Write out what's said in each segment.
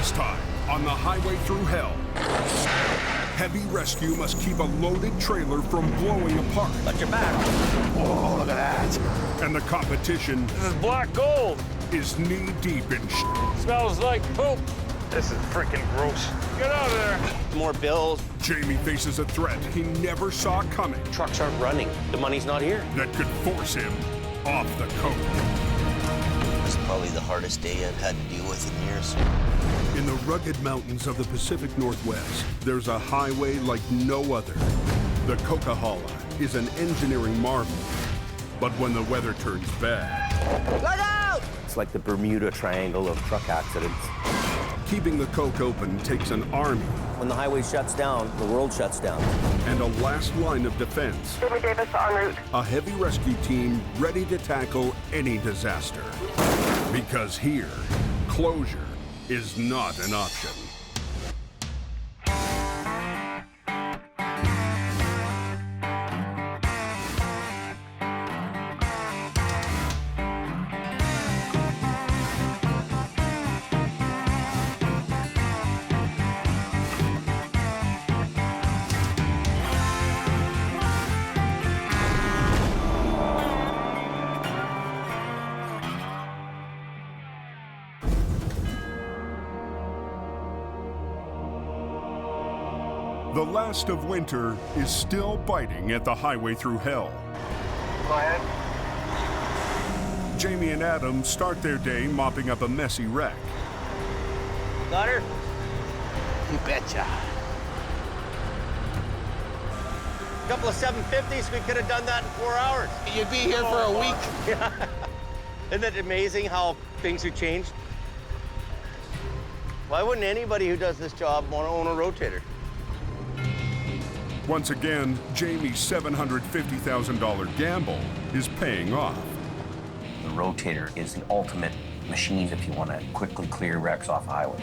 This time on the Highway Thru Hell, heavy rescue must keep a loaded trailer from blowing apart. Watch your back. Oh, look at that. And the competition This is black gold. is knee-deep in Smells like poop. This is freaking gross. Get out of there. More bills. Jamie faces a threat he never saw coming Trucks aren't running. The money's not here. that could force him off the coast. This is probably the hardest day I've had to deal with in years. In the rugged mountains of the Pacific Northwest, there's a highway like no other. The Coquihalla is an engineering marvel, but when the weather turns bad, Look out! It's like the Bermuda Triangle of truck accidents. keeping the Coke open takes an army When the highway shuts down, the world shuts down. and a last line of defense. Jimmy Davis en route. A heavy rescue team ready to tackle any disaster. Because here, closure is not an option. The last of winter is still biting at the Highway Thru Hell. Go ahead. Jamie and Adam start their day mopping up a messy wreck. Got her? You betcha. A couple of 750s, we could have done that in 4 hours. You'd be here for a week. Isn't it amazing how things have changed? Why wouldn't anybody who does this job want to own a rotator? Once again, Jamie's $750,000 gamble is paying off. The rotator is the ultimate machine if you want to quickly clear wrecks off highways.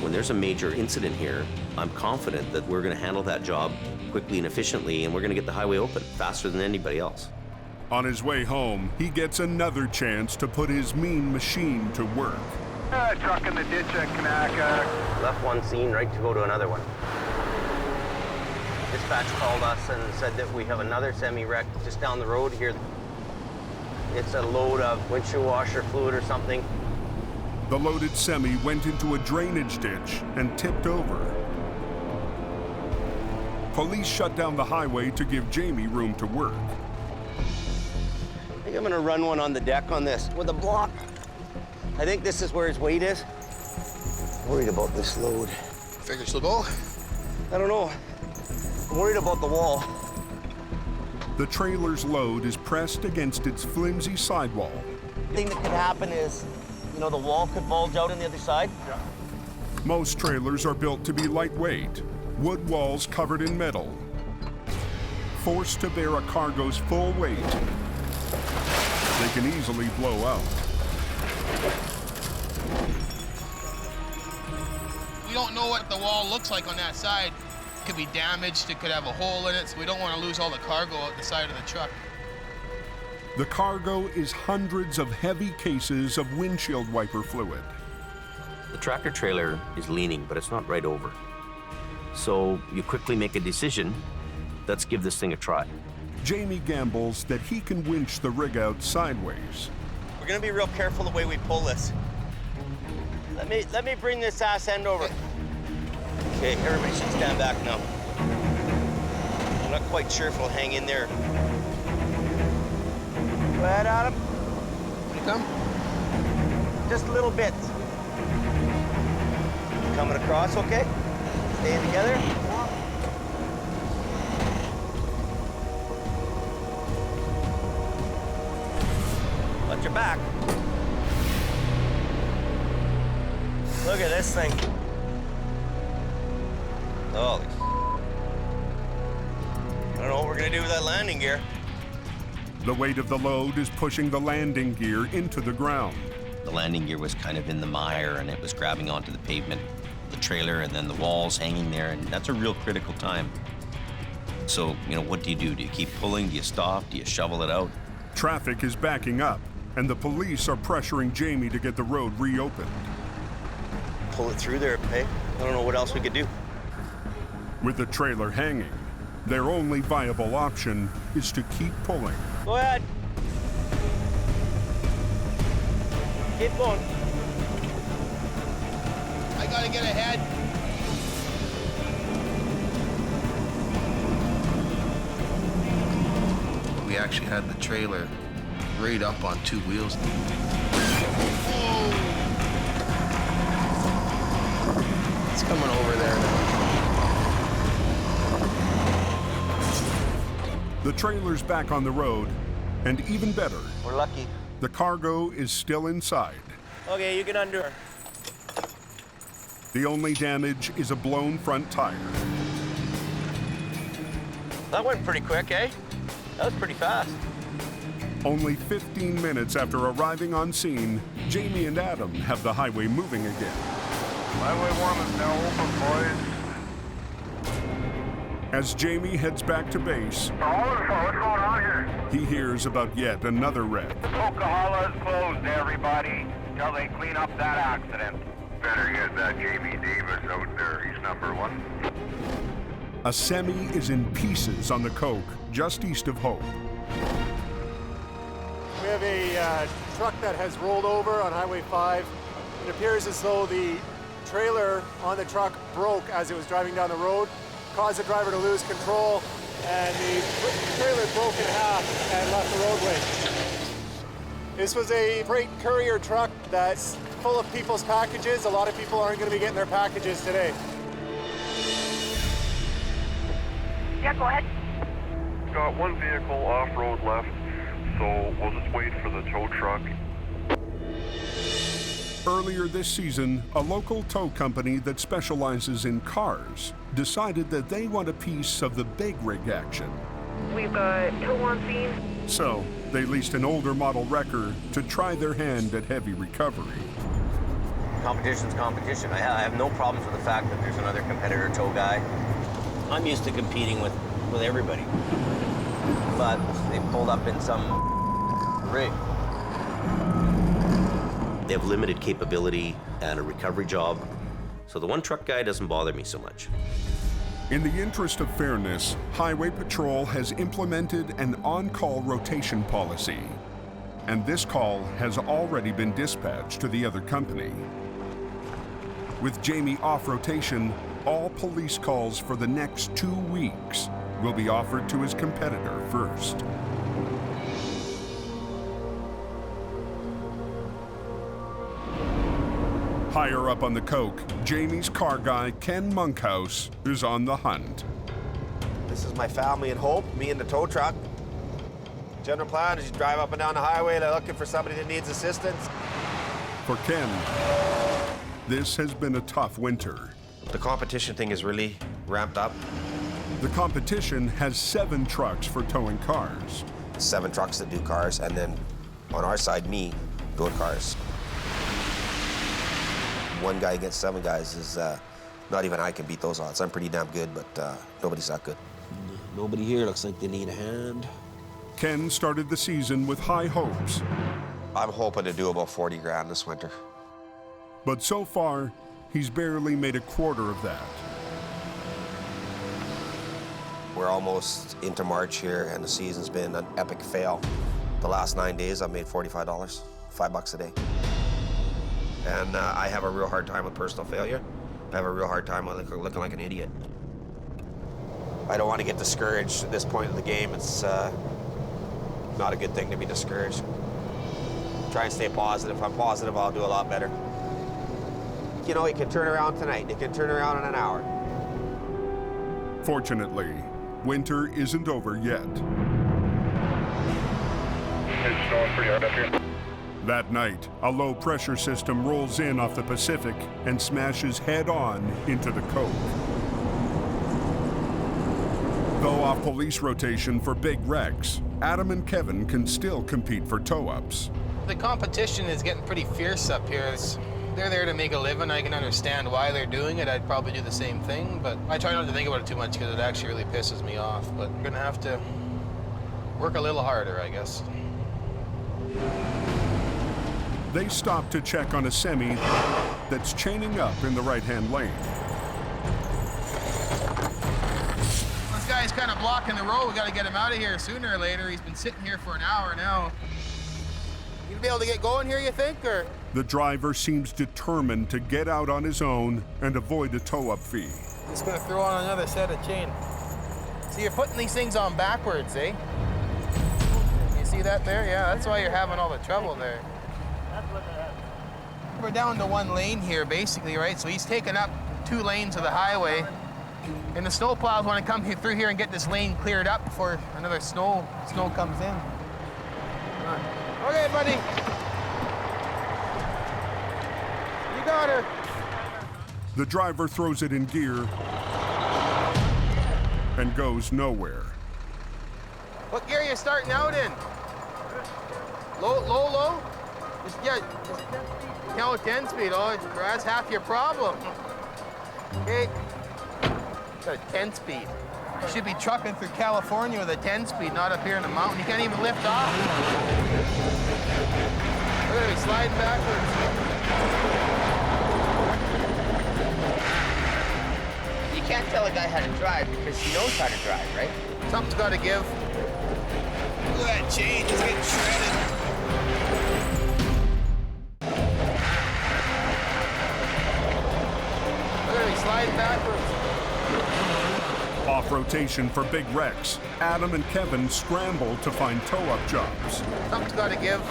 When there's a major incident here, I'm confident that we're going to handle that job quickly and efficiently, and we're going to get the highway open faster than anybody else. On his way home, he gets another chance to put his mean machine to work. Truck in the ditch at Kanaka. Left one scene right to go to another one. Dispatch called us and said that we have another semi-wreck just down the road here. It's a load of windshield washer fluid or something. The loaded semi went into a drainage ditch and tipped over. Police shut down the highway to give Jamie room to work. I think I'm gonna run one on the deck on this with a block. I think this is where his weight is. Worried about this load. Figures will go. I don't know. I'm worried about the wall. The trailer's load is pressed against its flimsy sidewall. The thing that could happen is, you know, the wall could bulge out on the other side. Most trailers are built to be lightweight, wood walls covered in metal. Forced to bear a cargo's full weight, they can easily blow out. We don't know what the wall looks like on that side. It could be damaged, it could have a hole in it, so we don't want to lose all the cargo out the side of the truck. The cargo is hundreds of heavy cases of windshield wiper fluid. The tractor trailer is leaning, but it's not right over. So you quickly make a decision, let's give this thing a try. Jamie gambles that he can winch the rig out sideways. We're gonna be real careful the way we pull this. Let me bring this ass end over. Okay, everybody should stand back now. I'm not quite sure if it'll hang in there. Go ahead, Adam. You come? Just a little bit. Coming across, okay? Staying together. Watch your back. Look at this thing. Holy. I don't know what we're gonna do with that landing gear. The weight of the load is pushing the landing gear into the ground. The landing gear was kind of in the mire and it was grabbing onto the pavement, the trailer, and then the walls hanging there, and that's a real critical time. So, you know, what do? Do you keep pulling? Do you stop? Do you shovel it out? Traffic is backing up, and the police are pressuring Jamie to get the road reopened. pull it through there, hey? I don't know what else we could do. With the trailer hanging, their only viable option is to keep pulling. Go ahead. Keep going. I gotta get ahead. We actually had the trailer right up on two wheels. Oh! It's coming over there now. The trailer's back on the road, and even better, We're lucky. the cargo is still inside. Okay, you can undo her. The only damage is a blown front tire. That went pretty quick, eh? That was pretty fast. Only 15 minutes after arriving on scene, Jamie and Adam have the highway moving again. Highway 1 is now open, boys. As Jamie heads back to base, What's going on here? he hears about yet another wreck. Coca-Cola is closed, everybody, till they clean up that accident. Better get that Jamie Davis out there. He's number 1. A semi is in pieces on the Coke just east of Hope. We have a truck that has rolled over on Highway 5. It appears as though the trailer on the truck broke as it was driving down the road, caused the driver to lose control, and the trailer broke in half and left the roadway. This was a freight courier truck that's full of people's packages. A lot of people aren't going to be getting their packages today. Yeah, go ahead. Got one vehicle off-road left, so we'll just wait for the tow truck. Earlier this season, a local tow company that specializes in cars decided that they want a piece of the big rig action. We've got tow on scene. So they leased an older model wrecker to try their hand at heavy recovery. Competition's competition. I have no problems with the fact that there's another competitor tow guy. I'm used to competing with everybody. But they pulled up in some rig. They have limited capability and a recovery job, so the one truck guy doesn't bother me so much. In the interest of fairness, Highway Patrol has implemented an on-call rotation policy, and this call has already been dispatched to the other company. With Jamie off rotation, all police calls for the next 2 weeks will be offered to his competitor first. Higher up on the Coke, Jamie's car guy, Ken Monkhouse, is on the hunt. This is my family in Hope, me and the tow truck. General plan is you drive up and down the highway, they're looking for somebody that needs assistance. For Ken, this has been a tough winter. The competition thing is really ramped up. The competition has 7 trucks for towing cars. 7 trucks that do cars, and then on our side, me doing cars. One guy against 7 guys is not even I can beat those odds. I'm pretty damn good, but nobody's that good. Nobody here looks like they need a hand. Ken started the season with high hopes, I'm hoping to do about 40 grand this winter. but so far, he's barely made a quarter of that. We're almost into March here, and the season's been an epic fail. The last 9 days, I've made $45, $5 a day. And I have a real hard time with personal failure. I have a real hard time with looking like an idiot. I don't want to get discouraged at this point in the game. It's not a good thing to be discouraged. Try and stay positive. If I'm positive, I'll do a lot better. You know, it can turn around tonight. It can turn around in an hour. Fortunately, winter isn't over yet. It's snowing pretty hard up here. That night, a low-pressure system rolls in off the Pacific and smashes head-on into the Coke. Though off police rotation for big wrecks, Adam and Kevin can still compete for tow-ups. The competition is getting pretty fierce up here. They're there to make a living. I can understand why they're doing it. I'd probably do the same thing, but I try not to think about it too much because it actually really pisses me off. But I'm gonna have to work a little harder, I guess. They stop to check on a semi that's chaining up in the right-hand lane. This guy's kind of blocking the road. We got to get him out of here sooner or later. He's been sitting here for an hour now. You gonna be able to get going here, you think, or? The driver seems determined to get out on his own and avoid a tow-up fee. Just gonna throw on another set of chain. See, you're putting these things on backwards, eh? You see that there? Yeah, that's why you're having all the trouble there. We're down to one lane here, basically, right? So he's taken up 2 lanes of the highway. And the snowplows want to come through here and get this lane cleared up before another snow comes in. Okay, buddy. You got her. The driver throws it in gear and goes nowhere. What gear are you starting out in? Low? Yeah. No, 10 speed. Oh, that's half your problem. Okay. Got a 10 speed. You should be trucking through California with a 10 speed, not up here in the mountain. You can't even lift off. Look at me sliding backwards. You can't tell a guy how to drive because he knows how to drive, right? Something's got to give. Look at that chain, it's getting shredded. Look at me sliding backwards. Off rotation for big wrecks, Adam and Kevin scramble to find tow-up jobs. Something's got to give.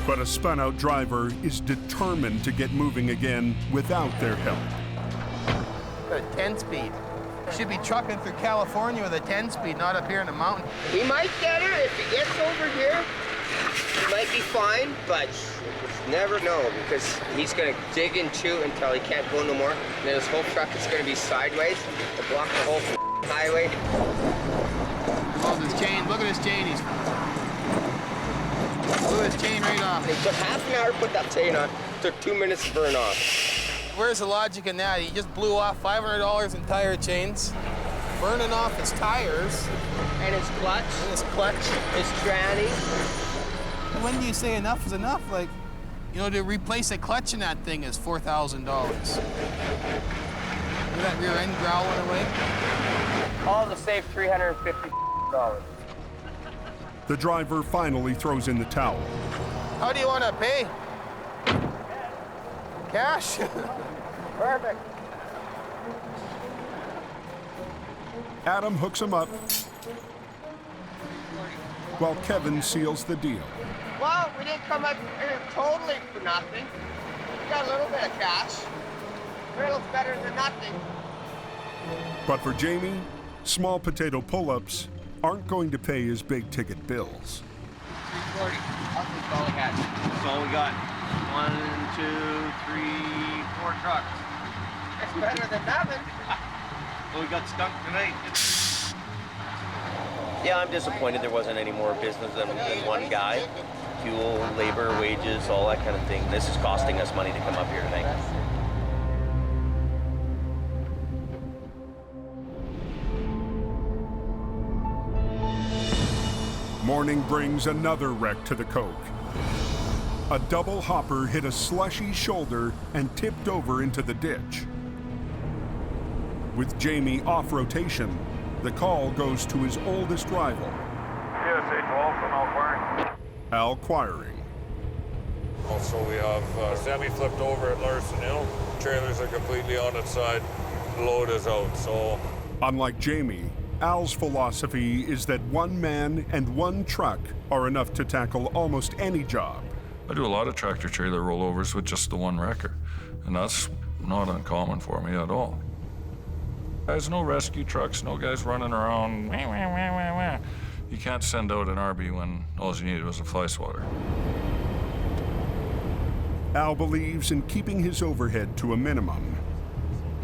But a spun-out driver is determined to get moving again without their help. Got a 10 speed. You should be trucking through California with a 10 speed, not up here in the mountain. He might get her if he gets over here. He might be fine, but you never know because he's gonna dig and chew until he can't go no more. And then his whole truck is gonna be sideways to block the whole highway. Oh, this chain, look at his chain. Look at his chain right off. It took half an hour to put that chain on. It took 2 minutes to burn off. Where's the logic in that? He just blew off $500 in tire chains, burning off his tires. And his clutch. His tranny. When do you say enough is enough? Like, you know, to replace a clutch in that thing is $4,000. Look at that rear end growling away. All to save $350. The driver finally throws in the towel. How do you want to pay? Cash? Perfect. Adam hooks him up, while Kevin seals the deal. Well, we didn't come up here totally for nothing. We got a little bit of cash. A little's better than nothing. But for Jamie, small potato pull-ups aren't going to pay his big-ticket bills. 340. That's all we had. That's all we got. 1, 2, 3, 4 trucks. It's better than nothing. Well, we got stunk tonight. Yeah, I'm disappointed there wasn't any more business than one guy. Fuel, labor, wages, all that kind of thing. This is costing us money to come up here tonight. Morning brings another wreck to the Coke. A double hopper hit a slushy shoulder and tipped over into the ditch. With Jamie off rotation, the call goes to his oldest rival, USA 12 from Alquire. Al Quiring. Also, we have a semi flipped over at Larson Hill. Trailers are completely on its side. The load is out, so. Unlike Jamie, Al's philosophy is that one man and one truck are enough to tackle almost any job. I do a lot of tractor-trailer rollovers with just the one wrecker, and that's not uncommon for me at all. There's no rescue trucks, no guys running around. Wah, wah, wah, wah, wah. You can't send out an RB when all you needed was a fly swatter. Al believes in keeping his overhead to a minimum.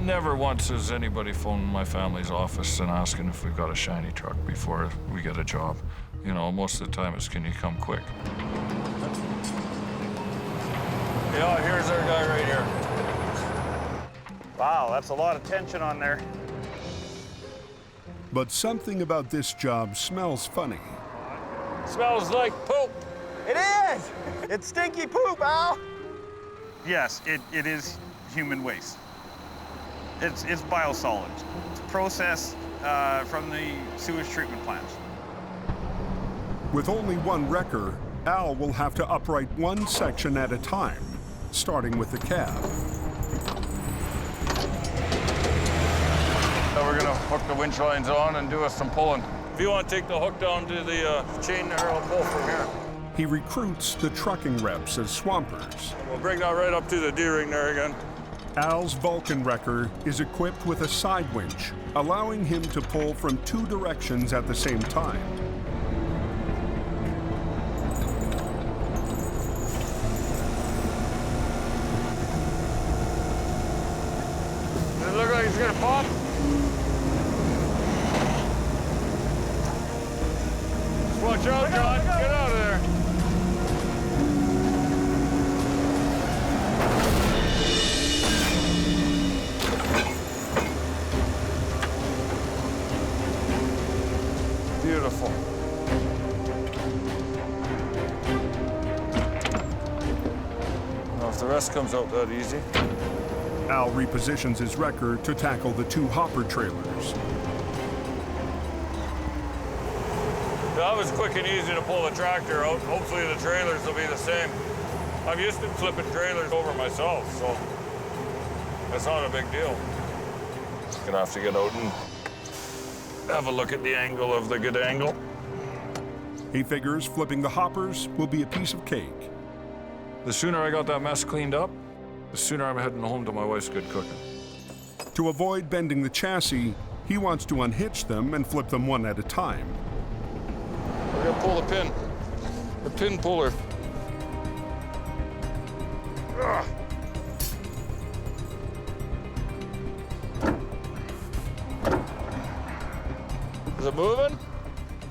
Never once has anybody phoned my family's office and asking if we've got a shiny truck before we get a job. You know, most of the time it's, can you come quick? Yeah, here's our guy right here. Wow, that's a lot of tension on there. But something about this job smells funny. Smells like poop. It is! It's stinky poop, Al! Yes, it is human waste. It's biosolids. It's processed from the sewage treatment plants. With only one wrecker, Al will have to upright one section at a time, starting with the cab. Now we're gonna hook the winch lines on and do us some pulling. If you want to take the hook down to the chain there, I'll pull from here. He recruits the trucking reps as swampers. We'll bring that right up to the D-ring there again. Al's Vulcan wrecker is equipped with a side winch, allowing him to pull from two directions at the same time. Does it look like it's gonna pop? Just watch out, John. Get out of there. Beautiful. Now, if the rest comes out that easy. Al repositions his wrecker to tackle the two hopper trailers. That was quick and easy to pull the tractor out. Hopefully the trailers will be the same. I'm used to flipping trailers over myself, so that's not a big deal. Gonna have to get out and have a look at the angle of the good angle. He figures flipping the hoppers will be a piece of cake. The sooner I got that mess cleaned up, the sooner I'm heading home to my wife's good cooking. To avoid bending the chassis, he wants to unhitch them and flip them one at a time. We're gonna pull the pin puller. Ugh. Is it moving?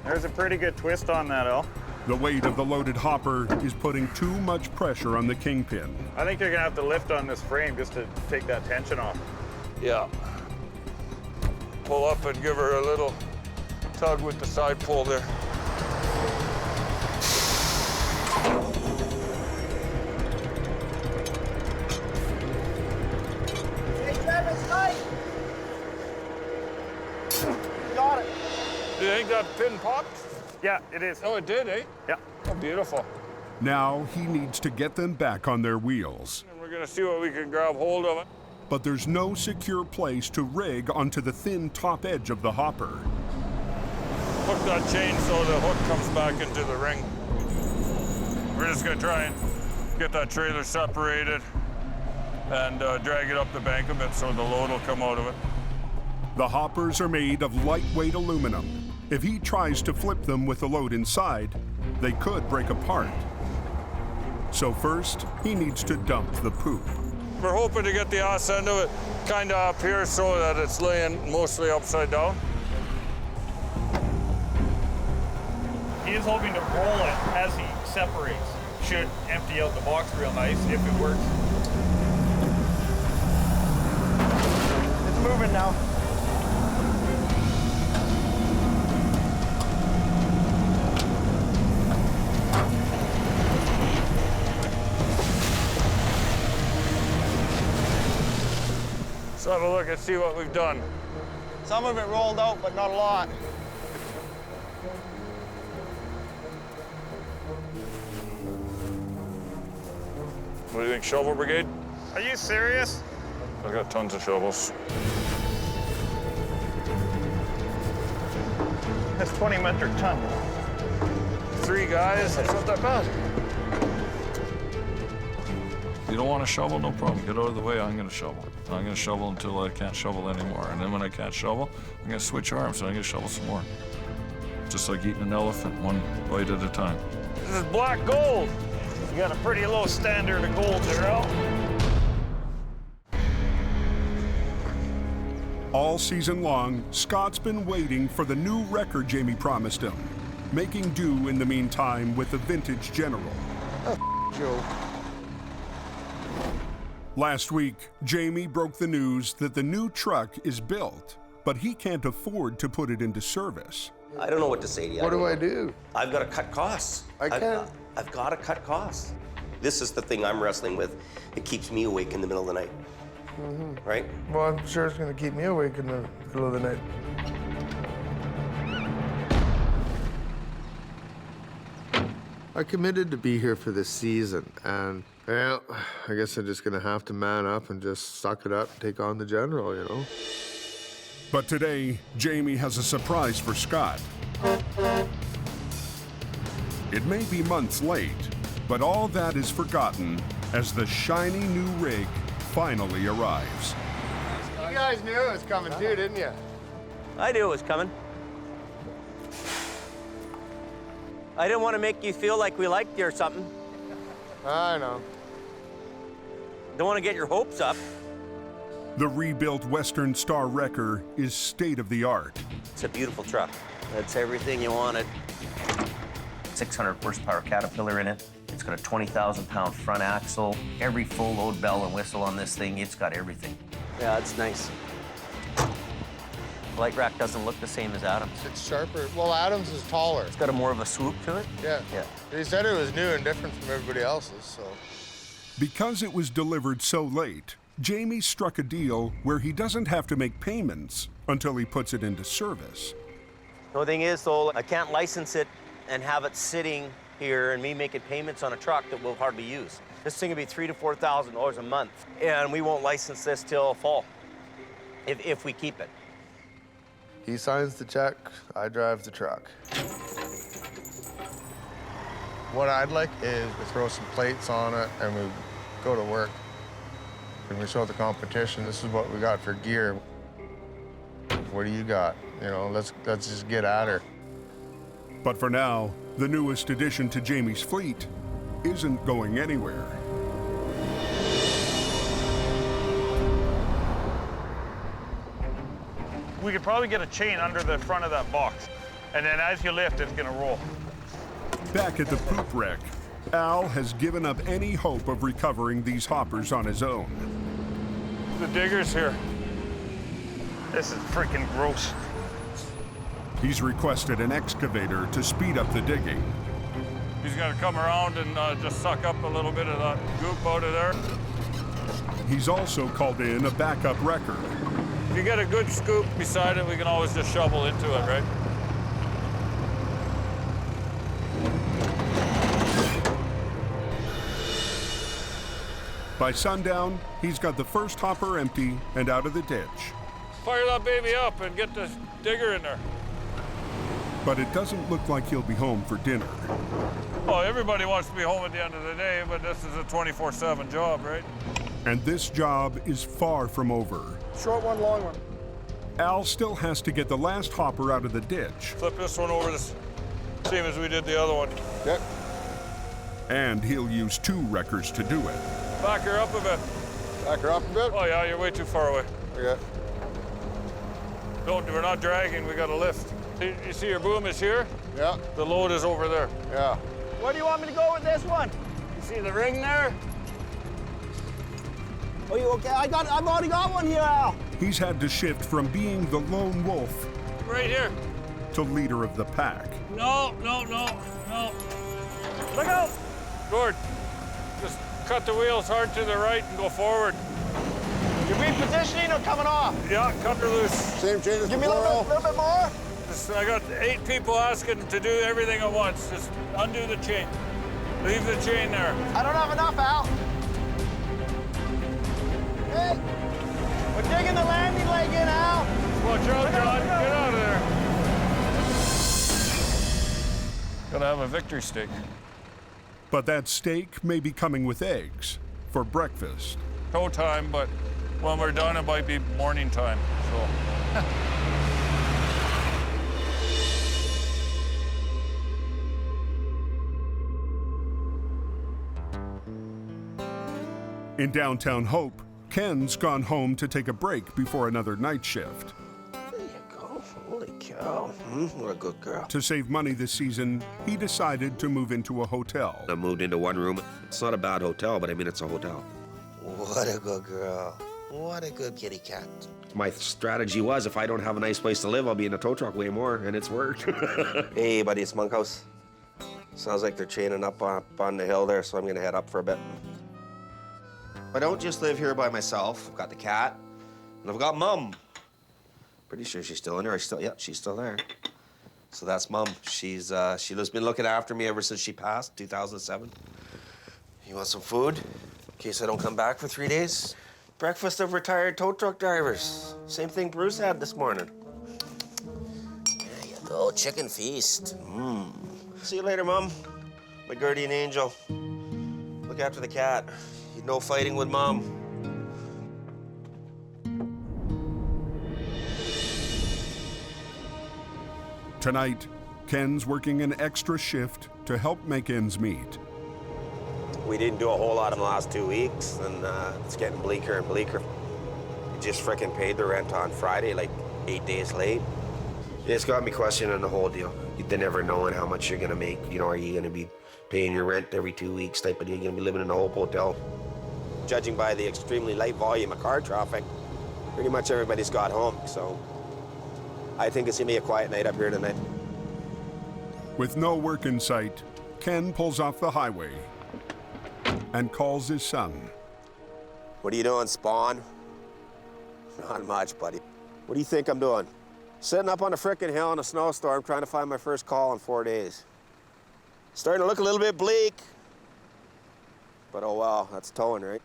There's a pretty good twist on that, Al. The weight of the loaded hopper is putting too much pressure on the kingpin. I think you're gonna have to lift on this frame just to take that tension off. Yeah. Pull up and give her a little tug with the side pull there. Hey, Travis, tight! Got it. Do you think that pin popped? Yeah, it is. Oh, it did, eh? Yeah. Oh, beautiful. Now he needs to get them back on their wheels. And we're gonna see what we can grab hold of it. But there's no secure place to rig onto the thin top edge of the hopper. Hook that chain so the hook comes back into the ring. We're just gonna try and get that trailer separated and drag it up the bank a bit so the load will come out of it. The hoppers are made of lightweight aluminum. If he tries to flip them with the load inside, they could break apart. So first, he needs to dump the poop. We're hoping to get the ass end of it kind of up here so that it's laying mostly upside down. He is hoping to roll it as he separates. Should empty out the box real nice if it works. It's moving now. Let's have a look and see what we've done. Some of it rolled out, but not a lot. What do you think, shovel brigade? Are you serious? I've got tons of shovels. That's 20 metric ton. 3 guys, that's not that bad. You don't want to shovel? No problem. Get out of the way. I'm going to shovel. I'm going to shovel until I can't shovel anymore. And then when I can't shovel, I'm going to switch arms and I'm going to shovel some more. Just like eating an elephant, one bite at a time. This is black gold. You got a pretty low standard of gold there, Al. All season long, Scott's been waiting for the new record Jamie promised him, making do in the meantime with the vintage General. Joe. Last week, Jamie broke the news that the new truck is built, but he can't afford to put it into service. I don't know what to say to you. What do I do? I've got to cut costs. I can't. I've got to cut costs. This is the thing I'm wrestling with. It keeps me awake in the middle of the night. Right? Well, I'm sure it's going to keep me awake in the middle of the night. I committed to be here for this season, and well, I guess I'm just gonna have to man up and just suck it up and take on the general, you know? But today, Jamie has a surprise for Scott. It may be months late, but all that is forgotten as the shiny new rig finally arrives. You guys knew it was coming too, didn't you? I knew it was coming. I didn't want to make you feel like we liked you or something. I know. Don't want to get your hopes up. The rebuilt Western Star Wrecker is state-of-the-art. It's a beautiful truck. That's everything you wanted. 600 horsepower Caterpillar in it. It's got a 20,000-pound front axle. Every full load bell and whistle on this thing, it's got everything. Yeah, it's nice. Light rack doesn't look the same as Adam's. It's sharper. Well, Adam's is taller. It's got a more of a swoop to it. Yeah. Yeah. He said it was new and different from everybody else's, so. Because it was delivered so late, Jamie struck a deal where he doesn't have to make payments until he puts it into service. The only thing is, though, I can't license it and have it sitting here and me making payments on a truck that we'll hardly use. This thing will be $3,000 to $4,000 a month, and we won't license this till fall, if we keep it. He signs the check, I drive the truck. What I'd like is to throw some plates on it and we go to work. And we show the competition, this is what we got for gear. What do you got? You know, let's just get at her. But for now, the newest addition to Jamie's fleet isn't going anywhere. We could probably get a chain under the front of that box, and then as you lift, it's gonna roll. Back at the poop wreck, Al has given up any hope of recovering these hoppers on his own. The digger's here. This is freaking gross. He's requested an excavator to speed up the digging. He's gonna come around and just suck up a little bit of that goop out of there. He's also called in a backup wrecker. If you get a good scoop beside it, we can always just shovel into it, right? By sundown, he's got the first hopper empty and out of the ditch. Fire that baby up and get the digger in there. But it doesn't look like he'll be home for dinner. Oh, everybody wants to be home at the end of the day, but this is a 24/7 job, right? And this job is far from over. Short one, long one. Al still has to get the last hopper out of the ditch. Flip this one over the same as we did the other one. Yep. And he'll use 2 wreckers to do it. Back her up a bit. Back her up a bit? Oh yeah, you're way too far away. Okay. We're not dragging, we gotta lift. You see your boom is here? Yeah. The load is over there. Yeah. Where do you want me to go with this one? You see the ring there? Oh, you okay? I've already got one here, Al. He's had to shift from being the lone wolf Right here. to leader of the pack. No. Look out! Gord, just cut the wheels hard to the right and go forward. You're repositioning or coming off? Yeah, cut her loose. Same chain as Give me a little bit more. I got 8 people asking to do everything at once. Just undo the chain. Leave the chain there. I don't have enough, Al. Hey, we're digging the landing leg in, Al. Watch out, John. Get out of there. Gotta have a victory steak. But that steak may be coming with eggs for breakfast. Tow time, but when we're done, it might be morning time, so. In downtown Hope, Ken's gone home to take a break before another night shift. There you go. Holy cow. What a good girl. To save money this season, he decided to move into a hotel. I moved into one room. It's not a bad hotel, but I mean, it's a hotel. What a good girl. What a good kitty cat. My strategy was, if I don't have a nice place to live, I'll be in a tow truck way more, and it's worked. Hey, buddy, it's Monkhouse. Sounds like they're chaining up on the hill there, so I'm gonna head up for a bit. I don't just live here by myself. I've got the cat, and I've got Mum. Pretty sure she's still in there. Yeah, she's still there. So that's Mum. She's been looking after me ever since she passed, 2007. You want some food? In case I don't come back for 3 days? Breakfast of retired tow truck drivers. Same thing Bruce had this morning. There you go, chicken feast. See you later, Mum. My guardian angel. Look after the cat. No fighting with Mom. Tonight, Ken's working an extra shift to help make ends meet. We didn't do a whole lot in the last 2 weeks, and it's getting bleaker and bleaker. We just frickin' paid the rent on Friday, like 8 days late. It's got me questioning the whole deal. You're never knowing how much you're gonna make. You know, are you gonna be paying your rent every 2 weeks type of deal? You're gonna be living in a whole hotel. Judging by the extremely light volume of car traffic, pretty much everybody's got home, so I think it's gonna be a quiet night up here tonight. With no work in sight, Ken pulls off the highway and calls his son. What are you doing, Spawn? Not much, buddy. What do you think I'm doing? Sitting up on a frickin' hill in a snowstorm trying to find my first call in 4 days. Starting to look a little bit bleak. But oh well, that's towing, right?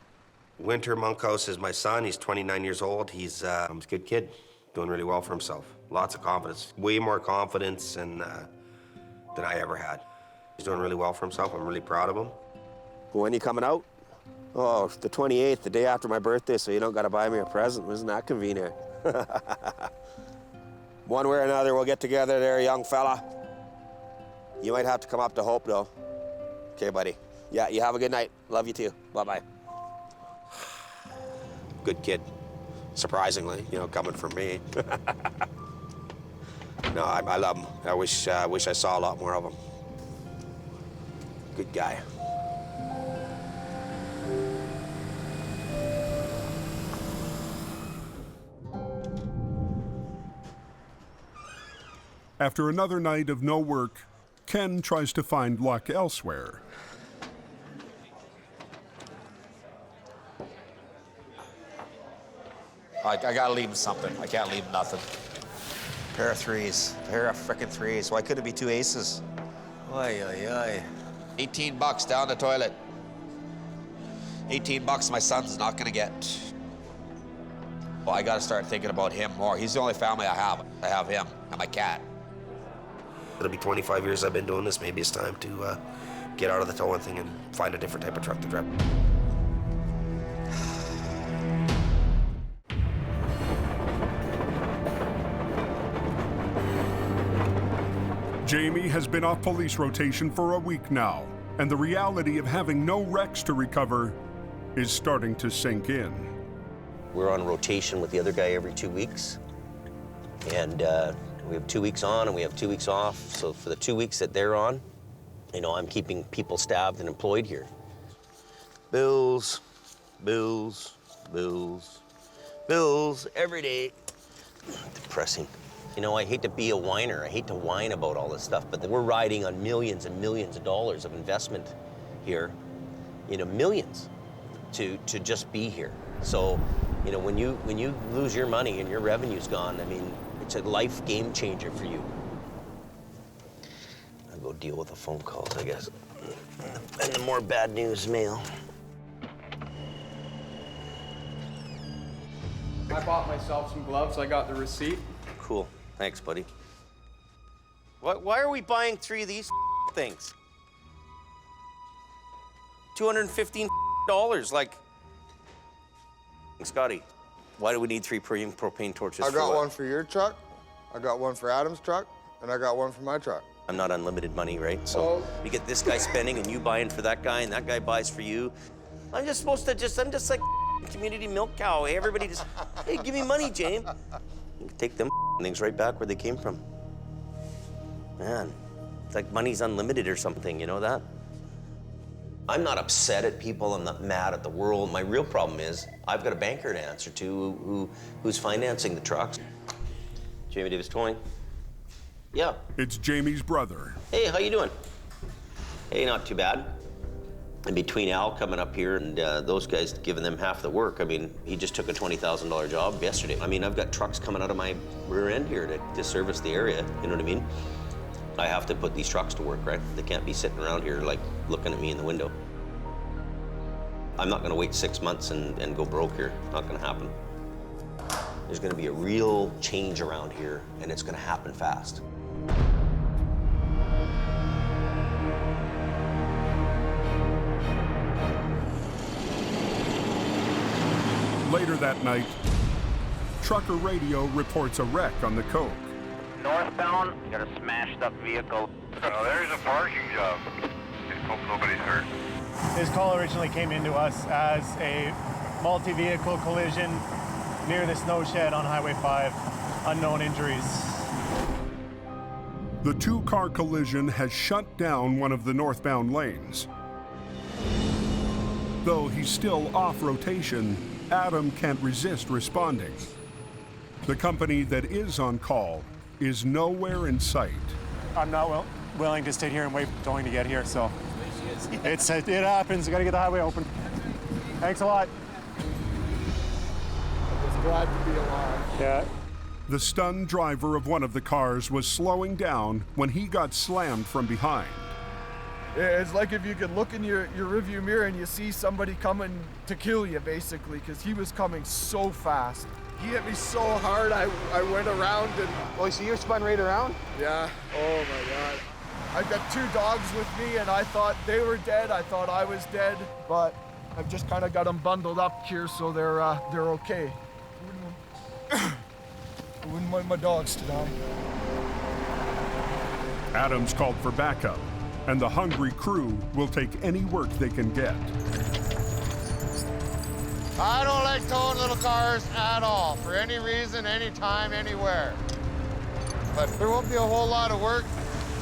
Winter Monkhouse is my son. He's 29 years old. He's a good kid, doing really well for himself. Lots of confidence, way more confidence than I ever had. He's doing really well for himself. I'm really proud of him. When are you coming out? Oh, the 28th, the day after my birthday, so you don't gotta buy me a present. Isn't that convenient? One way or another, we'll get together there, young fella. You might have to come up to Hope, though. Okay, buddy. Yeah, you have a good night. Love you too. Bye-bye. Good kid. Surprisingly, you know, coming from me. No, I love him. I wish I saw a lot more of him. Good guy. After another night of no work, Ken tries to find luck elsewhere. I gotta leave him something. I can't leave him nothing. Pair of threes. Pair of frickin' threes. Why couldn't it be 2 aces? Oy, oy, oy. $18 down the toilet. $18 my son's not gonna get. Well, I gotta start thinking about him more. He's the only family I have. I have him and my cat. It'll be 25 years I've been doing this. Maybe it's time to get out of the towing thing and find a different type of truck to drive. Jamie has been off police rotation for a week now, and the reality of having no wrecks to recover is starting to sink in. We're on rotation with the other guy every 2 weeks, and we have 2 weeks on and we have 2 weeks off. So for the 2 weeks that they're on, you know, I'm keeping people staffed and employed here. Bills, bills, bills, bills every day. Depressing. You know, I hate to be a whiner. I hate to whine about all this stuff, but we're riding on millions and millions of dollars of investment here. You know, millions to just be here. So, you know, when you lose your money and your revenue's gone, I mean, it's a life game changer for you. I'll go deal with the phone calls, I guess. And the more bad news mail. I bought myself some gloves. I got the receipt. Cool. Thanks, buddy. Why are we buying 3 of these things? $215, like. Scotty, why do we need 3 premium propane torches? I got one for your truck, I got one for Adam's truck, and I got one for my truck. I'm not unlimited money, right? So you get this guy spending and you buying for that guy and that guy buys for you. I'm just like community milk cow. Hey, everybody just, hey, give me money, James. You can take them things right back where they came from. Man, it's like money's unlimited or something, you know that? I'm not upset at people, I'm not mad at the world. My real problem is I've got a banker to answer to who's financing the trucks. Jamie Davis Towing. Yeah. It's Jamie's brother. Hey, how you doing? Hey, not too bad. And between Al coming up here and those guys giving them half the work, I mean, he just took a $20,000 job yesterday. I mean, I've got trucks coming out of my rear end here to service the area, you know what I mean? I have to put these trucks to work, right? They can't be sitting around here like looking at me in the window. I'm not gonna wait 6 months and go broke here. Not gonna happen. There's gonna be a real change around here and it's gonna happen fast. Later that night, trucker radio reports a wreck on the Coke. Northbound, you got a smashed up vehicle. Oh, there's a parking job. Just hope nobody's hurt. His call originally came into us as a multi-vehicle collision near the snow shed on Highway 5. Unknown injuries. The two-car collision has shut down one of the northbound lanes. Though he's still off rotation, Adam can't resist responding. The company that is on call is nowhere in sight. I'm not willing to stay here and wait for towing to get here, so it happens. You gotta get the highway open. Thanks a lot. I'm just glad to be alive. Yeah. The stunned driver of one of the cars was slowing down when he got slammed from behind. It's like if you could look in your rearview mirror and you see somebody coming to kill you, basically, because he was coming so fast. He hit me so hard, I went around and... Oh, so you're spun right around? Yeah. Oh, my God. I've got 2 dogs with me, and I thought they were dead. I thought I was dead, but I've just kind of got them bundled up here so they're okay. I wouldn't want my dogs to die. Adams called for backup, and the hungry crew will take any work they can get. I don't like towing little cars at all, for any reason, anytime, anywhere. But there won't be a whole lot of work,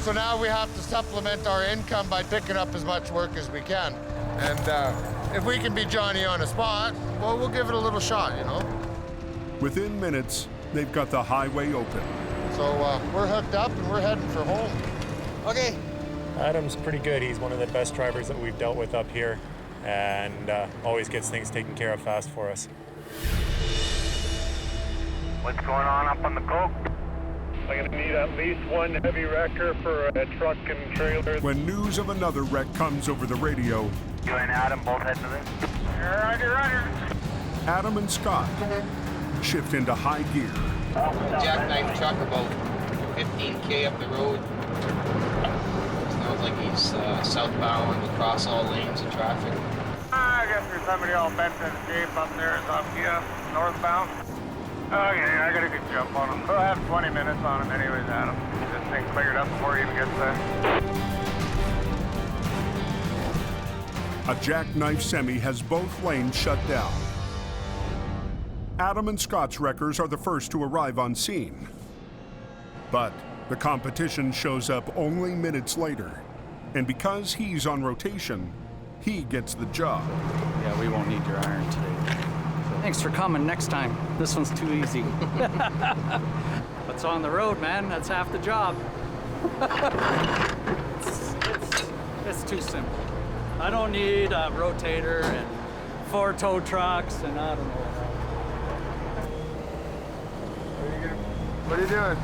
so now we have to supplement our income by picking up as much work as we can. And if we can be Johnny on the spot, well, we'll give it a little shot, you know? Within minutes, they've got the highway open. So we're hooked up and we're heading for home. Okay. Adam's pretty good. He's one of the best drivers that we've dealt with up here, and always gets things taken care of fast for us. What's going on up on the Coke? I'm gonna need at least one heavy wrecker for a truck and trailer. When news of another wreck comes over the radio, You and Adam both heading to this? Roger. Adam and Scott shift into high gear. Jackknife truck about 15K up the road. Sounds like he's southbound across all lanes of traffic. I guess there's somebody all bent in shape up there is up here, northbound. Okay, I got a good jump on him. We'll have 20 minutes on him anyways, Adam. This thing cleared up before he even gets there. A jackknife semi has both lanes shut down. Adam and Scott's wreckers are the first to arrive on scene. But the competition shows up only minutes later. And because he's on rotation, he gets the job. Yeah, we won't need your iron today. Thanks for coming next time. This one's too easy. What's on the road, man? That's half the job. It's too simple. I don't need a rotator and 4 tow trucks and I don't know What are you doing?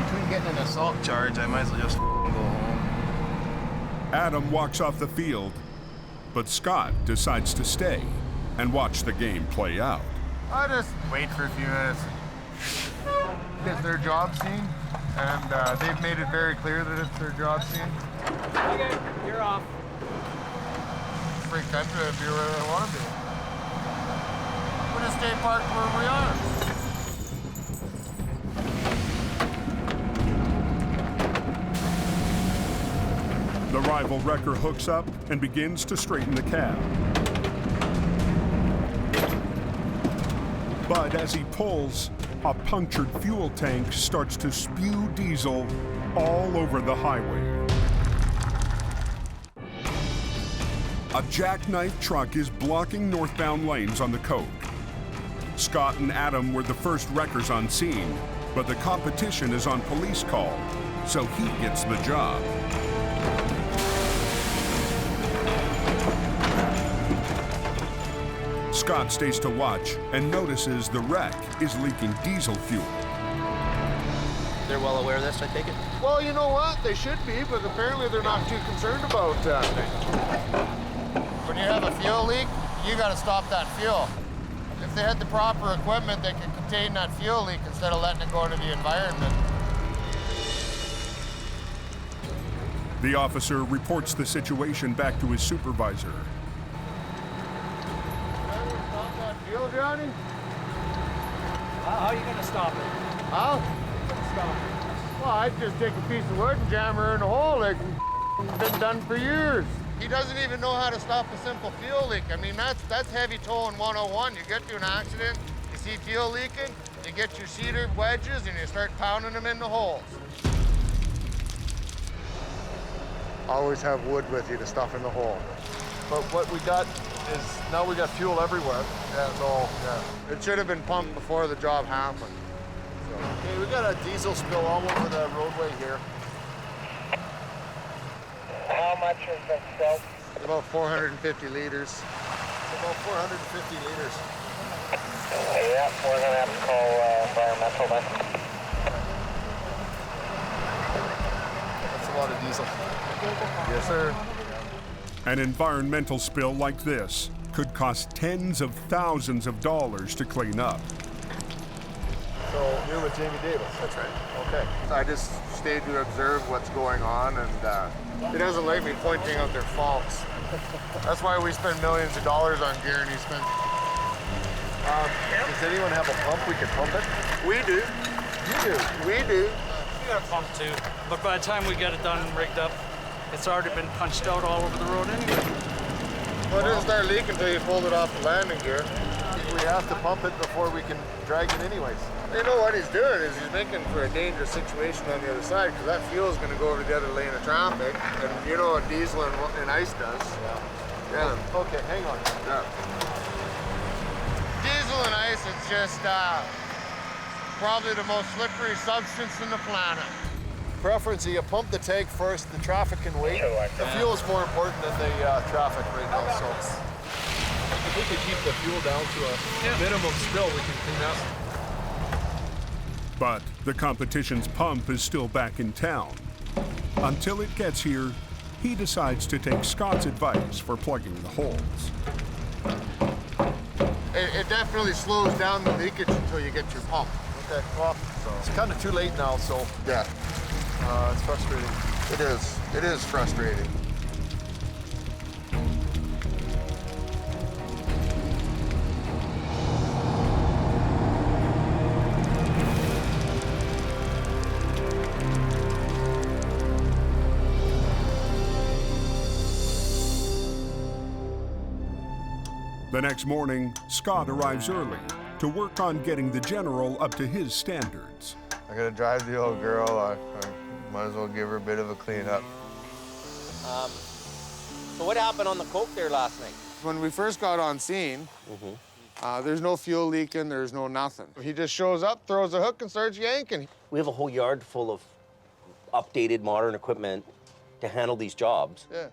Between getting an assault charge, I might as well just go home. Adam walks off the field, but Scott decides to stay and watch the game play out. I'll just wait for a few minutes. It's their job scene, and they've made it very clear that it's their job scene. Okay, you're off. Free country to be where they want to be. We're gonna stay parked where we are. The rival wrecker hooks up and begins to straighten the cab. But as he pulls, a punctured fuel tank starts to spew diesel all over the highway. A jackknife truck is blocking northbound lanes on the Coke. Scott and Adam were the first wreckers on scene, but the competition is on police call, so he gets the job. Scott stays to watch and notices the wreck is leaking diesel fuel. They're well aware of this, I take it? Well, you know what? They should be, but apparently they're not too concerned about that. When you have a fuel leak, you got to stop that fuel. If they had the proper equipment, they could contain that fuel leak instead of letting it go into the environment. The officer reports the situation back to his supervisor. Stop that fuel, Johnny? How are you going to stop it? How? Stop it. Well, I'd just take a piece of wood and jam her in a hole like it's been done for years. He doesn't even know how to stop a simple fuel leak. I mean, that's heavy towing 101. You get to an accident, you see fuel leaking, you get your cedar wedges and you start pounding them in the holes. Always have wood with you to stuff in the hole. But what we got is now we got fuel everywhere. Yeah, so it should have been pumped before the job happened. So. Okay, we got a diesel spill all over the roadway here. How much has been spilled? About 450 liters. About 450 liters. Yeah, we're gonna have to call environmental then. That's a lot of diesel. Yes, sir. An environmental spill like this could cost tens of thousands of dollars to clean up. So you're with Jamie Davis. That's right. Okay. I just stayed to observe what's going on, and he doesn't like me pointing out their faults. That's why we spend millions of dollars on gear, and he spends. Does anyone have a pump we can pump it? We do. You do. We do. We got a pump too, but by the time we get it done and rigged up, it's already been punched out all over the road anyway. Well, it didn't start leaking until you pulled it off the landing gear. We have to pump it before we can drag it anyways. You know what he's doing is he's making for a dangerous situation on the other side, because that fuel is going to go over the other lane of traffic, and you know what diesel and ice does. Yeah. Okay, hang on. Yeah. Diesel and ice, it's just probably the most slippery substance in the planet. Preference, you pump the tank first, the traffic can wait. The fuel is more important than the traffic right now, so if we could keep the fuel down to a minimum spill, we can clean up. But the competition's pump is still back in town. Until it gets here, he decides to take Scott's advice for plugging the holes. It definitely slows down the leakage until you get your pump. Okay, well, it's kind of too late now, so yeah. It's frustrating. It is. It is frustrating. The next morning, Scott arrives early to work on getting the General up to his standards. I gotta drive the old girl. I might as well give her a bit of a cleanup. So what happened on the Coke there last night? When we first got on scene, there's no fuel leaking, there's no nothing. He just shows up, throws a hook, and starts yanking. We have a whole yard full of updated modern equipment to handle these jobs. Yeah.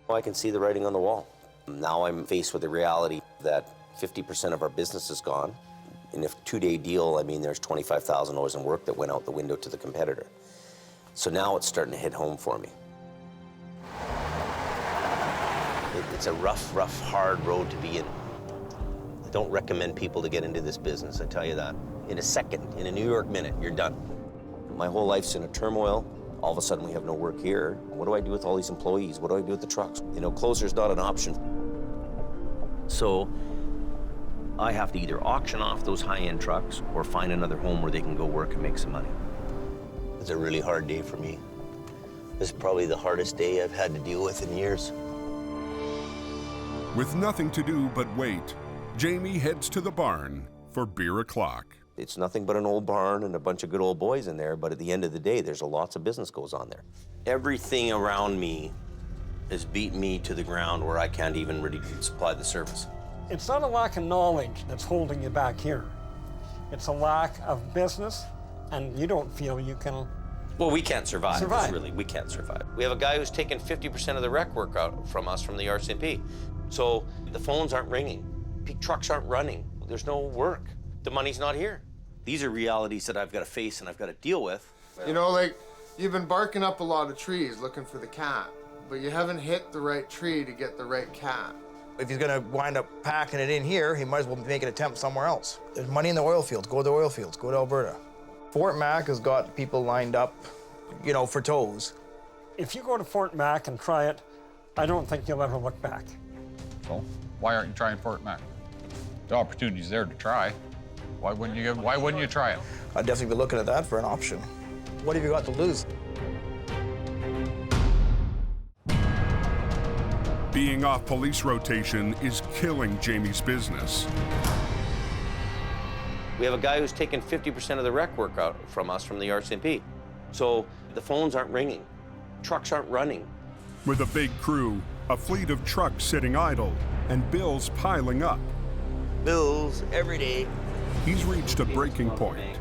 I can see the writing on the wall. Now I'm faced with the reality that 50% of our business is gone. In a 2-day deal, I mean, there's $25,000 in work that went out the window to the competitor. So now it's starting to hit home for me. It's a rough, hard road to be in. I don't recommend people to get into this business, I tell you that. In a second, in a New York minute, you're done. My whole life's in a turmoil. All of a sudden, we have no work here. What do I do with all these employees? What do I do with the trucks? You know, closer's not an option. So I have to either auction off those high-end trucks or find another home where they can go work and make some money. It's a really hard day for me. This is probably the hardest day I've had to deal with in years. With nothing to do but wait, Jamie heads to the barn for beer o'clock. It's nothing but an old barn and a bunch of good old boys in there, but at the end of the day, there's lots of business goes on there. Everything around me has beaten me to the ground where I can't even really supply the service. It's not a lack of knowledge that's holding you back here. It's a lack of business, and you don't feel you can. Well, we can't survive. Really, we can't survive. We have a guy who's taken 50% of the rec work out from us from the RCMP. So the phones aren't ringing, trucks aren't running, there's no work. The money's not here. These are realities that I've got to face and I've got to deal with. You know, like, you've been barking up a lot of trees looking for the cat, but you haven't hit the right tree to get the right cat. If he's gonna wind up packing it in here, he might as well make an attempt somewhere else. There's money in the oil fields. Go to the oil fields. Go to Alberta. Fort Mac has got people lined up, you know, for tows. If you go to Fort Mac and try it, I don't think you'll ever look back. Well, why aren't you trying Fort Mac? The opportunity's there to try. Why wouldn't you try it? I'd definitely be looking at that for an option. What have you got to lose? Being off police rotation is killing Jamie's business. We have a guy who's taken 50% of the rec work out from us from the RCMP. So the phones aren't ringing, trucks aren't running. With a big crew, a fleet of trucks sitting idle, and bills piling up. Bills every day. He's reached a breaking point.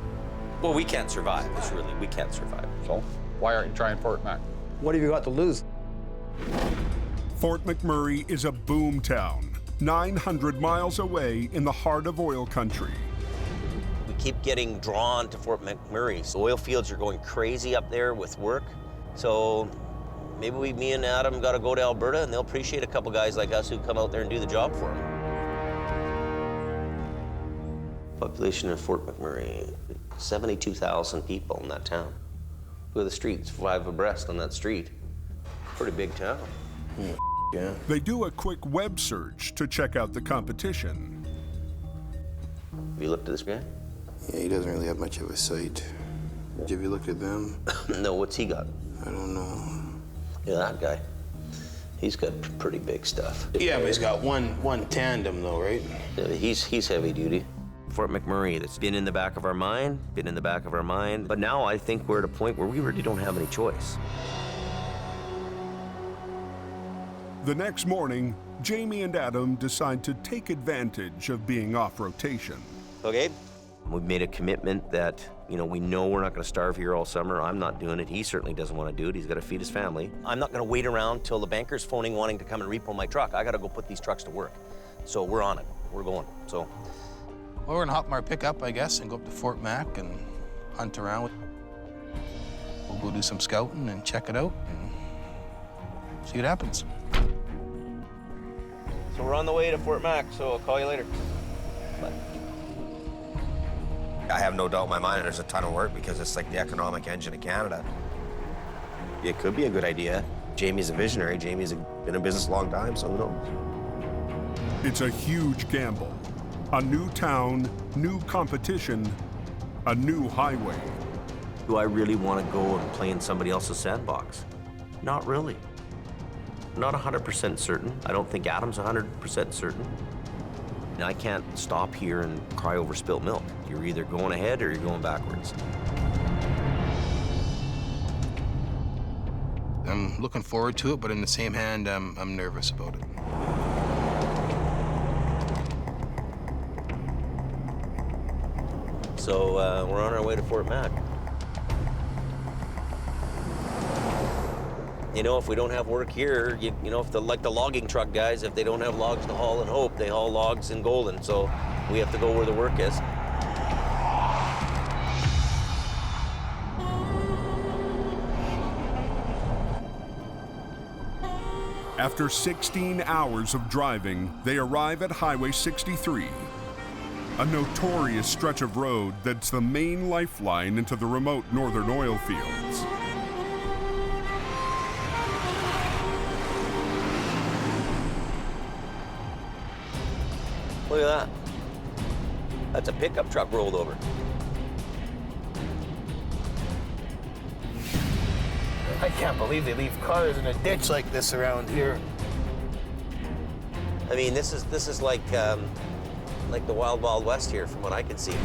Well, we can't survive. We can't survive. So why aren't you trying Fort Mac? What have you got to lose? Fort McMurray is a boom town, 900 miles away in the heart of oil country. We keep getting drawn to Fort McMurray. So oil fields are going crazy up there with work. So maybe me and Adam got to go to Alberta, and they'll appreciate a couple guys like us who come out there and do the job for them. Population of Fort McMurray, 72,000 people in that town. Look at the streets, 5 abreast on that street. Pretty big town. Yeah. They do a quick web search to check out the competition. Have you looked at this guy? Yeah, he doesn't really have much of a sight. Have you looked at them? No, what's he got? I don't know. Yeah, that guy. He's got pretty big stuff. Yeah, but he's got one tandem though, right? Yeah, he's heavy duty. Fort McMurray, that's been in the back of our mind, but now I think we're at a point where we really don't have any choice. The next morning, Jamie and Adam decide to take advantage of being off rotation. Okay, we've made a commitment that, you know we're not gonna starve here all summer. I'm not doing it. He certainly doesn't want to do it. He's got to feed his family. I'm not gonna wait around till the banker's phoning wanting to come and repo my truck. I gotta go put these trucks to work. So we're on it, we're going, so. Well, we're gonna hop in our pickup, I guess, and go up to Fort Mac and hunt around. We'll go do some scouting and check it out and see what happens. So we're on the way to Fort Mac, so I'll call you later. Bye. I have no doubt in my mind there's a ton of work because it's like the economic engine of Canada. It could be a good idea. Jamie's a visionary. Jamie's been in business a long time, so who knows? It's a huge gamble. A new town, new competition, a new highway. Do I really want to go and play in somebody else's sandbox? Not really. Not 100% certain. I don't think Adam's 100% certain. I can't stop here and cry over spilt milk. You're either going ahead or you're going backwards. I'm looking forward to it, but in the same hand, I'm nervous about it. So we're on our way to Fort Mac. You know, if we don't have work here, you know, if like the logging truck guys, if they don't have logs to haul in Hope, they haul logs in Golden. So we have to go where the work is. After 16 hours of driving, they arrive at Highway 63, a notorious stretch of road that's the main lifeline into the remote northern oil fields. Look at that. That's a pickup truck rolled over. I can't believe they leave cars in a ditch like this around here. I mean, this is like the Wild Wild West here, from what I can see.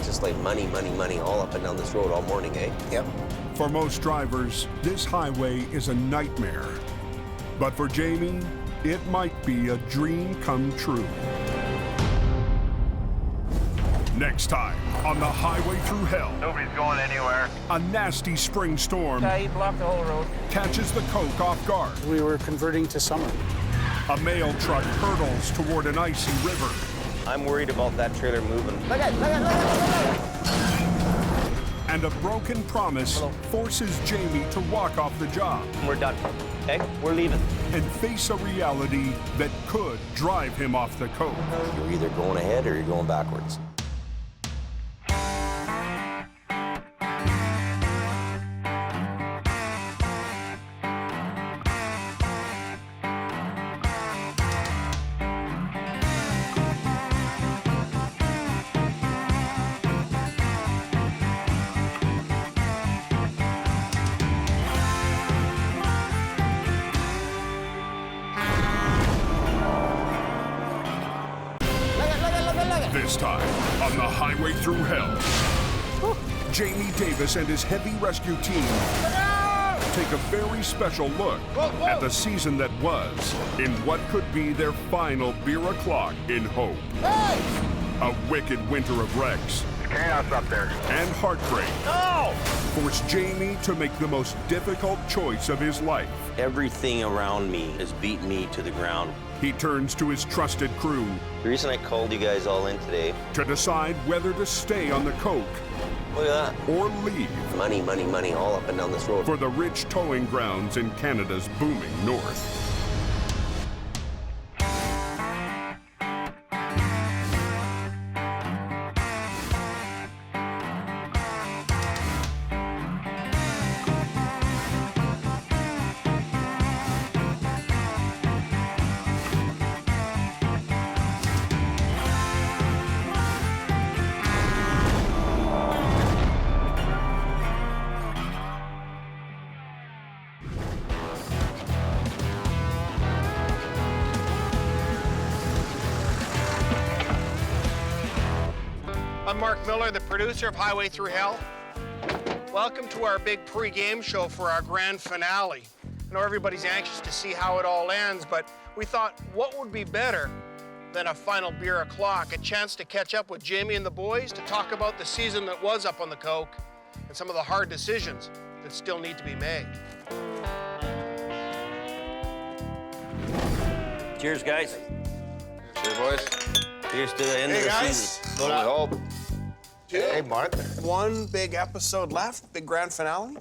Just like money, money, money all up and down this road all morning, eh? Yep. For most drivers, this highway is a nightmare. But for Jamie, it might be a dream come true. Next time on the Highway Thru Hell. Nobody's going anywhere. A nasty spring storm Yeah, he blocked the whole road. catches the coke off guard. We were converting to summer. A mail truck hurtles toward an icy river. I'm worried about that trailer moving. Look at, look at, look at, look at. And a broken promise forces Jamie to walk off the job. We're done, okay? We're leaving. And face a reality that could drive him off the coke. You're either going ahead or you're going backwards. This time on the Highway Thru Hell, Jamie Davis and his heavy rescue team take a very special look at the season that was in what could be their final beer o'clock in hope. A wicked winter of wrecks Chaos up there. and heartbreak No! forced Jamie to make the most difficult choice of his life. Everything around me has beaten me to the ground. He turns to his trusted crew The reason I called you guys all in today, to decide whether to stay on the coke look at that. or leave Money, money, money all up and down this road. for the rich towing grounds in Canada's booming north. I'm Mark Miller, the producer of Highway Thru Hell. Welcome to our big pre-game show for our grand finale. I know everybody's anxious to see how it all ends, but we thought, what would be better than a final beer o'clock, a chance to catch up with Jamie and the boys, to talk about the season that was up on the coke and some of the hard decisions that still need to be made. Cheers, guys. Cheers, boys. Here's to the end of the season. Only hope. Hey, Mark. One big episode left, big grand finale.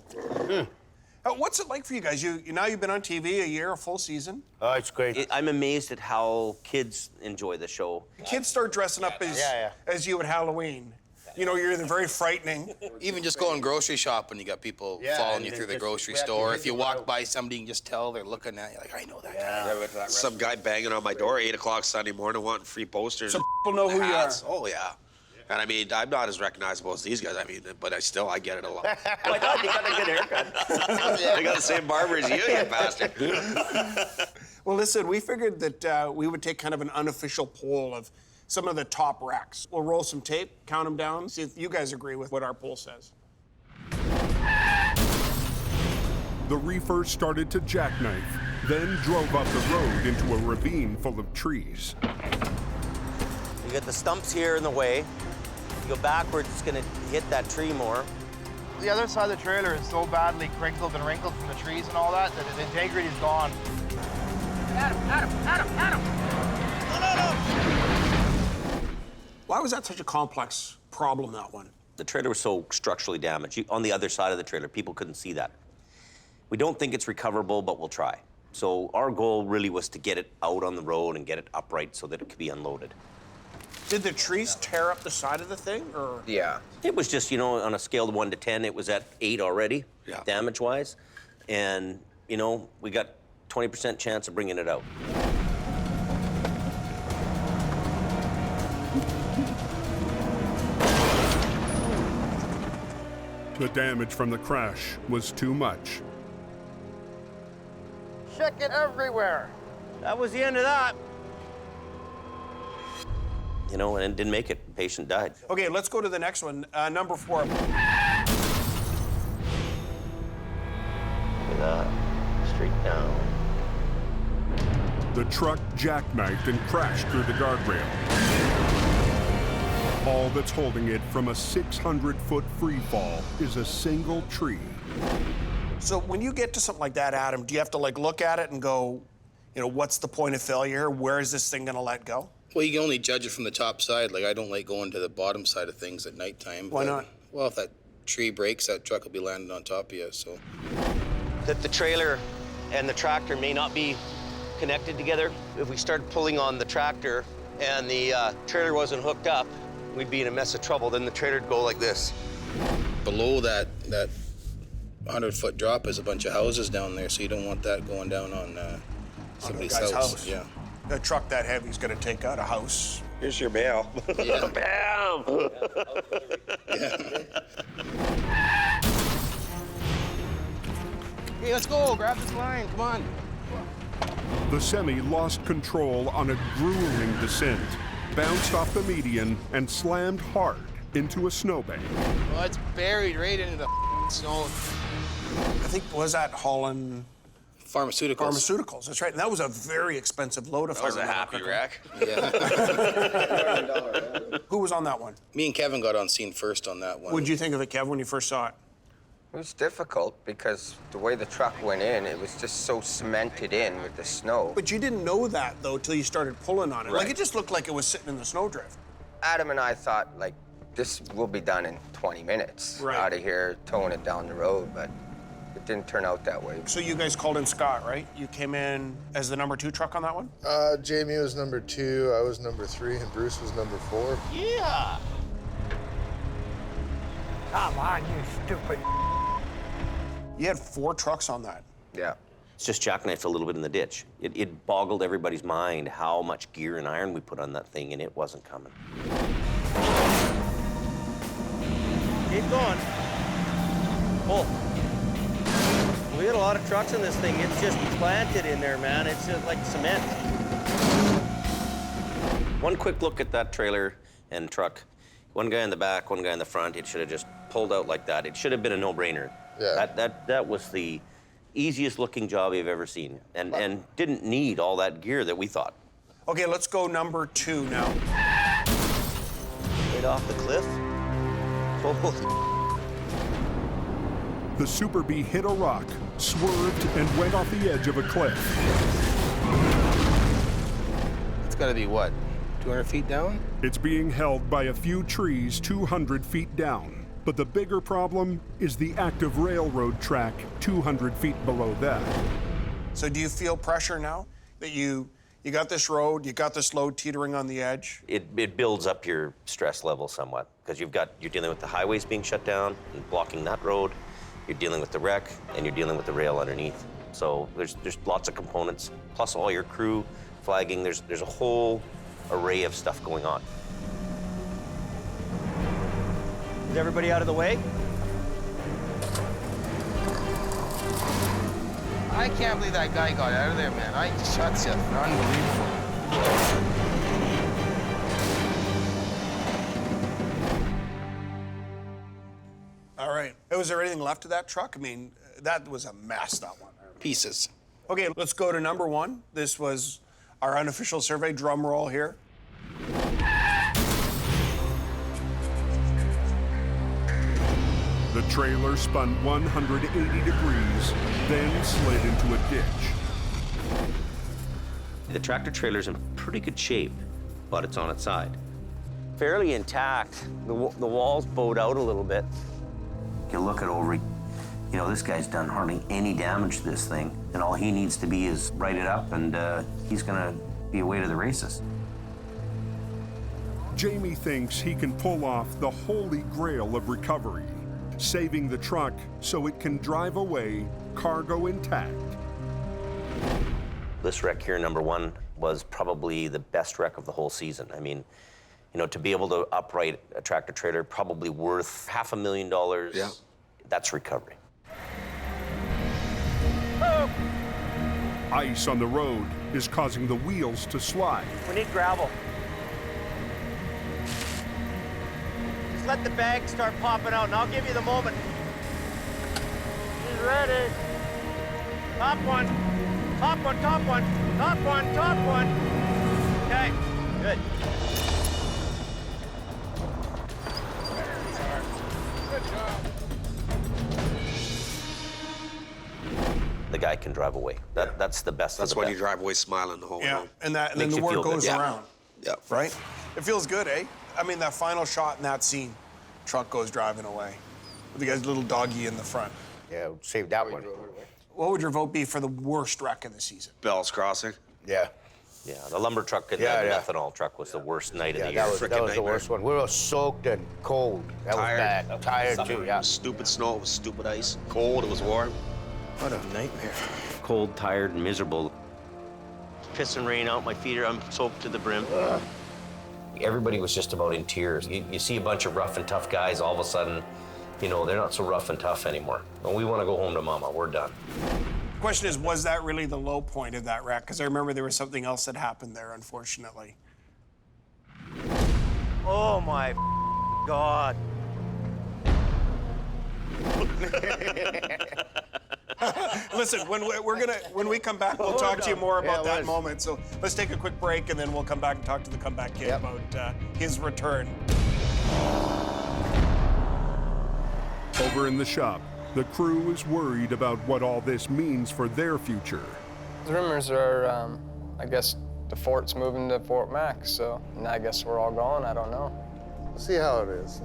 What's it like for you guys? Now you've been on TV a year, a full season. Oh, it's great. I'm amazed at how kids enjoy the show. Kids start dressing up as you at Halloween. You know, you're either very frightening. Even just going grocery shopping, you got people following you through the grocery store. If you walk by somebody, you can just tell they're looking at you like, I know that guy. Some guy banging on my door 8 o'clock Sunday morning wanting free posters. So people know who you are. Oh, yeah. And I mean, I'm not as recognizable as these guys. I mean, but I get it a lot. My God, you got a good haircut. I got the same barber as you bastard. Well, listen, we figured that we would take kind of an unofficial poll of some of the top wrecks. We'll roll some tape, count them down, see if you guys agree with what our poll says. The reefer started to jackknife, then drove up the road into a ravine full of trees. You got the stumps here in the way. You go backwards, it's gonna hit that tree more. The other side of the trailer is so badly crinkled and wrinkled from the trees and all that the integrity is gone. Adam! Why was that such a complex problem, that one? The trailer was so structurally damaged. On the other side of the trailer, people couldn't see that. We don't think it's recoverable, but we'll try. So our goal really was to get it out on the road and get it upright so that it could be unloaded. Did the trees tear up the side of the thing, or? Yeah. It was just, you know, on a scale of 1 to 10, it was at 8 already, damage-wise. And, you know, we got 20% chance of bringing it out. The damage from the crash was too much. Chicken everywhere. That was the end of that. You know, and it didn't make it. The patient died. Okay, let's go to the next one. Number 4. down. The truck jackknifed and crashed through the guardrail. All that's holding it from a 600-foot free fall is a single tree. So when you get to something like that, Adam, do you have to like look at it and go, you know, what's the point of failure? Where is this thing gonna let go? Well, you can only judge it from the top side. Like, I don't like going to the bottom side of things at nighttime. Why not? Well, if that tree breaks, that truck will be landing on top of you, so. That the trailer and the tractor may not be connected together. If we started pulling on the tractor and the trailer wasn't hooked up, we'd be in a mess of trouble. Then the trailer would go like this. Below that 100-foot drop is a bunch of houses down there, so you don't want that going down on somebody's guy's house. house. Yeah. A truck that heavy is gonna take out a house. Here's your bail. Yeah. Bam! Hey, let's go. Grab this line. Come on. The semi lost control on a grueling descent, bounced off the median, and slammed hard into a snowbank. Well, it's buried right into the snow. I think, was that Holland? Pharmaceuticals. Pharmaceuticals, that's right. And that was a very expensive load of That was a happy wreck. Yeah. Who was on that one? Me and Kevin got on scene first on that one. What did you think of it, Kev, when you first saw it? It was difficult because the way the truck went in, it was just so cemented in with the snow. But you didn't know that, though, till you started pulling on it. Right. Like, it just looked like it was sitting in the snowdrift. Adam and I thought, like, this will be done in 20 minutes. Right. Out of here, towing it down the road, but it didn't turn out that way. So you guys called in Scott, right? You came in as the number 2 truck on that one? Jamie was number 2, I was number 3, and Bruce was number 4. Yeah! Come on, you stupid. You had 4 trucks on that. Yeah. It's just jackknifed a little bit in the ditch. It boggled everybody's mind how much gear and iron we put on that thing, and it wasn't coming. Keep going. Pull. We had a lot of trucks in this thing. It's just planted in there, man. It's just like cement. One quick look at that trailer and truck. One guy in the back, one guy in the front. It should have just pulled out like that. It should have been a no-brainer. Yeah. That was the easiest looking job you've ever seen, and didn't need all that gear that we thought. Okay, let's go number 2 now. Right off the cliff. Holy. The Super Bee hit a rock, swerved, and went off the edge of a cliff. It's got to be, what, 200 feet down? It's being held by a few trees 200 feet down. But the bigger problem is the active railroad track 200 feet below that. So do you feel pressure now that you got this road, you got this load teetering on the edge? It builds up your stress level somewhat, because you're dealing with the highways being shut down and blocking that road. You're dealing with the wreck, and you're dealing with the rail underneath. So there's lots of components, plus all your crew, flagging. There's a whole array of stuff going on. Is everybody out of the way? I can't believe that guy got out of there, man. I shot you. Unbelievable. All right. Was there anything left of that truck? I mean, that was a mess, that one. Pieces. Okay, let's go to number 1. This was our unofficial survey. Drum roll here. The trailer spun 180 degrees, then slid into a ditch. The tractor trailer's in pretty good shape, but it's on its side. Fairly intact. The walls bowed out a little bit. You look it over, this guy's done hardly any damage to this thing, and all he needs to be is write it up, and he's gonna be away to the races. Jamie thinks he can pull off the holy grail of recovery, saving the truck so it can drive away, cargo intact. This wreck here, number 1, was probably the best wreck of the whole season. I mean, to be able to upright a tractor trailer, probably worth $500,000. Yeah. That's recovery. Ice on the road is causing the wheels to slide. We need gravel. Just let the bag start popping out, and I'll give you the moment. She's ready. Top one. Top one, top one, top one, top one. Okay, good. Good job. The guy can drive away. That's the best That's of the why best. you drive away smiling the whole way. Yeah, home. and then Makes the you word feel good. goes Yeah. around. Yeah. Right? It feels good, eh? I mean, that final shot in that scene, truck goes driving away. With the guy's little doggy in the front. Yeah, save that one. What would your vote be for the worst wreck of the season? Bell's Crossing. Yeah. Yeah, the lumber truck and the methanol truck was the worst night of the year. That was the nightmare. worst one. We were soaked and cold. That Tired. was bad. Tired too, yeah. Stupid snow, it was stupid ice. Cold, it was warm. What a nightmare. Cold, tired, and miserable. Piss and rain out my feet. I'm soaked to the brim. Everybody was just about in tears. You see a bunch of rough and tough guys, all of a sudden, you know, they're not so rough and tough anymore. And we want to go home to mama. We're done. The question is, was that really the low point of that wreck? Because I remember there was something else that happened there, unfortunately. Oh my God. Listen, when we come back, we'll talk to you more about that moment. So let's take a quick break, and then we'll come back and talk to the comeback kid about his return. Over in the shop, the crew is worried about what all this means for their future. The rumors are, I guess, the fort's moving to Fort Mac, so and I guess we're all gone. I don't know. We'll see how it is.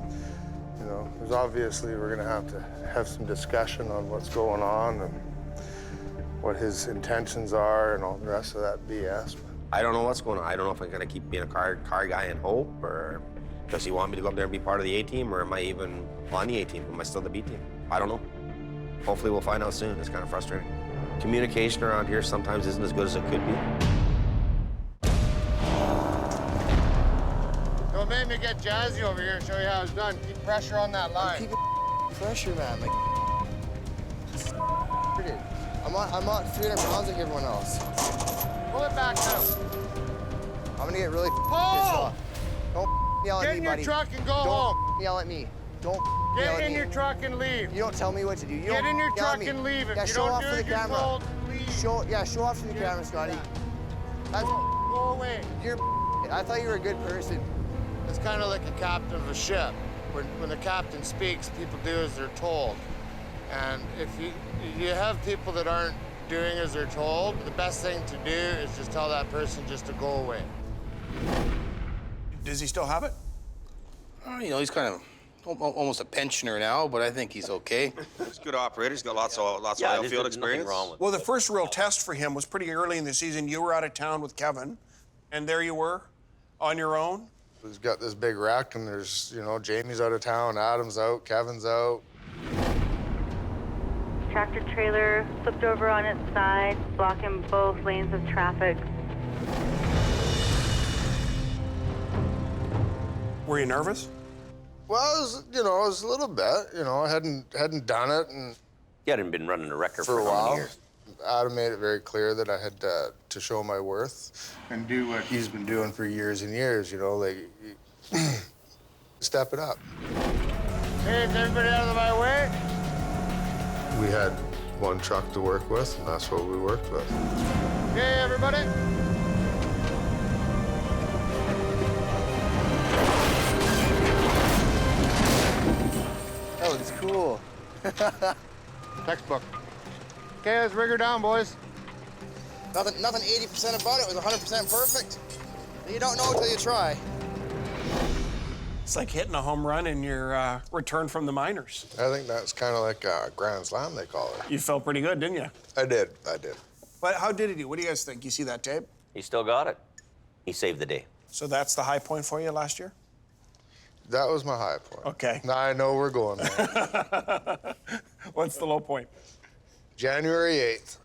You know, there's obviously we're going to have some discussion on what's going on and what his intentions are and all the rest of that BS. I don't know what's going on. I don't know if I'm gonna keep being a car guy in hope, or does he want me to go up there and be part of the A team, or am I even on the A team? Am I still the B team? I don't know. Hopefully we'll find out soon. It's kind of frustrating. Communication around here sometimes isn't as good as it could be. Don't make me get jazzy over here and show you how it's done. Keep pressure on that line. Keep pressure, man. Like, dude, I'm not 300 pounds like everyone else. Pull it back now. I'm gonna get really pissed Pull! off. Don't yell at Get me, in your buddy. truck and go Don't home. yell at me. Don't yell Get at in me. your truck and leave. You don't tell me what to do. You Get don't in your yell at truck me. and leave. If Yeah, you show don't off do for the it, you're camera. told, leave. Show off to the camera, Scotty. That's Go away. I thought you were a good person. It's kind of like a captain of a ship. When the captain speaks, people do as they're told. And if you have people that aren't doing as they're told, the best thing to do is just tell that person just to go away. Does he still have it? You know, he's kind of almost a pensioner now, but I think he's okay. He's a good operator. He's got lots of oil field experience. Well, the first real test for him was pretty early in the season. You were out of town with Kevin, and there you were, on your own. He's got this big wreck, and there's, you know, Jamie's out of town, Adam's out, Kevin's out. Tractor trailer flipped over on its side, blocking both lanes of traffic. Were you nervous? Well, I was a little bit. You know, I hadn't done it, and You hadn't been running a wrecker for a how many while. years? Adam made it very clear that I had to show my worth and do what he's been doing for years and years. You know, like step it up. Hey, is everybody out of my way? We had one truck to work with, and that's what we worked with. Okay, everybody. That was cool. Textbook. Okay, let's rig her down, boys. Nothing 80% about it was 100% perfect. You don't know until you try. It's like hitting a home run in your return from the minors. I think that's kind of like a grand slam, they call it. You felt pretty good, didn't you? I did. But how did he do? What do you guys think? You see that tape? He still got it. He saved the day. So that's the high point for you last year? That was my high point. Okay. Now I know we're going there. What's the low point? January 8th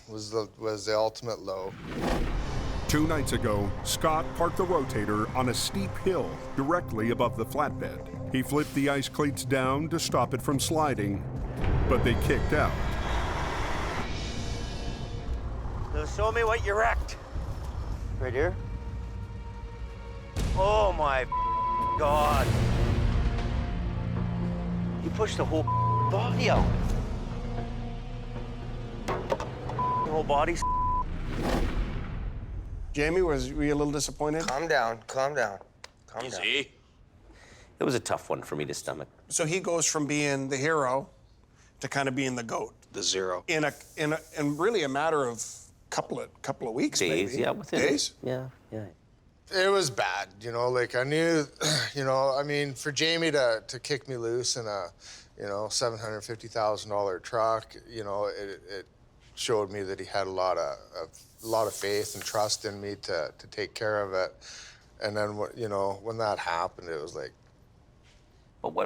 was the ultimate low. 2 nights ago, Scott parked the rotator on a steep hill directly above the flatbed. He flipped the ice cleats down to stop it from sliding, but they kicked out. So show me what you wrecked. Right here? Oh my God. You pushed the whole body out. The whole body's Jamie, were you a little disappointed? Calm down, calm down, calm down. It was a tough one for me to stomach. So he goes from being the hero to kind of being the GOAT. The zero. In really a matter of couple of weeks, Days, maybe. yeah, within Days? Yeah, yeah. It was bad, you know, like I knew, you know, I mean, for Jamie to kick me loose in a, you know, $750,000 truck, you know, it showed me that he had a lot of faith and trust in me to take care of it. And then, you know, when that happened, it was like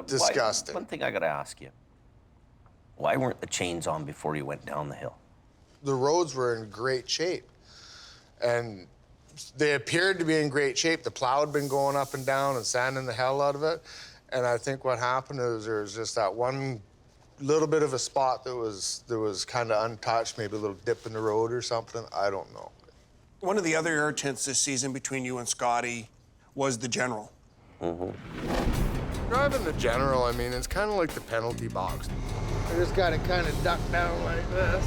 disgusting. One thing I got to ask you. Why weren't the chains on before you went down the hill? The roads were in great shape. And they appeared to be in great shape. The plow had been going up and down and sanding the hell out of it. And I think what happened is there was just that one little bit of a spot that was kind of untouched, maybe a little dip in the road or something. I don't know. One of the other irritants this season between you and Scotty was the General. Driving the General, I mean, it's kind of like the penalty box. I just got to kind of duck down like this.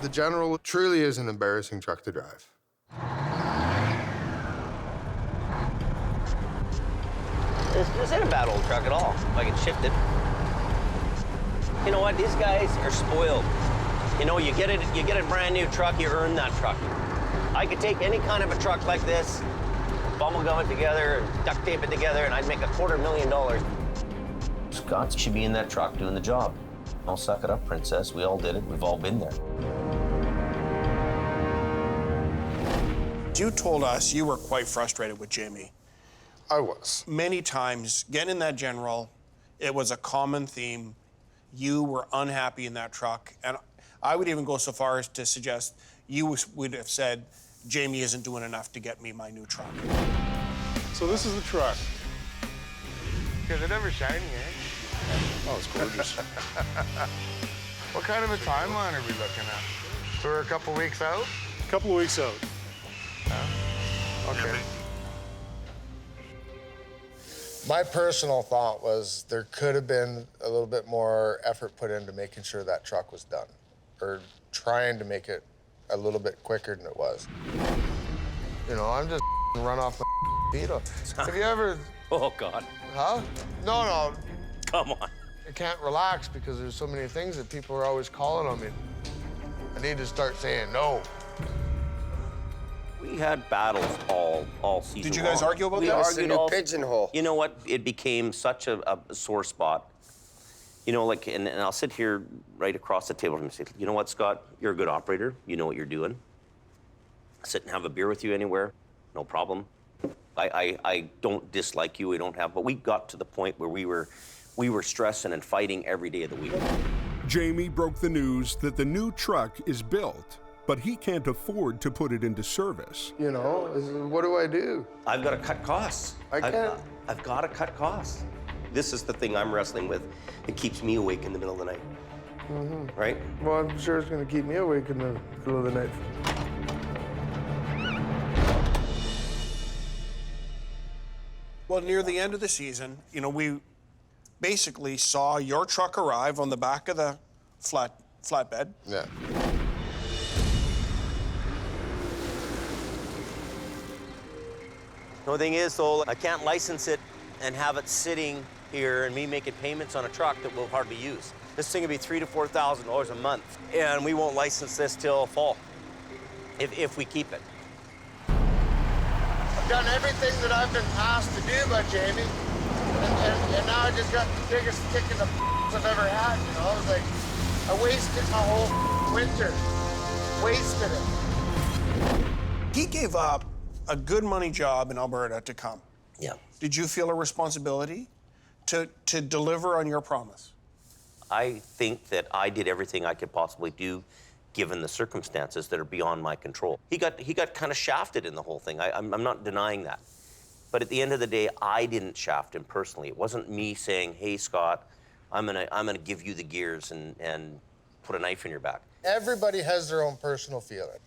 The General truly is an embarrassing truck to drive. This ain't a bad old truck at all, if I can shift it. You know what? These guys are spoiled. You know, you get a brand new truck, you earn that truck. I could take any kind of a truck like this, bubble gum it together, duct tape it together, and I'd make $250,000. Scott should be in that truck doing the job. I'll suck it up, princess. We all did it. We've all been there. You told us you were quite frustrated with Jamie. I was. Many times, getting in that General, it was a common theme. You were unhappy in that truck. And I would even go so far as to suggest you would have said, Jamie isn't doing enough to get me my new truck. So this is the truck. Is it ever shiny, eh? Oh, it's gorgeous. What kind of a timeline are we looking at? So we're a couple weeks out? A couple of weeks out. Okay. My personal thought was there could have been a little bit more effort put into making sure that truck was done, or trying to make it a little bit quicker than it was. You know, I'm just run off my feet. Have you ever... Oh, God. Huh? No. Come on. I can't relax because there's so many things that people are always calling on me. I need to start saying no. We had battles all season Did you guys long. argue about we that? Argued all Pigeonhole. You know what? It became such a sore spot. You know, like, and I'll sit here right across the table from him and say, you know what, Scott? You're a good operator. You know what you're doing. Sit and have a beer with you anywhere. No problem. I don't dislike you. We don't have, but we got to the point where we were stressing and fighting every day of the week. Jamie broke the news that the new truck is built, but he can't afford to put it into service. You know, what do I do? I've got to cut costs. I can't. I've got to cut costs. This is the thing I'm wrestling with. It keeps me awake in the middle of the night. Mm-hmm. Right? Well, I'm sure it's going to keep me awake in the middle of the night. Well, near the end of the season, you know, we basically saw your truck arrive on the back of the flatbed. Yeah. The only thing is, though, I can't license it and have it sitting here and me making payments on a truck that we'll hardly use. This thing will be $3,000 to $4,000 a month, and we won't license this till fall, if we keep it. I've done everything that I've been asked to do by Jamie, and now I just got the biggest kick in the I've ever had, you know? It's like, I wasted my whole winter. Wasted it. He gave up a good money job in Alberta to come. Yeah. Did you feel a responsibility to deliver on your promise? I think that I did everything I could possibly do, given the circumstances that are beyond my control. He got kind of shafted in the whole thing. I'm not denying that. But at the end of the day, I didn't shaft him personally. It wasn't me saying, hey, Scott, I'm gonna give you the gears and put a knife in your back. Everybody has their own personal feeling.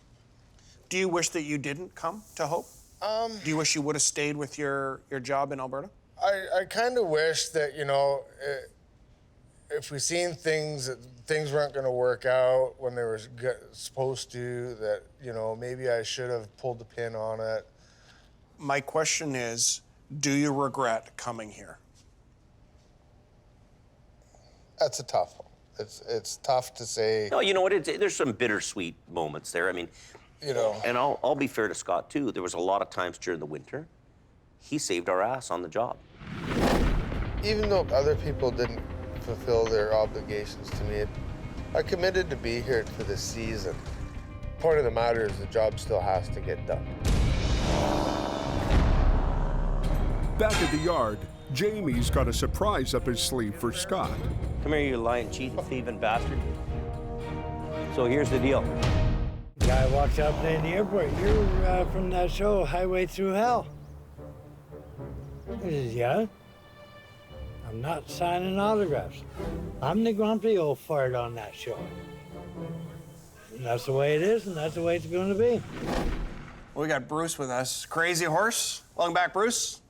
Do you wish that you didn't come to Hope? Do you wish you would have stayed with your job in Alberta? I kind of wish that, you know, if we seen things that things weren't going to work out when they were supposed to, that, you know, maybe I should have pulled the pin on it. My question is, do you regret coming here? That's a tough one. It's tough to say. No, you know what? There's some bittersweet moments there. I mean, you know. And I'll be fair to Scott too. There was a lot of times during the winter, he saved our ass on the job. Even though other people didn't fulfill their obligations to me, I committed to be here for the season. Point of the matter is the job still has to get done. Back at the yard, Jamie's got a surprise up his sleeve for Scott. Come here, you lying, cheating, thieving bastard. So here's the deal. Guy walks up in the airport. You're from that show, Highway Thru Hell. I says, yeah. I'm not signing autographs. I'm the grumpy old fart on that show. And that's the way it is, and that's the way it's going to be. Well, we got Bruce with us. Crazy Horse. Welcome back, Bruce.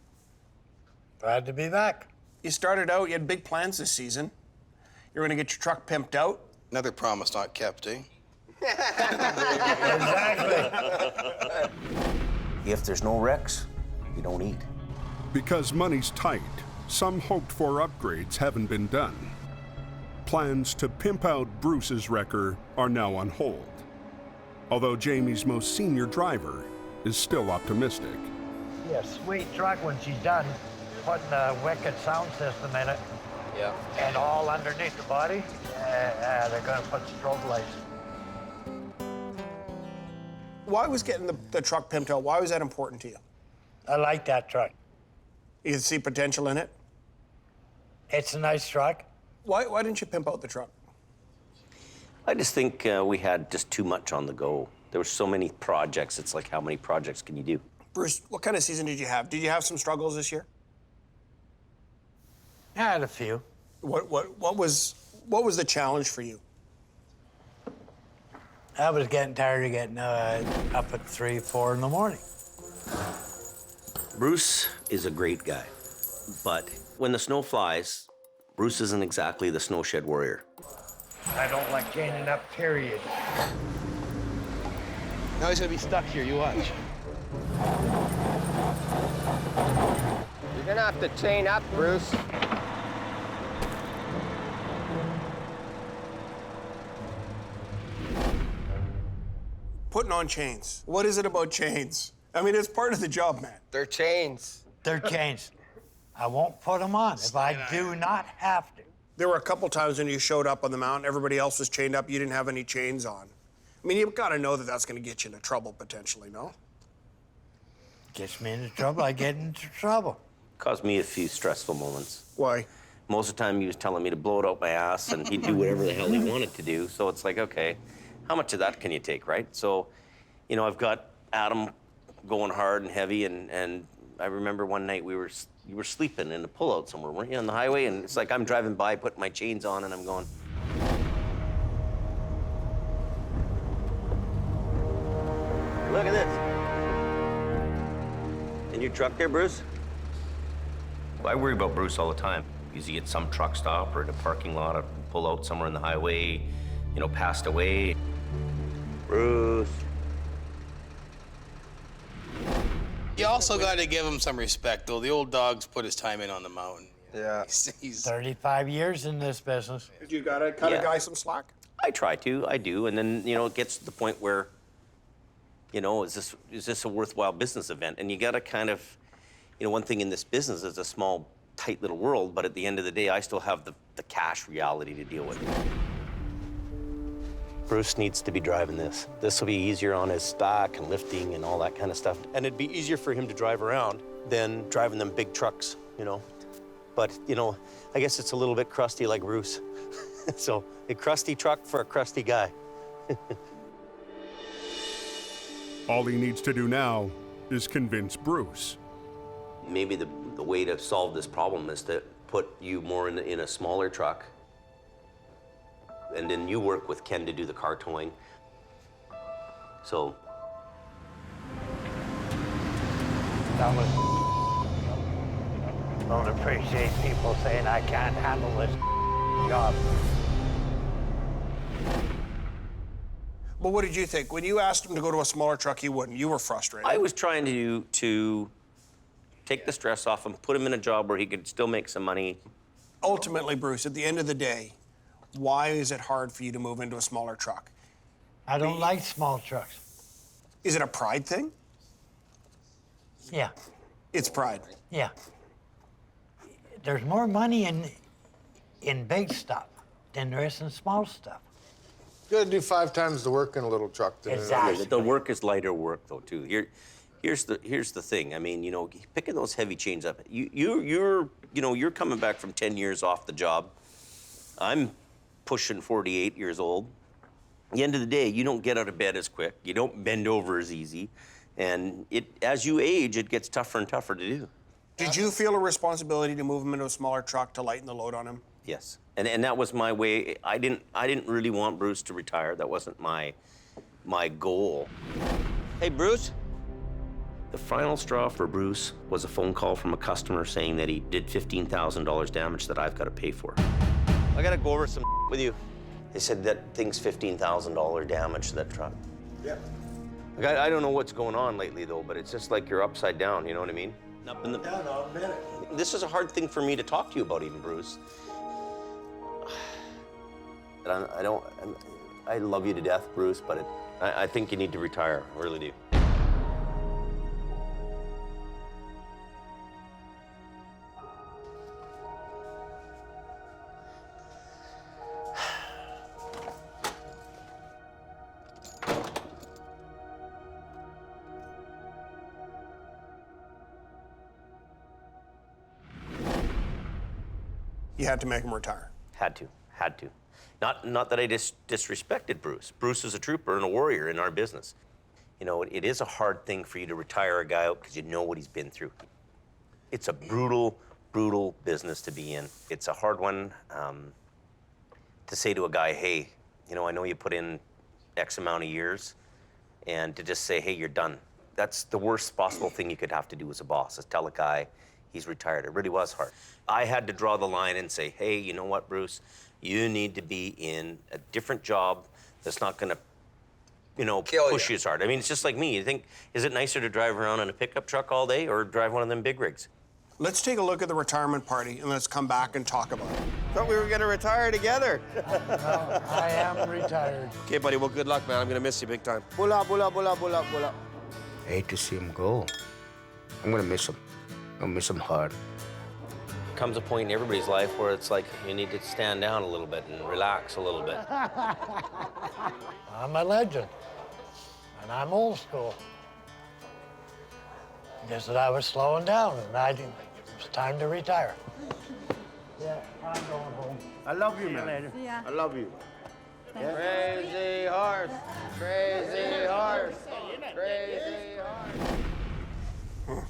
Glad to be back. You started out, you had big plans this season. You're going to get your truck pimped out. Another promise not kept, eh? Exactly. If there's no wrecks, you don't eat. Because money's tight, some hoped-for upgrades haven't been done. Plans to pimp out Bruce's wrecker are now on hold, although Jamie's most senior driver is still optimistic. Yeah, sweet truck when she's done, putting a wicked sound system in it. Yeah. And all underneath the body, they're going to put strobe lights. Why was getting the truck pimped out, why was that important to you? I like that truck. You see potential in it? It's a nice truck. Why didn't you pimp out the truck? I just think we had just too much on the go. There were so many projects. It's like, how many projects can you do? Bruce, what kind of season did you have? Did you have some struggles this year? I had a few. What was the challenge for you? I was getting tired of getting up at 3, 4 in the morning. Bruce is a great guy, but when the snow flies, Bruce isn't exactly the snow shed warrior. I don't like chaining up, period. Now he's gonna be stuck here, you watch. You're gonna have to chain up, Bruce. Putting on chains. What is it about chains? I mean, it's part of the job, man. They're chains. They're chains. I won't put them on if I do not have to. There were a couple times when you showed up on the mountain, everybody else was chained up, you didn't have any chains on. I mean, you've got to know that that's going to get you into trouble, potentially, no? Gets me into trouble, I get into trouble. Caused me a few stressful moments. Why? Most of the time he was telling me to blow it out my ass and he'd do whatever the hell he wanted to do. So it's like, okay, how much of that can you take, right? So, you know, I've got Adam going hard and heavy, and I remember one night you were sleeping in a pullout somewhere, weren't you, on the highway? And it's like I'm driving by, putting my chains on, and I'm going, look at this. In your truck there, Bruce? Well, I worry about Bruce all the time. Because he gets some truck stop or in a parking lot or pull out somewhere in the highway, you know, passed away. Bruce. You also got to give him some respect, though. The old dog's put his time in on the mountain. Yeah. He's 35 years in this business. You got to cut a guy some slack? I try to, I do. And then, you know, it gets to the point where, you know, is this a worthwhile business event? And you got to kind of, you know, one thing in this business is a small, tight little world, but at the end of the day, I still have the cash reality to deal with. Bruce needs to be driving this. This will be easier on his back and lifting and all that kind of stuff. And it'd be easier for him to drive around than driving them big trucks, you know. But, you know, I guess it's a little bit crusty like Bruce. So, a crusty truck for a crusty guy. All he needs to do now is convince Bruce. Maybe the way to solve this problem is to put you more in a smaller truck, and then you work with Ken to do the car towing. So done with. Don't appreciate people saying I can't handle this job. But what did you think? When you asked him to go to a smaller truck, he wouldn't. You were frustrated. I was trying to take the stress off him, put him in a job where he could still make some money. Ultimately, Bruce, at the end of the day, why is it hard for you to move into a smaller truck? I don't like small trucks. Is it a pride thing? Yeah. It's pride. Yeah. There's more money in big stuff than there is in small stuff. You gotta do 5 times the work in a little truck. Exactly. The work is lighter work, though, too. Here's the thing. I mean, you know, picking those heavy chains up. You're coming back from 10 years off the job. I'm pushing 48 years old. At the end of the day, you don't get out of bed as quick. You don't bend over as easy, and as you age, it gets tougher and tougher to do. Did you feel a responsibility to move him into a smaller truck to lighten the load on him? Yes, and that was my way. I didn't really want Bruce to retire. That wasn't my goal. Hey, Bruce. The final straw for Bruce was a phone call from a customer saying that he did $15,000 damage that I've got to pay for. I got to go over some with you. They said that thing's $15,000 damage to that truck. Yeah. Like, I don't know what's going on lately, though, but it's just like you're upside down, you know what I mean? Up in the... Yeah, no, a minute. This is a hard thing for me to talk to you about, even, Bruce. I love you to death, Bruce, but I think you need to retire. I really do. You had to make him retire. Had to. Not that I disrespected Bruce. Bruce is a trooper and a warrior in our business. You know, it is a hard thing for you to retire a guy out because you know what he's been through. It's a brutal, brutal business to be in. It's a hard one to say to a guy, hey, you know, I know you put in X amount of years, and to just say, hey, you're done. That's the worst possible thing you could have to do as a boss, is tell a guy he's retired. It really was hard. I had to draw the line and say, hey, you know what, Bruce? You need to be in a different job that's not gonna, you know, push you as hard. I mean, it's just like me. You think, is it nicer to drive around in a pickup truck all day or drive one of them big rigs? Let's take a look at the retirement party and let's come back and talk about it. Thought we were gonna retire together. No, I am retired. Okay, buddy, well, good luck, man. I'm gonna miss you big time. Pull up. I hate to see him go. I'm gonna miss him. I'm gonna miss him hard. Comes a point in everybody's life where it's like you need to stand down a little bit and relax a little bit. I'm a legend, and I'm old school. Guess that I was slowing down, and it was time to retire. Yeah, I'm going home. I love you, See man. later. I love you. Yeah. Crazy horse, crazy horse, crazy horse.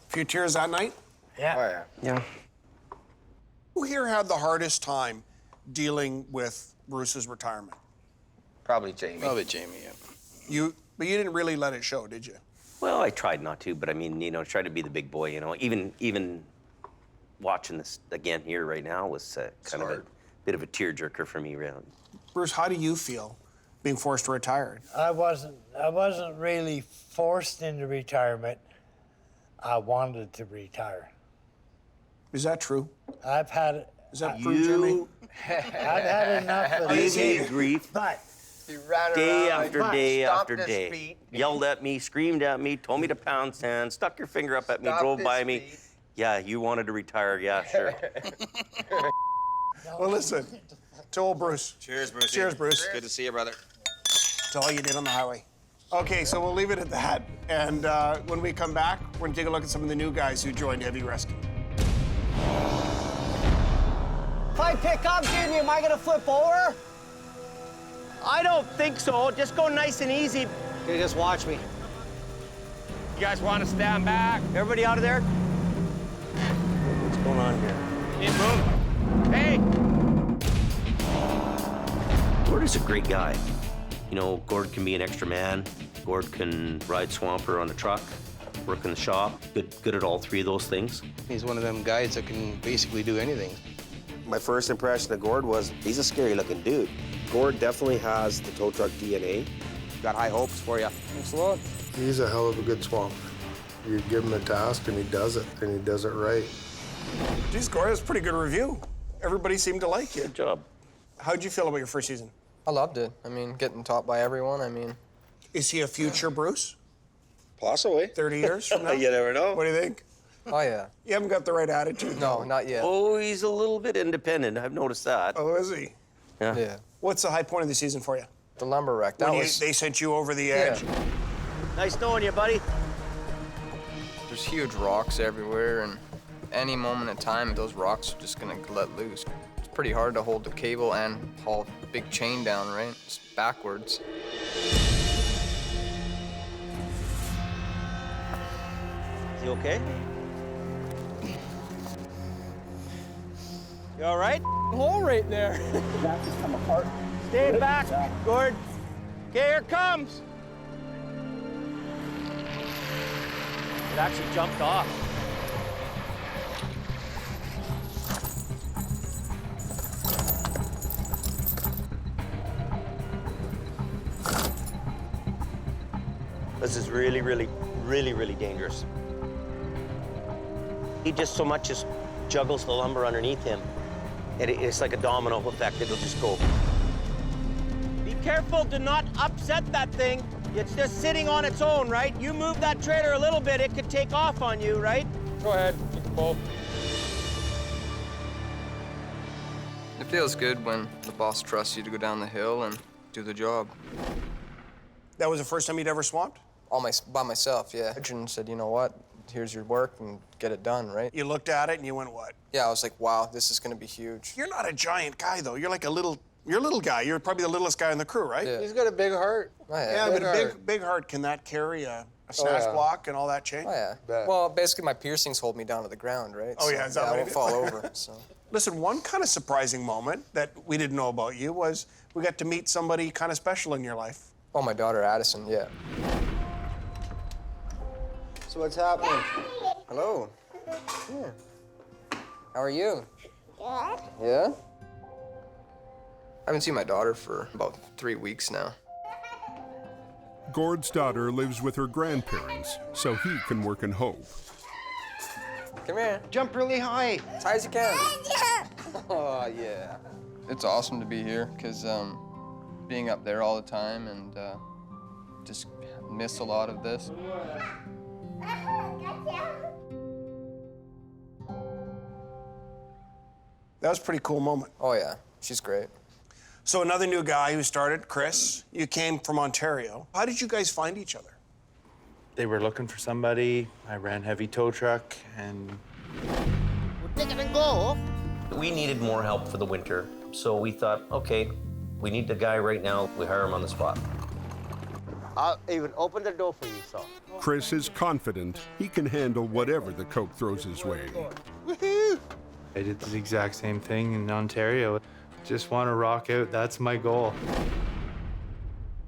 Few tears that night? Yeah. Oh, yeah. Yeah. Who here had the hardest time dealing with Bruce's retirement? Probably Jamie. Probably Jamie, yeah. But you didn't really let it show, did you? Well, I tried not to, but I mean, you know, try to be the big boy, you know. Even watching this again here right now was kind of a bit of a tearjerker for me, really. Bruce, how do you feel being forced to retire? I wasn't really forced into retirement. I wanted to retire. Is that true? I've had. Is that true, Jimmy? I've had enough of Gave this. me grief. But Day after day after day. Yelled at me, screamed at me, told me to pound sand, stuck your finger up at me, drove by me. Yeah, you wanted to retire. Yeah, sure. Well, listen, to old Bruce. Cheers, Bruce. Cheers, Bruce. Good to see you, brother. To all you did on the highway. Okay, so we'll leave it at that. And when we come back, we're gonna take a look at some of the new guys who joined Heavy Rescue. If I pick up, Jimmy, am I gonna flip over? I don't think so. Just go nice and easy. You just watch me. You guys want to stand back? Everybody out of there? What's going on here? Keep moving. Hey! Gord is a great guy. You know, Gord can be an extra man. Gord can ride Swamper on a truck. work in the shop, good at all three of those things. He's one of them guys that can basically do anything. My first impression of Gord was he's a scary-looking dude. Gord definitely has the tow truck DNA. Got high hopes for you. Thanks a lot. He's a hell of a good swamp. You give him a task and he does it, and he does it right. Geez, Gord, that's a pretty good review. Everybody seemed to like you. Good job. How'd you feel about your first season? I loved it. I mean, getting taught by everyone, I mean. Is he a future Bruce? Possibly. 30 years from now? You never know. What do you think? Oh, yeah. You haven't got the right attitude. No, not yet. Oh, he's a little bit independent. I've noticed that. Oh, is he? Yeah. Yeah. What's the high point of the season for you? The lumber wreck. That When was. they sent you over the edge. Yeah. Nice knowing you, buddy. There's huge rocks everywhere, and any moment in time, those rocks are just gonna let loose. It's pretty hard to hold the cable and haul a big chain down, right? It's backwards. Is he okay? You all right? Hole right there. That just come apart. Stay back, Gord. Okay, here it comes. It actually jumped off. This is really, really, really, really dangerous. He just so much as juggles the lumber underneath him. It's like a domino effect. It'll just go. Be careful, do not upset that thing. It's just sitting on its own, right? You move that trailer a little bit, it could take off on you, right? Go ahead, get the bolt. It feels good when the boss trusts you to go down the hill and do the job. That was the first time you'd ever swamped? By myself, yeah. Adrian said, you know what? Here's your work and get it done, right? You looked at it and you went, what? Yeah, I was like, wow, this is gonna be huge. You're not a giant guy, though. You're like you're a little guy. You're probably the littlest guy in the crew, right? Yeah. He's got a big heart. Oh, yeah. But a big heart, can that carry a snatch block and all that chain? Oh, yeah. Bet. Well, basically, my piercings hold me down to the ground, right? Oh, yeah, is that I what won't it is? fall over, so. Listen, one kind of surprising moment that we didn't know about you was we got to meet somebody kind of special in your life. Oh, my daughter, Addison, yeah. So what's happening? Hello. Yeah. How are you? Good. Yeah? I haven't seen my daughter for about 3 weeks now. Gord's daughter lives with her grandparents, so he can work in Hope. Come here. Jump really high. As high as you can. Oh, yeah. It's awesome to be here, because being up there all the time and just miss a lot of this. That was a pretty cool moment. Oh, yeah. She's great. So another new guy who started, Chris, you came from Ontario. How did you guys find each other? They were looking for somebody. I ran heavy tow truck, and We're taking and go. We needed more help for the winter, so we thought, okay, we need the guy right now. We hire him on the spot. I'll even open the door for you, so. Chris is confident he can handle whatever the Coke throws his way. Woohoo! I did the exact same thing in Ontario. Just want to rock out. That's my goal.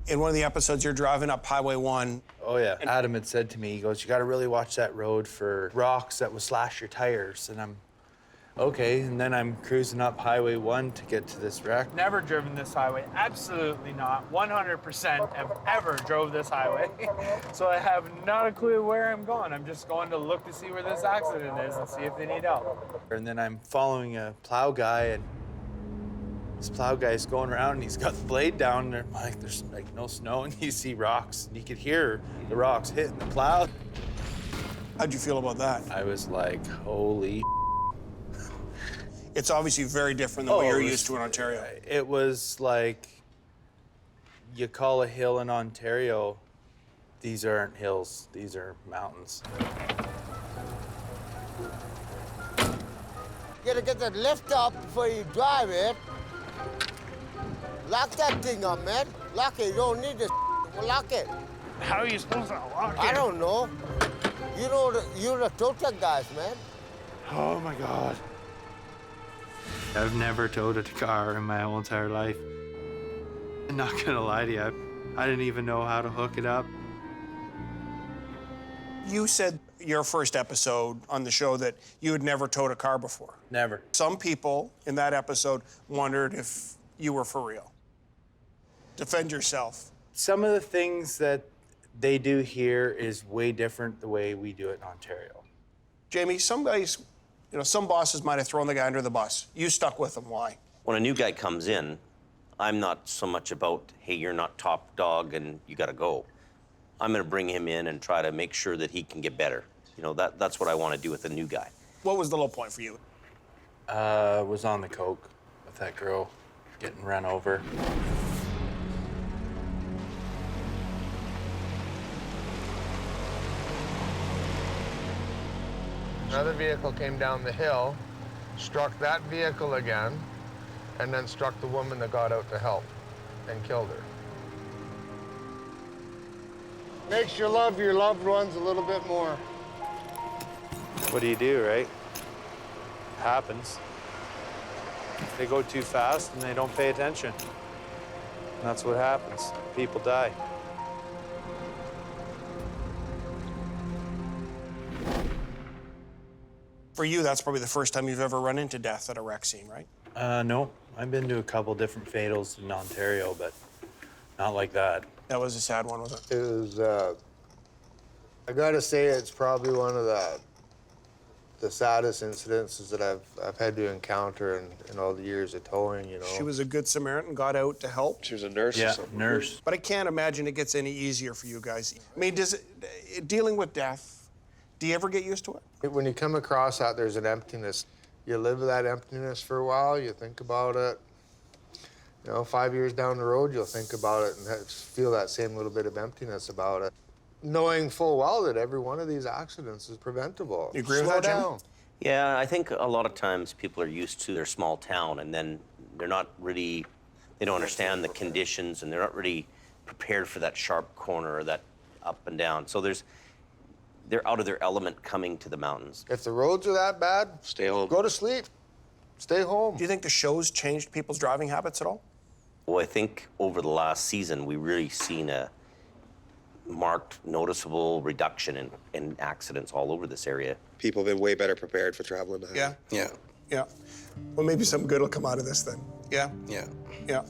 In one of the episodes, you're driving up Highway 1. Oh, yeah. Adam had said to me, he goes, you got to really watch that road for rocks that will slash your tires. And I'm, okay. And then I'm cruising up Highway 1 to get to this wreck. Never driven this highway. Absolutely not. 100% have ever drove this highway. So I have not a clue where I'm going. I'm just going to look to see where this accident is and see if they need help. And then I'm following a plow guy, and this plow guy's going around and he's got the blade down there. Like, there's like no snow, and you see rocks, and you could hear the rocks hitting the plow. How'd you feel about that? I was like, holy. It's obviously very different than what you're used to in Ontario. It was like, you call a hill in Ontario, these aren't hills, these are mountains. You gotta get that lift up before you drive it. Lock that thing up, man. Lock it. You don't need this. Lock it. How are you supposed to lock it? I don't know. You're the tow truck guys, man. Oh my God. I've never towed a car in my whole entire life. I'm not gonna lie to you, I didn't even know how to hook it up. You said your first episode on the show that you had never towed a car before. Never. Some people in that episode wondered if you were for real. Defend yourself. Some of the things that they do here is way different the way we do it in Ontario. Jamie, some guys, some bosses might have thrown the guy under the bus. You stuck with them. Why? When a new guy comes in, I'm not so much about, hey, you're not top dog and you got to go. I'm going to bring him in and try to make sure that he can get better. That's what I want to do with a new guy. What was the low point for you? Was on the coke with that girl getting run over. Another vehicle came down the hill, struck that vehicle again, and then struck the woman that got out to help and killed her. Makes you love your loved ones a little bit more. What do, right? Happens. They go too fast and they don't pay attention. And that's what happens. People die. For you, that's probably the first time you've ever run into death at a wreck scene, right? No. I've been to a couple different fatals in Ontario, but not like that. That was a sad one, wasn't it? It was, I gotta say, it's probably one of the saddest incidences that I've had to encounter in all the years of towing, She was a good Samaritan, got out to help. She was a nurse or something. Nurse. But I can't imagine it gets any easier for you guys. I mean, dealing with death, do you ever get used to it? When you come across that, there's an emptiness. You live with that emptiness for a while, you think about it. 5 years down the road, you'll think about it and feel that same little bit of emptiness about it. Knowing full well that every one of these accidents is preventable. You agree with that, Jim? Yeah, I think a lot of times people are used to their small town and then they don't understand the conditions and they're not really prepared for that sharp corner or that up and down. So they're out of their element coming to the mountains. If the roads are that bad, stay home. Go to sleep. Stay home. Do you think the show's changed people's driving habits at all? Well, I think over the last season, we've really seen a marked, noticeable reduction in accidents all over this area. People have been way better prepared for traveling. Yeah? Yeah. Yeah. Well, maybe some good will come out of this then. Yeah? Yeah. Yeah.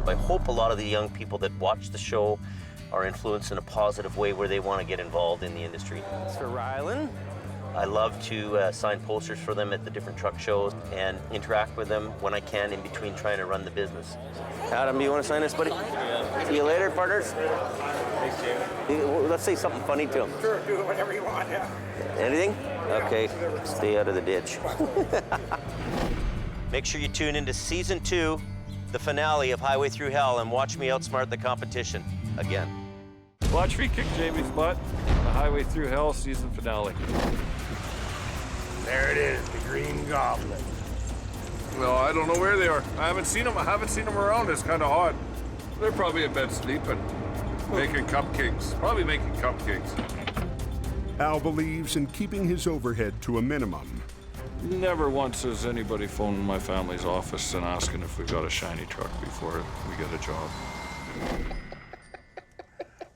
I hope a lot of the young people that watch the show are influenced in a positive way where they want to get involved in the industry. Thanks for Rylan. I love to sign posters for them at the different truck shows and interact with them when I can in between trying to run the business. Adam, do you want to sign this, buddy? See you later, partners. Thanks, Jamie. Let's say something funny to him. Sure, do whatever you want, yeah. Anything? Okay, stay out of the ditch. Make sure you tune into Season 2, the finale of Highway Thru Hell, and watch me outsmart the competition again. Watch me kick Jamie's butt, the Highway Thru Hell season finale. There it is, the Green Goblin. Well, I don't know where they are. I haven't seen them around. It's kind of odd. They're probably in bed sleeping, making cupcakes. Probably making cupcakes. Al believes in keeping his overhead to a minimum. Never once has anybody phoned my family's office and asking if we got a shiny truck before we get a job.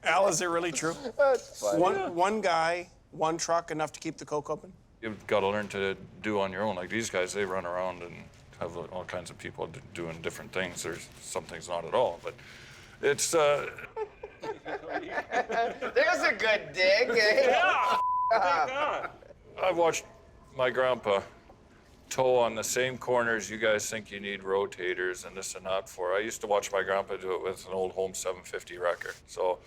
Al, is it really true? That's funny. One guy, one truck, enough to keep the Coke open? You've got to learn to do on your own. Like these guys, they run around and have all kinds of people doing different things. There's some things not at all, but it's... There's a good dig. Yeah. I've watched my grandpa tow on the same corners you guys think you need rotators and this and that for. I used to watch my grandpa do it with an old Home 750 wrecker. So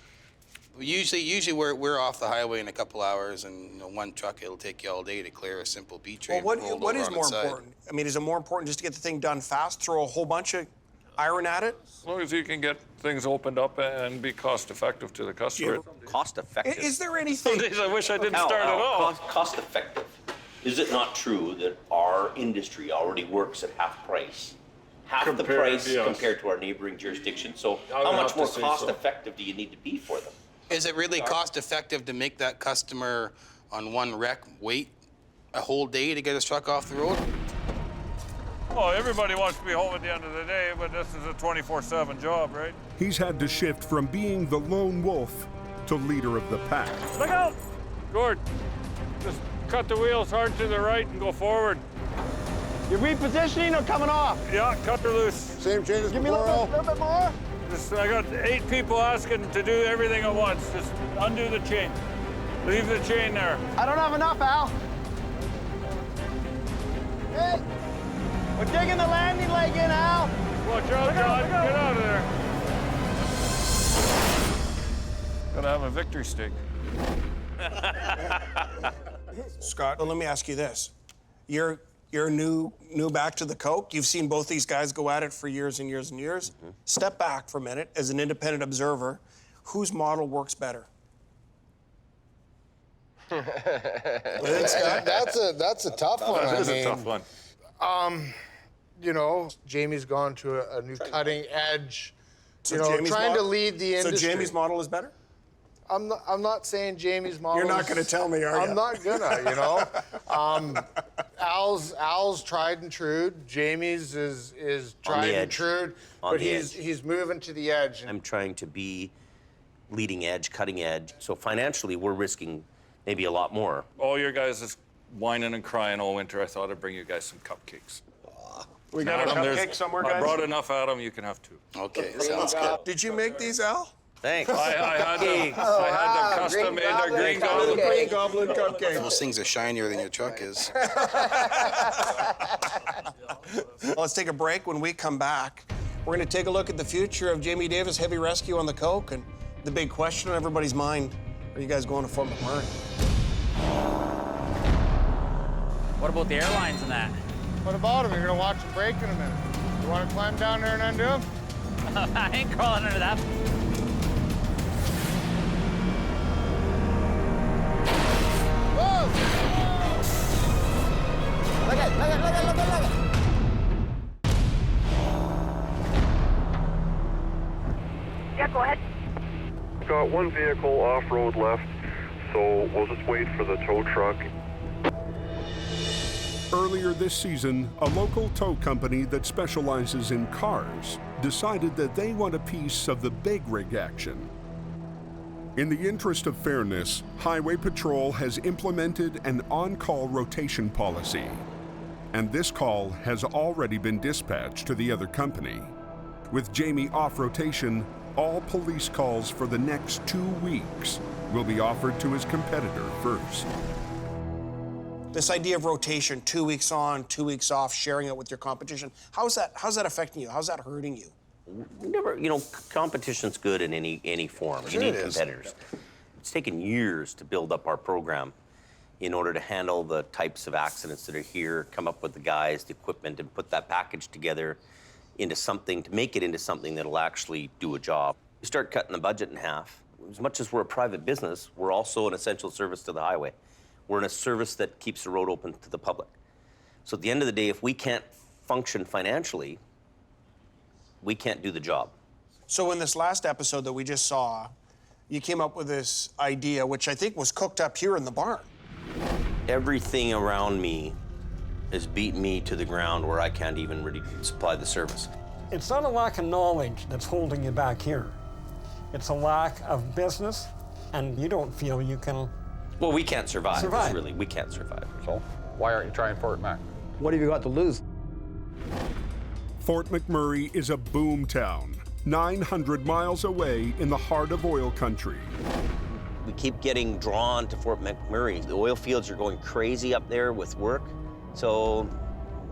Usually we're off the highway in a couple hours, and one truck, it'll take you all day to clear a simple B train. Well, what is more important? I mean, is it more important just to get the thing done fast, throw a whole bunch of iron at it? as long as you can get things opened up and be cost effective to the customer. Cost effective? Is there anything? Some days I wish I didn't start at all. Cost effective. Is it not true that our industry already works at half price? Half the price compared to our neighboring jurisdictions. So how much more cost effective do you need to be for them? Is it really cost effective to make that customer on one wreck wait a whole day to get his truck off the road? Well, everybody wants to be home at the end of the day, but this is a 24/7 job, right? He's had to shift from being the lone wolf to leader of the pack. Look out! Gord, just cut the wheels hard to the right and go forward. You repositioning or coming off? Yeah, cut her loose. Same chain as Give me a little bit more. I got 8 people asking to do everything at once. Just undo the chain. Leave the chain there. I don't have enough, Al. Hey, we're digging the landing leg in, Al. Watch out, John. Get out of there. Gotta have a victory stick. Scott, let me ask you this. You're new back to the Coke. You've seen both these guys go at it for years and years and years. Step back for a minute as an independent observer. Whose model works better? That's a tough one. That is a tough one. You know, Jamie's gone to a new cutting edge. So you know, Jamie's trying to model- lead the industry. So Jamie's model is better? I'm not saying Jamie's model. You're not going to tell me, are you? I'm not gonna. You know, Al's tried and true. Jamie's is tried and true, but he's moving to the edge. I'm trying to be leading edge, cutting edge. So financially, we're risking maybe a lot more. All your guys is whining and crying all winter. I thought I'd bring you guys some cupcakes. We got a cupcake somewhere, guys? I brought enough, Adam. You can have 2. Okay, sounds good. Did you make these, Al? Thanks. I had them custom made. They're green goblin. Green goblin cupcake. Those things are shinier than your truck is. Let's take a break. When we come back, we're going to take a look at the future of Jamie Davis Heavy Rescue on the Coke, and the big question on everybody's mind, are you guys going to Fort McMurray? What about the airlines and that? What about him? You're gonna watch him break in a minute. You wanna climb down there and undo him? I ain't crawling under that. Whoa! Look at. Yeah, go ahead. Got one vehicle off-road left, so we'll just wait for the tow truck. Earlier this season, a local tow company that specializes in cars decided that they want a piece of the big rig action. In the interest of fairness, Highway Patrol has implemented an on-call rotation policy, and this call has already been dispatched to the other company. With Jamie off rotation, all police calls for the next 2 weeks will be offered to his competitor first. This idea of rotation, 2 weeks on, 2 weeks off, sharing it with your competition, how's that affecting you? How's that hurting you? Never, you know, competition's good in any form. Sure you need it is. competitors. It's taken years to build up our program in order to handle the types of accidents that are here, come up with the guys, the equipment, and put that package together into something, to make it into something that'll actually do a job. You start cutting the budget in half. As much as we're a private business, we're also an essential service to the highway. We're in a service that keeps the road open to the public. So at the end of the day, if we can't function financially, we can't do the job. So in this last episode that we just saw, you came up with this idea, which I think was cooked up here in the barn. Everything around me has beaten me to the ground where I can't even really supply the service. It's not a lack of knowledge that's holding you back here. It's a lack of business, and you don't feel you can. Well, we can't survive. Really, we can't survive. So, why aren't you trying Fort Mac? What have you got to lose? Fort McMurray is a boom town, 900 miles away in the heart of oil country. We keep getting drawn to Fort McMurray. The oil fields are going crazy up there with work. So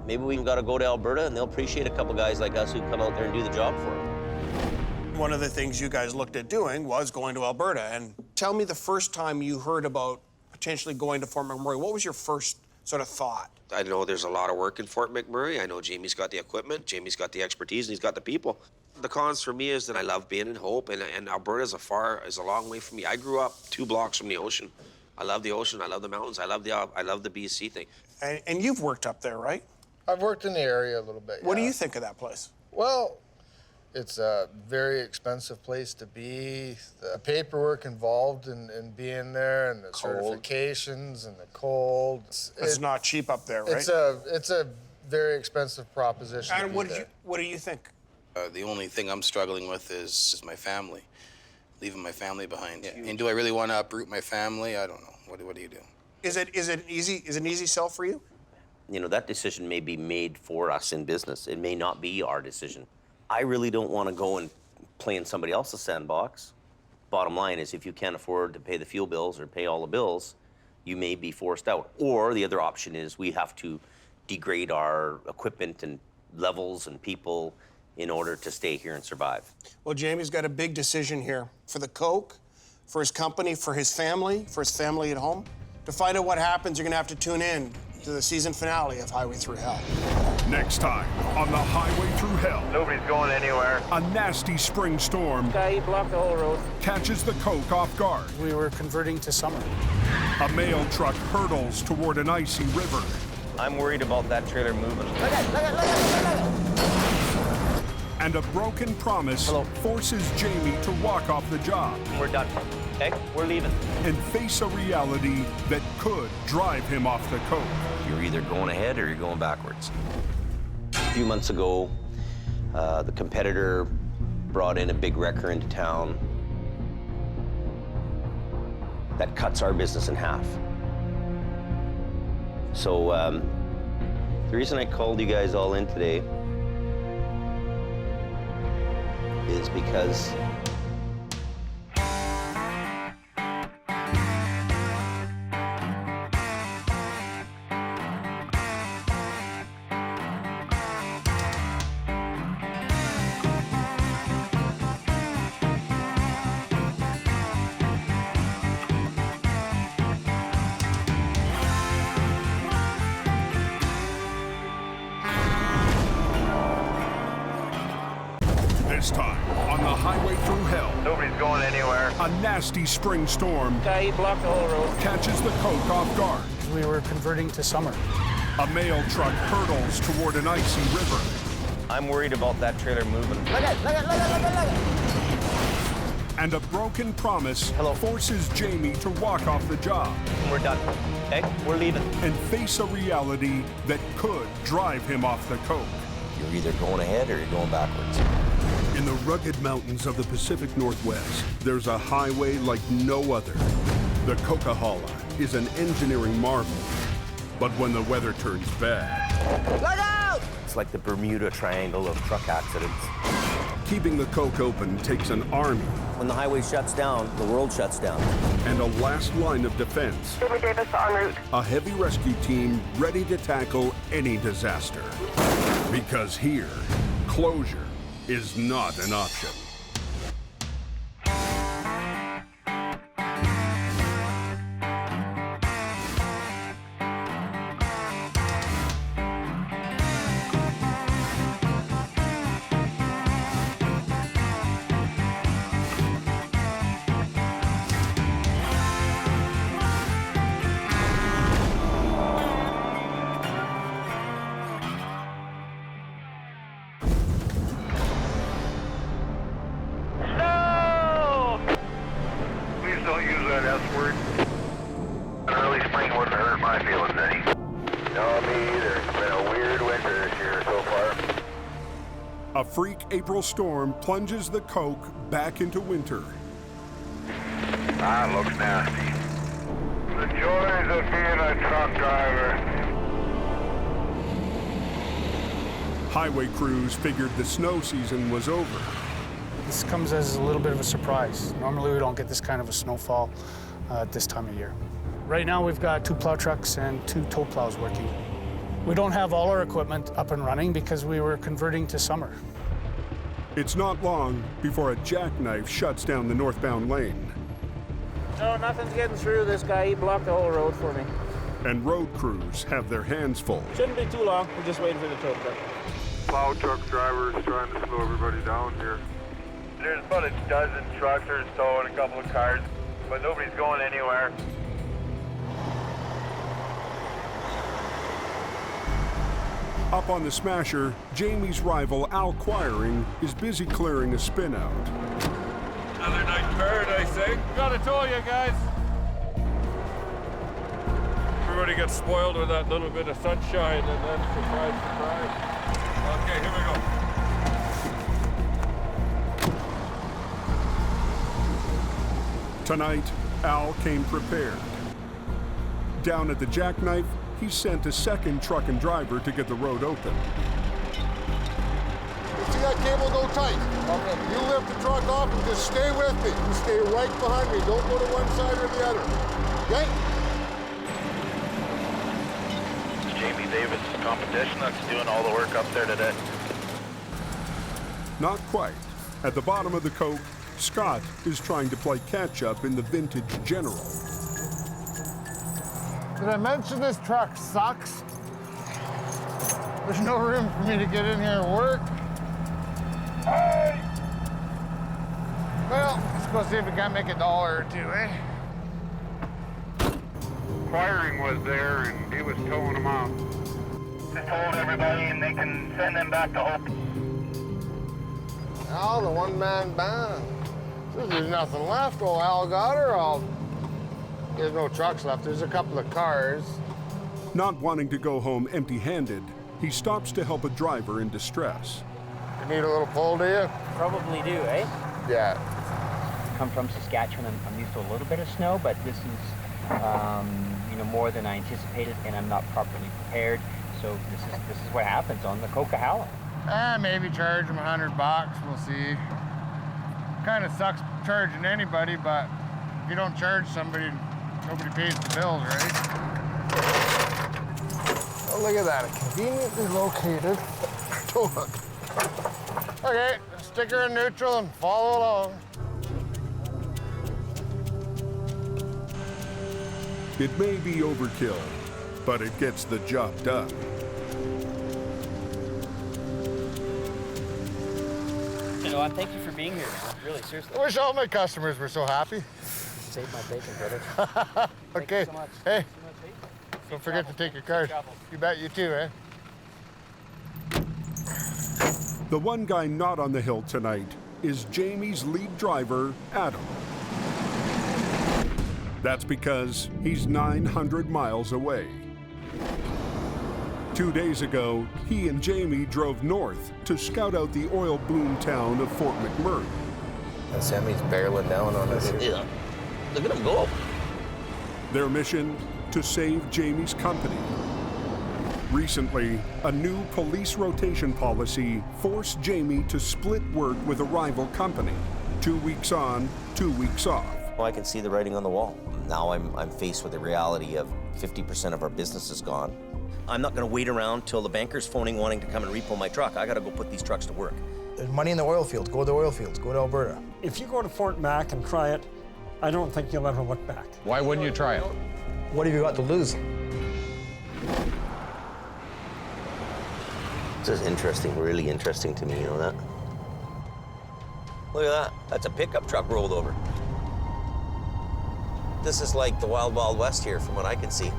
maybe we got to go to Alberta, and they'll appreciate a couple guys like us who come out there and do the job for them. One of the things you guys looked at doing was going to Alberta. And tell me the first time you heard about potentially going to Fort McMurray. What was your first sort of thought? I know there's a lot of work in Fort McMurray. I know Jamie's got the equipment, Jamie's got the expertise, and he's got the people. The cons for me is that I love being in Hope, and Alberta's is a long way from me. I grew up 2 blocks from the ocean. I love the ocean, I love the mountains, I love the BC thing. And you've worked up there, right? I've worked in the area a little bit. What do you think of that place? Well, it's a very expensive place to be. The paperwork involved in being there, and the certifications, and the cold. It's not cheap up there, right? It's a very expensive proposition. And what do you think? The only thing I'm struggling with is my family. leaving my family behind. And do I really want to uproot my family? I don't know. What do you do? Is it an easy sell for you? You know, that decision may be made for us in business. It may not be our decision. I really don't want to go and play in somebody else's sandbox. Bottom line is, if you can't afford to pay the fuel bills or pay all the bills, you may be forced out. Or the other option is we have to degrade our equipment and levels and people in order to stay here and survive. Well, Jamie's got a big decision here for the Coke, for his company, for his family at home. To find out what happens, you're going to have to tune in to the season finale of Highway Thru Hell. Next time on the Highway Thru Hell. Nobody's going anywhere. A nasty spring storm Guy, he blocked the whole road. catches the Coke off guard. We were converting to summer. A mail truck hurtles toward an icy river. I'm worried about that trailer moving. And a broken promise forces Jamie to walk off the job. We're done. Okay? We're leaving. And face a reality that could drive him off the Coke. You're either going ahead or you're going backwards. A few months ago, the competitor brought in a big wrecker into town that cuts our business in half. So the reason I called you guys all in today is because This time on the Highway Thru Hell. Nobody's going anywhere. A nasty spring storm Guy, he blocked the whole road. catches the Coke off guard. We were converting to summer. A mail truck hurtles toward an icy river. I'm worried about that trailer moving. And a broken promise forces Jamie to walk off the job. We're done. Okay? We're leaving. And face a reality that could drive him off the Coke. You're either going ahead or you're going backwards. In the rugged mountains of the Pacific Northwest, there's a highway like no other. The Coca-Cola is an engineering marvel. But when the weather turns bad... Look out! It's like the Bermuda Triangle of truck accidents. Keeping the Coke open takes an army. When the highway shuts down, the world shuts down. And a last line of defense. Davis en route. A heavy rescue team ready to tackle any disaster. Because here, closure is not an option. A freak April storm plunges the Coke back into winter. That looks nasty. The joys of being a truck driver. Highway crews figured the snow season was over. This comes as a little bit of a surprise. Normally we don't get this kind of a snowfall at this time of year. Right now we've got 2 plow trucks and 2 tow plows working. We don't have all our equipment up and running because we were converting to summer. It's not long before a jackknife shuts down the northbound lane. No, nothing's getting through. This guy, he blocked the whole road for me. And road crews have their hands full. Shouldn't be too long. We're just waiting for the tow truck. Plow truck drivers trying to slow everybody down here. There's about a dozen trucks or so and a couple of cars, but nobody's going anywhere. Up on the Smasher, Jamie's rival Al Quiring is busy clearing a spin out. Another night in paradise, eh? Gotta tow you guys. Everybody gets spoiled with that little bit of sunshine, and then surprise, surprise. Okay, here we go. Tonight, Al came prepared. Down at the Jackknife, he sent a second truck and driver to get the road open. See that cable go tight? Okay. You lift the truck off and just stay with me. You stay right behind me. Don't go to one side or the other. Okay? It's Jamie Davis' competition that's doing all the work up there today. Not quite. At the bottom of the Coke, Scott is trying to play catch-up in the vintage General. Did I mention this truck sucks? There's no room for me to get in here and work. Hey! Well, let's go see if we can't make $1 or $2, eh? Wiring was there and he was towing them out. I told everybody and they can send them back to Hope. Al, the one-man band. Since there's nothing left, old Al got her. There's no trucks left. There's a couple of cars. Not wanting to go home empty-handed, he stops to help a driver in distress. You need a little pull, do you? Probably do, eh? Yeah. I come from Saskatchewan. I'm used to a little bit of snow, but this is, more than I anticipated, and I'm not properly prepared. So this is what happens on the Coquihalla. Maybe charge them $100. We'll see. Kind of sucks charging anybody, but if you don't charge somebody, nobody pays the bills, right? Oh, look at that. Conveniently located tow hook. Okay, stick her in neutral and follow along. It may be overkill, but it gets the job done. Thank you for being here, man. Really, seriously. I wish all my customers were so happy. Save my bacon, brother. Okay. So much. Hey, don't forget to take your card. You bet, you too, eh? The one guy not on the hill tonight is Jamie's lead driver, Adam. That's because he's 900 miles away. 2 days ago, he and Jamie drove north to scout out the oil boom town of Fort McMurray. Sammy's barreling down on us. Yeah. Look at him go. Their mission, to save Jamie's company. Recently, a new police rotation policy forced Jamie to split work with a rival company. 2 weeks on, 2 weeks off. Well, I can see the writing on the wall. Now I'm faced with the reality of 50% of our business is gone. I'm not going to wait around till the banker's phoning wanting to come and repo my truck. I got to go put these trucks to work. There's money in the oil fields. Go to the oil fields. Go to Alberta. If you go to Fort Mac and try it, I don't think you'll ever look back. Why wouldn't you try it? What have you got to lose? This is interesting, really interesting to me, you know that? Look at that. That's a pickup truck rolled over. This is like the Wild Wild West here from what I can see.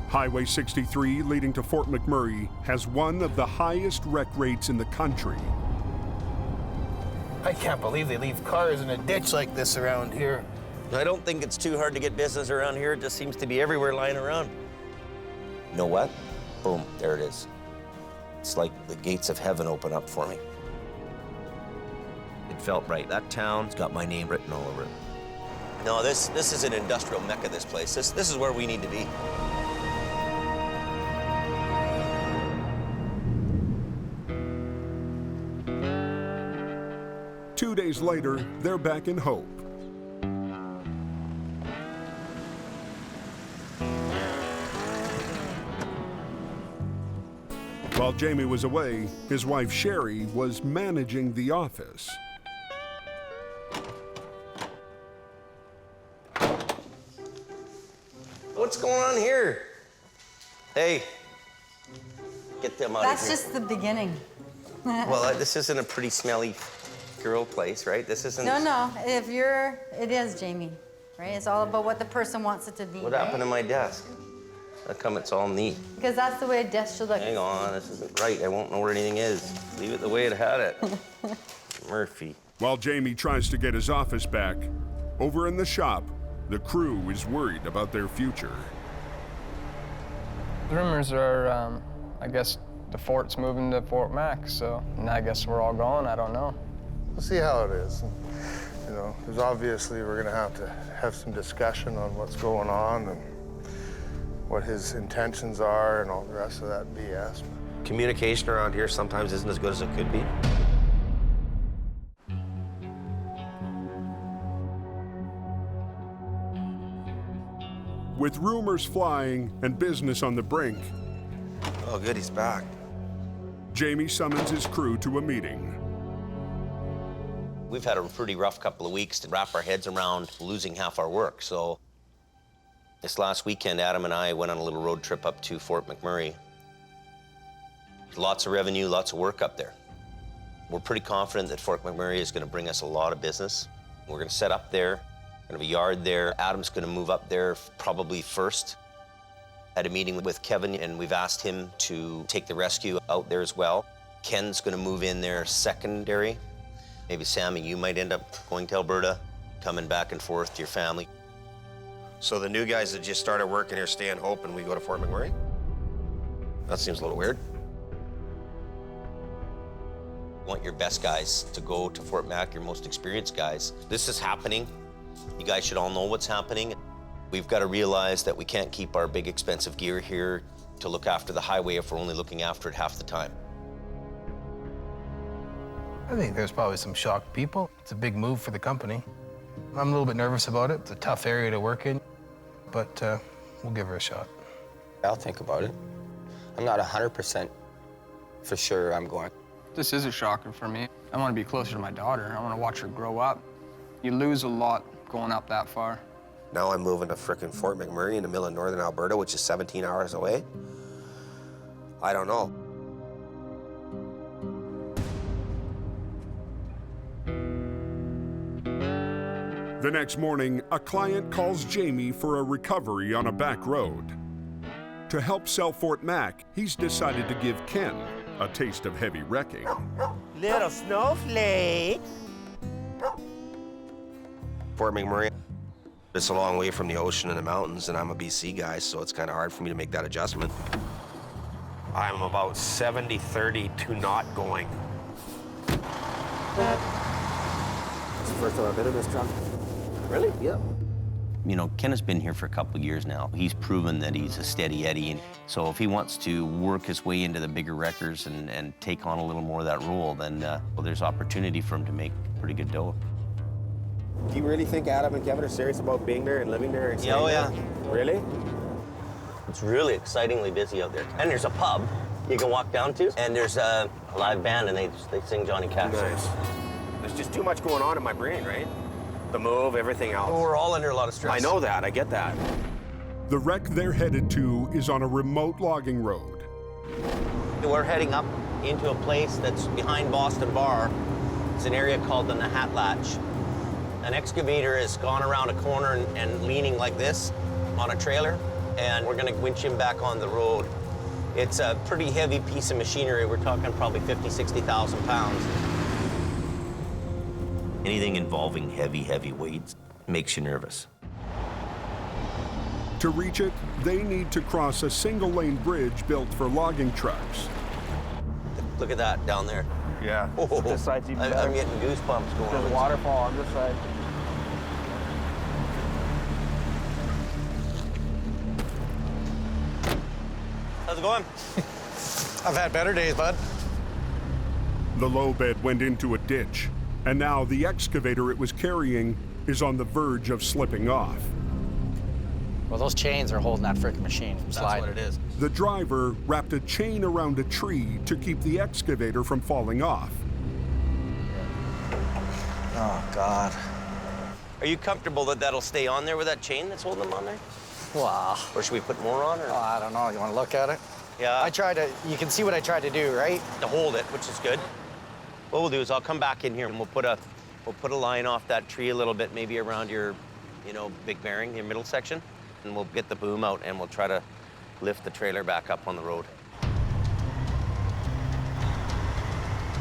Highway 63 leading to Fort McMurray has one of the highest wreck rates in the country. I can't believe they leave cars in a ditch like this around here. I don't think it's too hard to get business around here. It just seems to be everywhere lying around. You know what? Boom, there it is. It's like the gates of heaven open up for me. It felt right. That town's got my name written all over it. No, this is an industrial mecca, this place. This is where we need to be. Two days later, they're back in Hope. While Jamie was away, his wife Sherry was managing the office. What's going on here? Hey, get them out of here. That's just the beginning. Well, this isn't a pretty smelly girl place, right? This isn't... No. It is, Jamie, right? It's all about what the person wants it to be. What happened to my desk? How come it's all neat? Because that's the way a desk should look. Hang on, this isn't right. I won't know where anything is. Leave it the way it had it. Murphy. While Jamie tries to get his office back, over in the shop, the crew is worried about their future. The rumors are, I guess, the fort's moving to Fort Mac, so and I guess we're all going. I don't know. We'll see how it is. you know, because obviously we're gonna have to have some discussion on what's going on and what his intentions are and all the rest of that BS. Communication around here sometimes isn't as good as it could be. With rumors flying and business on the brink, oh good, he's back. Jamie summons his crew to a meeting. We've had a pretty rough couple of weeks to wrap our heads around losing half our work. So this last weekend, Adam and I went on a little road trip up to Fort McMurray. Lots of revenue, lots of work up there. We're pretty confident that Fort McMurray is going to bring us a lot of business. We're going to set up there. We're going to have a yard there. Adam's going to move up there probably first. Had a meeting with Kevin, and we've asked him to take the rescue out there as well. Ken's going to move in there secondary. Maybe Sammy, you might end up going to Alberta, coming back and forth to your family. So the new guys that just started working here stay in Hope and we go to Fort McMurray? That seems a little weird. You want your best guys to go to Fort Mac, your most experienced guys. This is happening. You guys should all know what's happening. We've got to realize that we can't keep our big expensive gear here to look after the highway if we're only looking after it half the time. I think there's probably some shocked people. It's a big move for the company. I'm a little bit nervous about it. It's a tough area to work in, but we'll give her a shot. I'll think about it. I'm not 100% for sure I'm going. This is a shocker for me. I want to be closer to my daughter. I want to watch her grow up. You lose a lot going up that far. Now I'm moving to frickin' Fort McMurray in the middle of northern Alberta, which is 17 hours away. I don't know. The next morning, a client calls Jamie for a recovery on a back road. To help sell Fort Mac, he's decided to give Ken a taste of heavy wrecking. Little snowflake. Fort McMurray, it's a long way from the ocean and the mountains, and I'm a BC guy, so it's kind of hard for me to make that adjustment. I'm about 70-30 to not going. It's the first time I've been in this truck. Really? Yeah. You know, Ken has been here for a couple of years now. He's proven that he's a steady Eddie. And so if he wants to work his way into the bigger wreckers and take on a little more of that role, then well, there's opportunity for him to make pretty good dough. Do you really think Adam and Kevin are serious about being there and living there? And Yeah, oh yeah. Really? It's really excitingly busy out there. And there's a pub you can walk down to, and there's a live band, and they sing Johnny Cash. Nice. There's just too much going on in my brain, right? The move, everything else. Well, we're all under a lot of stress. I know that, I get that. The wreck they're headed to is on a remote logging road. We're heading up into a place that's behind Boston Bar. It's an area called the Nahatlatch. An excavator has gone around a corner and leaning like this on a trailer, and we're gonna winch him back on the road. It's a pretty heavy piece of machinery. We're talking probably 50,000, 60,000 pounds. Anything involving heavy weights makes you nervous. To reach it, they need to cross a single-lane bridge built for logging trucks. Look at that down there. Yeah. Oh, This side's even better. I'm getting goosebumps going on. There's waterfall on this side. How's it going? I've had better days, bud. The low bed went into a ditch, and now the excavator it was carrying is on the verge of slipping off. Well, those chains are holding that frickin' machine from sliding. That's what it is. The driver wrapped a chain around a tree to keep the excavator from falling off. Oh, God. Are you comfortable that that'll stay on there with that chain that's holding them on there? Wow. Or should we put more on? Or? Oh, I don't know. You want to look at it? Yeah. You can see what I tried to do, right? To hold it, which is good. What we'll do is I'll come back in here and we'll put a line off that tree a little bit, maybe around your, big bearing, your middle section, and we'll get the boom out and we'll try to lift the trailer back up on the road.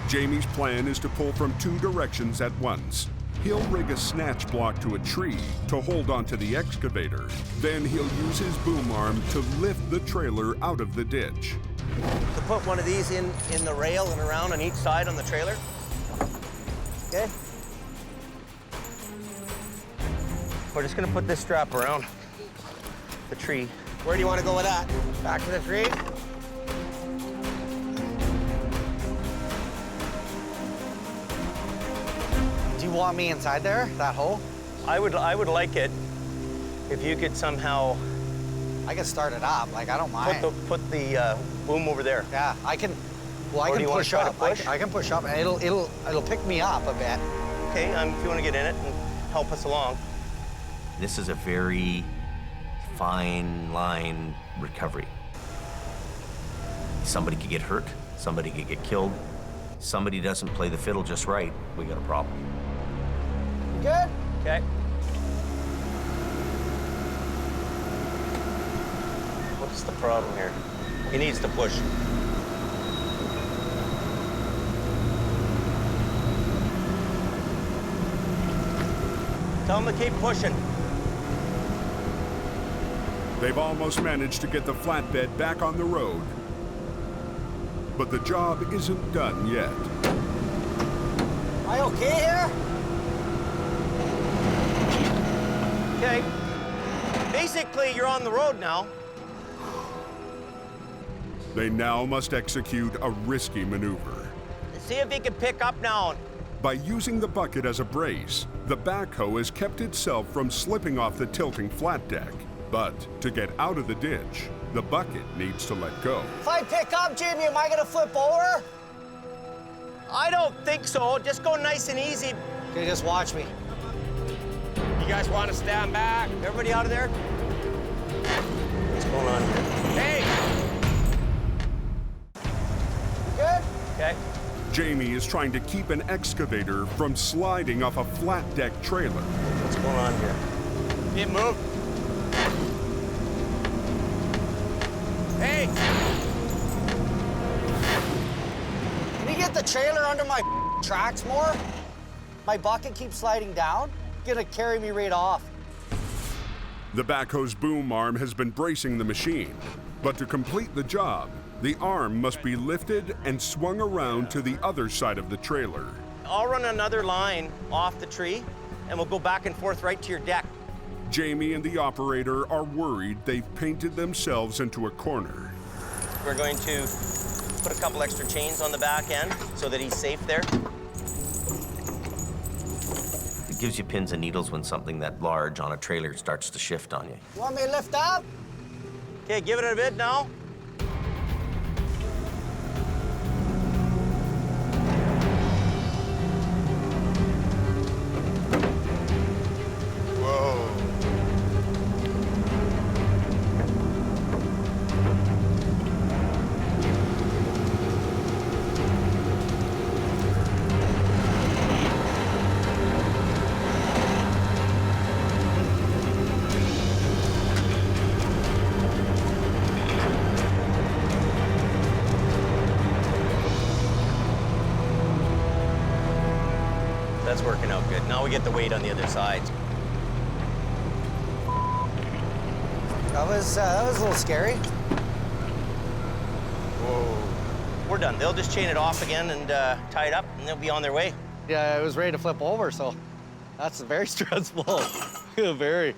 Jamie's plan is to pull from two directions at once. He'll rig a snatch block to a tree to hold onto the excavator. Then he'll use his boom arm to lift the trailer out of the ditch. To put one of these in the rail and around on each side on the trailer. Okay. We're just gonna put this strap around the tree. Where do you want to go with that? Back to the tree? Do you want me inside there, that hole? I would like it if you could somehow. I can start it up, like I don't mind. Put the boom over there. Yeah, I can. Well, I Or can do you wanna push try to up. push? I can push up, and it'll pick me up a bit. Okay, if you want to get in it and help us along. This is a very fine line recovery. Somebody could get hurt, somebody could get killed. Somebody doesn't play the fiddle just right, we got a problem. You good? Okay. What's the problem here? He needs to push. Tell him to keep pushing. They've almost managed to get the flatbed back on the road. But the job isn't done yet. Am I okay here? Okay. Basically, you're on the road now. They now must execute a risky maneuver. See if he can pick up now. By using the bucket as a brace, the backhoe has kept itself from slipping off the tilting flat deck. But to get out of the ditch, the bucket needs to let go. If I pick up, Jimmy, am I gonna flip over? I don't think so. Just go nice and easy. Okay, just watch me. You guys want to stand back? Everybody out of there? What's going on here? Hey! Good? Okay. Jamie is trying to keep an excavator from sliding off a flat deck trailer. What's going on here? Get moved. Hey! Can you get the trailer under my tracks more? My bucket keeps sliding down. Gonna carry me right off. The backhoe's boom arm has been bracing the machine, but to complete the job, the arm must be lifted and swung around to the other side of the trailer. I'll run another line off the tree, and we'll go back and forth right to your deck. Jamie and the operator are worried they've painted themselves into a corner. We're going to put a couple extra chains on the back end so that he's safe there. It gives you pins and needles when something that large on a trailer starts to shift on you. You want me to lift up? Okay, give it a bit now. Whoa. That's working out good. Now we get the weight on the other side. That was a little scary. Whoa. We're done. They'll just chain it off again and tie it up, and they'll be on their way. Yeah, it was ready to flip over, so that's very stressful. Very.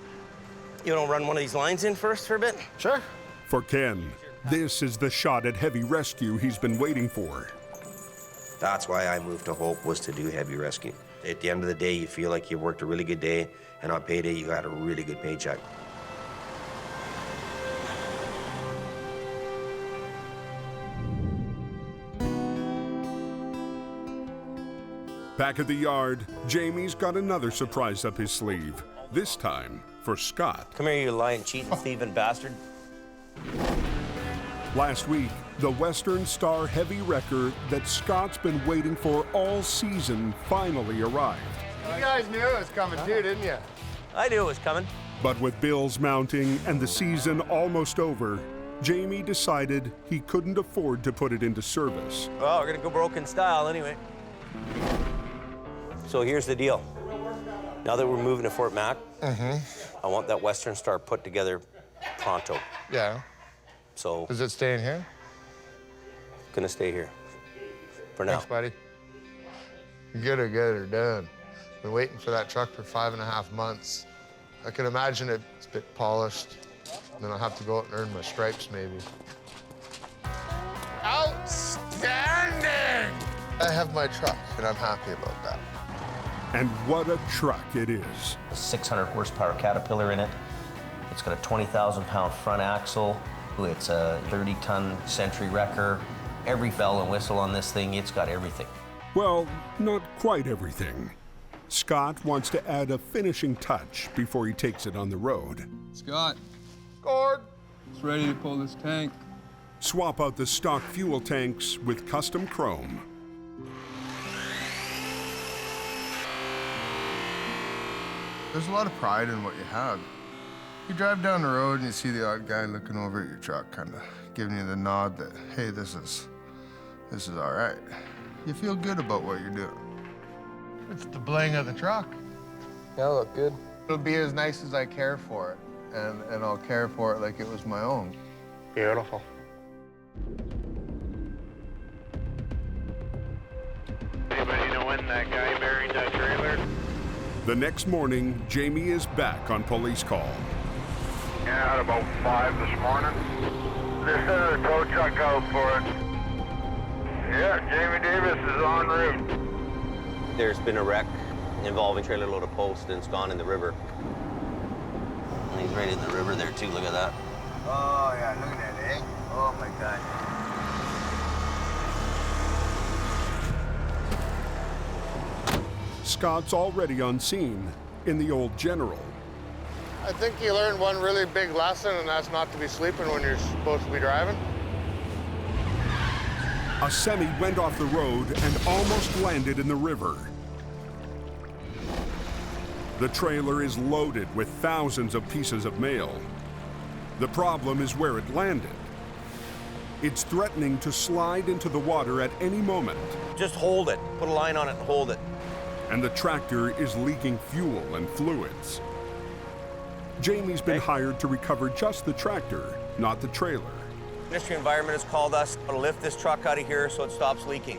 You want to run one of these lines in first for a bit? Sure. For Ken, this is the shot at heavy rescue he's been waiting for. That's why I moved to Hope, was to do heavy rescue. At the end of the day, you feel like you worked a really good day, and on payday, you got a really good paycheck. Back at the yard, Jamie's got another surprise up his sleeve, this time for Scott. Come here, you lying, cheating, thieving bastard. Last week, the Western Star heavy wrecker that Scott's been waiting for all season finally arrived. You guys knew it was coming too, didn't you? I knew it was coming. But with bills mounting and the season almost over, Jamie decided he couldn't afford to put it into service. Well, we're gonna go broke in style anyway. So here's the deal. Now that we're moving to Fort Mac, I want that Western Star put together pronto. Yeah. So. Is it staying here? Gonna stay here for now. Thanks, buddy. You get her done. Been waiting for that truck for 5.5 months. I can imagine it's a bit polished. And then I'll have to go out and earn my stripes, maybe. Outstanding! I have my truck, and I'm happy about that. And what a truck it is. A 600 horsepower Caterpillar in it. It's got a 20,000-pound front axle. It's a 30-ton Century wrecker. Every bell and whistle on this thing, it's got everything. Well, not quite everything. Scott wants to add a finishing touch before he takes it on the road. Scott. Gord. It's ready to pull this tank. Swap out the stock fuel tanks with custom chrome. There's a lot of pride in what you have. You drive down the road and you see the odd guy looking over at your truck, kind of giving you the nod that, hey, this is all right. You feel good about what you're doing. It's the bling of the truck. Yeah, look good. It'll be as nice as I care for it, and I'll care for it like it was my own. Beautiful. Anybody know when that guy buried that trailer? The next morning, Jamie is back on police call. Yeah, at about 5 this morning. They sent a tow truck out for it. Yeah, Jamie Davis is en route. There's been a wreck involving a trailer load of post, and it's gone in the river. And he's right in the river there, too. Look at that. Oh, yeah, look at that, eh? Oh, my God. Scott's already on scene in the old General. I think you learned one really big lesson, and that's not to be sleeping when you're supposed to be driving. A semi went off the road and almost landed in the river. The trailer is loaded with thousands of pieces of mail. The problem is where it landed. It's threatening to slide into the water at any moment. Just hold it. Put a line on it and hold it. And the tractor is leaking fuel and fluids. Jamie's been hired to recover just the tractor, not the trailer. Ministry of Environment has called us to lift this truck out of here so it stops leaking.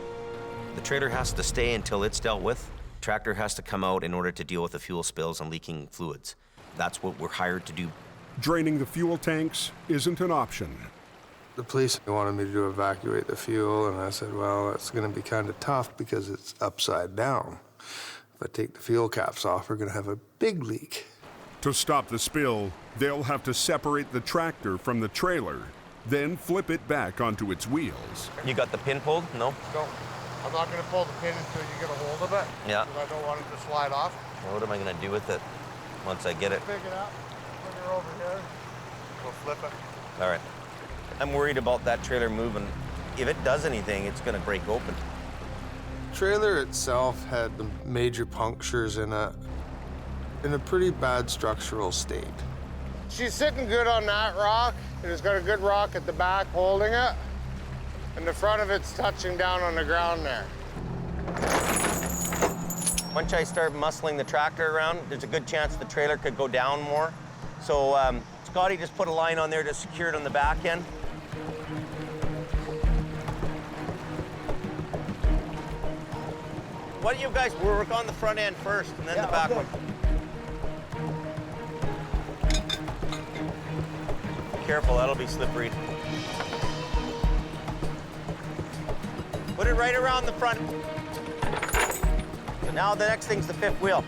The trailer has to stay until it's dealt with. Tractor has to come out in order to deal with the fuel spills and leaking fluids. That's what we're hired to do. Draining the fuel tanks isn't an option. The police wanted me to evacuate the fuel, and I said, well, that's going to be kind of tough because it's upside down. If I take the fuel caps off, we're going to have a big leak. To stop the spill, they'll have to separate the tractor from the trailer, then flip it back onto its wheels. You got the pin pulled? No? No. I'm not going to pull the pin until you get a hold of it. Yeah. Because I don't want it to slide off. Well, what am I going to do with it once I get it? Pick it up, put her over here, we'll flip it. All right. I'm worried about that trailer moving. If it does anything, it's going to break open. The trailer itself had the major punctures in a pretty bad structural state. She's sitting good on that rock, and it's got a good rock at the back holding it, and the front of it's touching down on the ground there. Once I start muscling the tractor around, there's a good chance the trailer could go down more. So Scotty just put a line on there to secure it on the back end. Why don't you guys work on the front end first and then the back one? Careful, that'll be slippery. Put it right around the front. So now the next thing's the fifth wheel.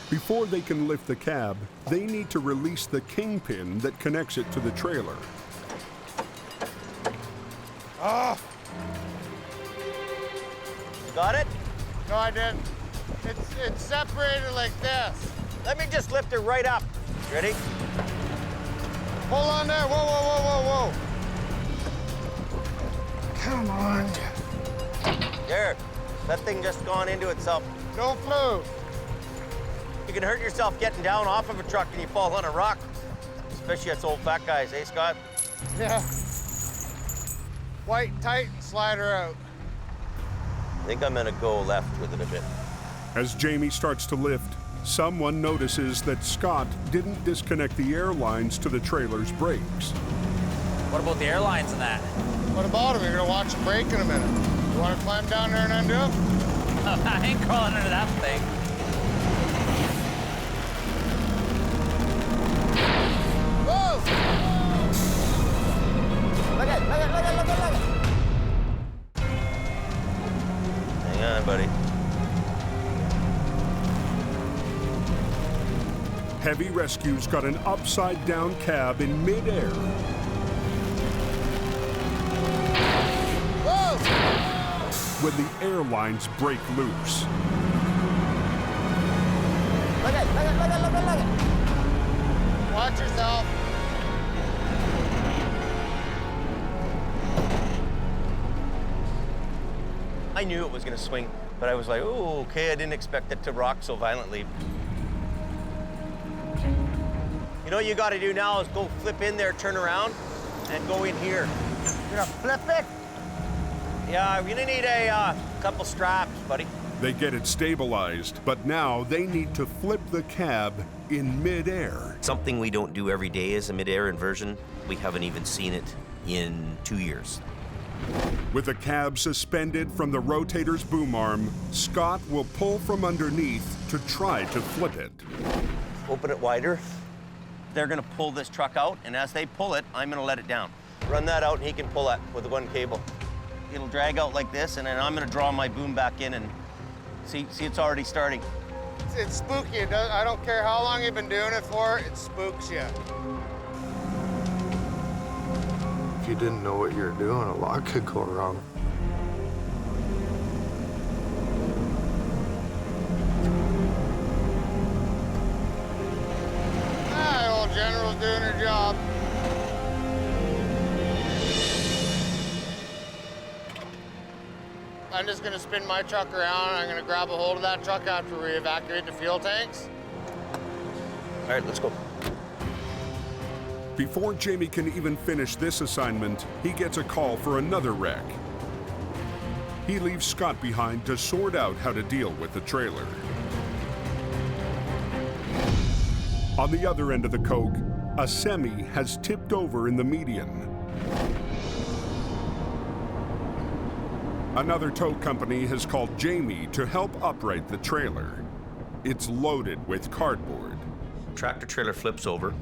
Before they can lift the cab, they need to release the kingpin that connects it to the trailer. Oh! You got it? No, I didn't. It's separated like this. Let me just lift it right up. Ready? Hold on there. Whoa, whoa, whoa, whoa, whoa. Come on. There. That thing just gone into itself. Don't move. You can hurt yourself getting down off of a truck and you fall on a rock. Especially us old fat guys, eh, Scott? Yeah. White, tight, and slide her out. I think I'm gonna go left with it a bit. As Jamie starts to lift, someone notices that Scott didn't disconnect the air lines to the trailer's brakes. What about the airlines and that? What about them? You're gonna watch them break in a minute. You wanna climb down there and undo them? I ain't crawling under that thing. Hang on, buddy. Heavy rescue's got an upside-down cab in midair. When the airlines break loose. Look it. Watch yourself. I knew it was going to swing, but I was like, oh, okay, I didn't expect it to rock so violently. You know what you got to do now is go flip in there, turn around, and go in here. You're gonna flip it? Yeah, we're gonna need a couple straps, buddy. They get it stabilized, but now they need to flip the cab in midair. Something we don't do every day is a midair inversion. We haven't even seen it in 2 years. With the cab suspended from the rotator's boom arm, Scott will pull from underneath to try to flip it. Open it wider. They're gonna pull this truck out, and as they pull it, I'm gonna let it down. Run that out, and he can pull it with one cable. It'll drag out like this, and then I'm gonna draw my boom back in, and see it's already starting. It's spooky. I don't care how long you've been doing it for, it spooks you. If you didn't know what you were doing, a lot could go wrong. Old General's doing her job. I'm just gonna spin my truck around. I'm gonna grab a hold of that truck after we evacuate the fuel tanks. All right, let's go. Before Jamie can even finish this assignment, he gets a call for another wreck. He leaves Scott behind to sort out how to deal with the trailer. On the other end of the coke, a semi has tipped over in the median. Another tow company has called Jamie to help upright the trailer. It's loaded with cardboard. Tractor trailer flips over.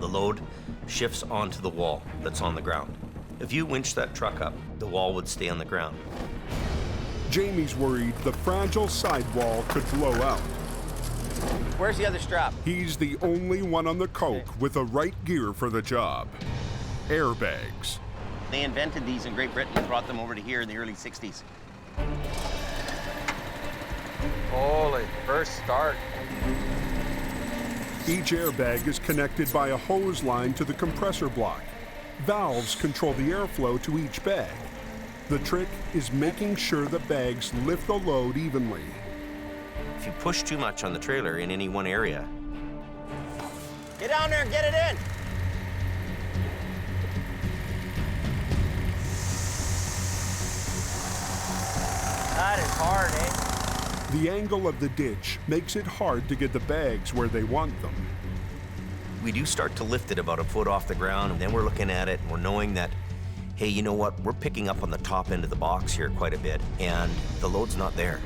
The load shifts onto the wall that's on the ground. If you winch that truck up, the wall would stay on the ground. Jamie's worried the fragile sidewall could blow out. Where's the other strap? He's the only one on the coke with the right gear for the job. Airbags. They invented these in Great Britain and brought them over to here in the early 60s. Holy, first start. Each airbag is connected by a hose line to the compressor block. Valves control the airflow to each bag. The trick is making sure the bags lift the load evenly. If you push too much on the trailer in any one area, get down there and get it in. That is hard, eh? The angle of the ditch makes it hard to get the bags where they want them. We do start to lift it about a foot off the ground, and then we're looking at it and we're knowing that, hey, you know what? We're picking up on the top end of the box here quite a bit, and the load's not there.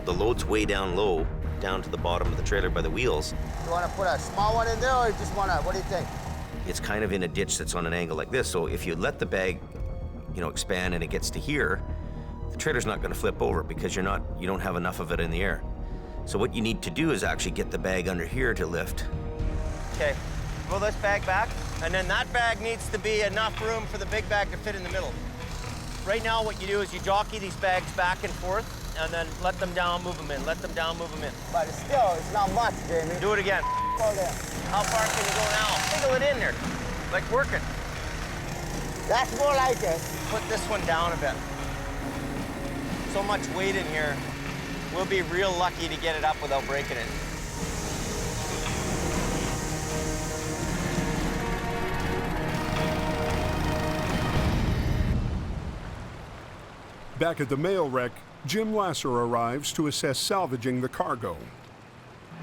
The load's way down low, down to the bottom of the trailer by the wheels. You want to put a small one in there, or you just want to, what do you think? It's kind of in a ditch that's on an angle like this, so if you let the bag, expand and it gets to here, the trailer's not going to flip over because you don't have enough of it in the air. So what you need to do is actually get the bag under here to lift. Okay, pull this bag back, and then that bag needs to be enough room for the big bag to fit in the middle. Right now what you do is you jockey these bags back and forth, and then let them down, move them in, let them down, move them in. But still, it's not much, Jamie. Do it again. Go there. How far can you go now? Wiggle it in there, like working. That's more like it. Put this one down a bit. So much weight in here, we'll be real lucky to get it up without breaking it. Back at the mail wreck, Jim Lasser arrives to assess salvaging the cargo.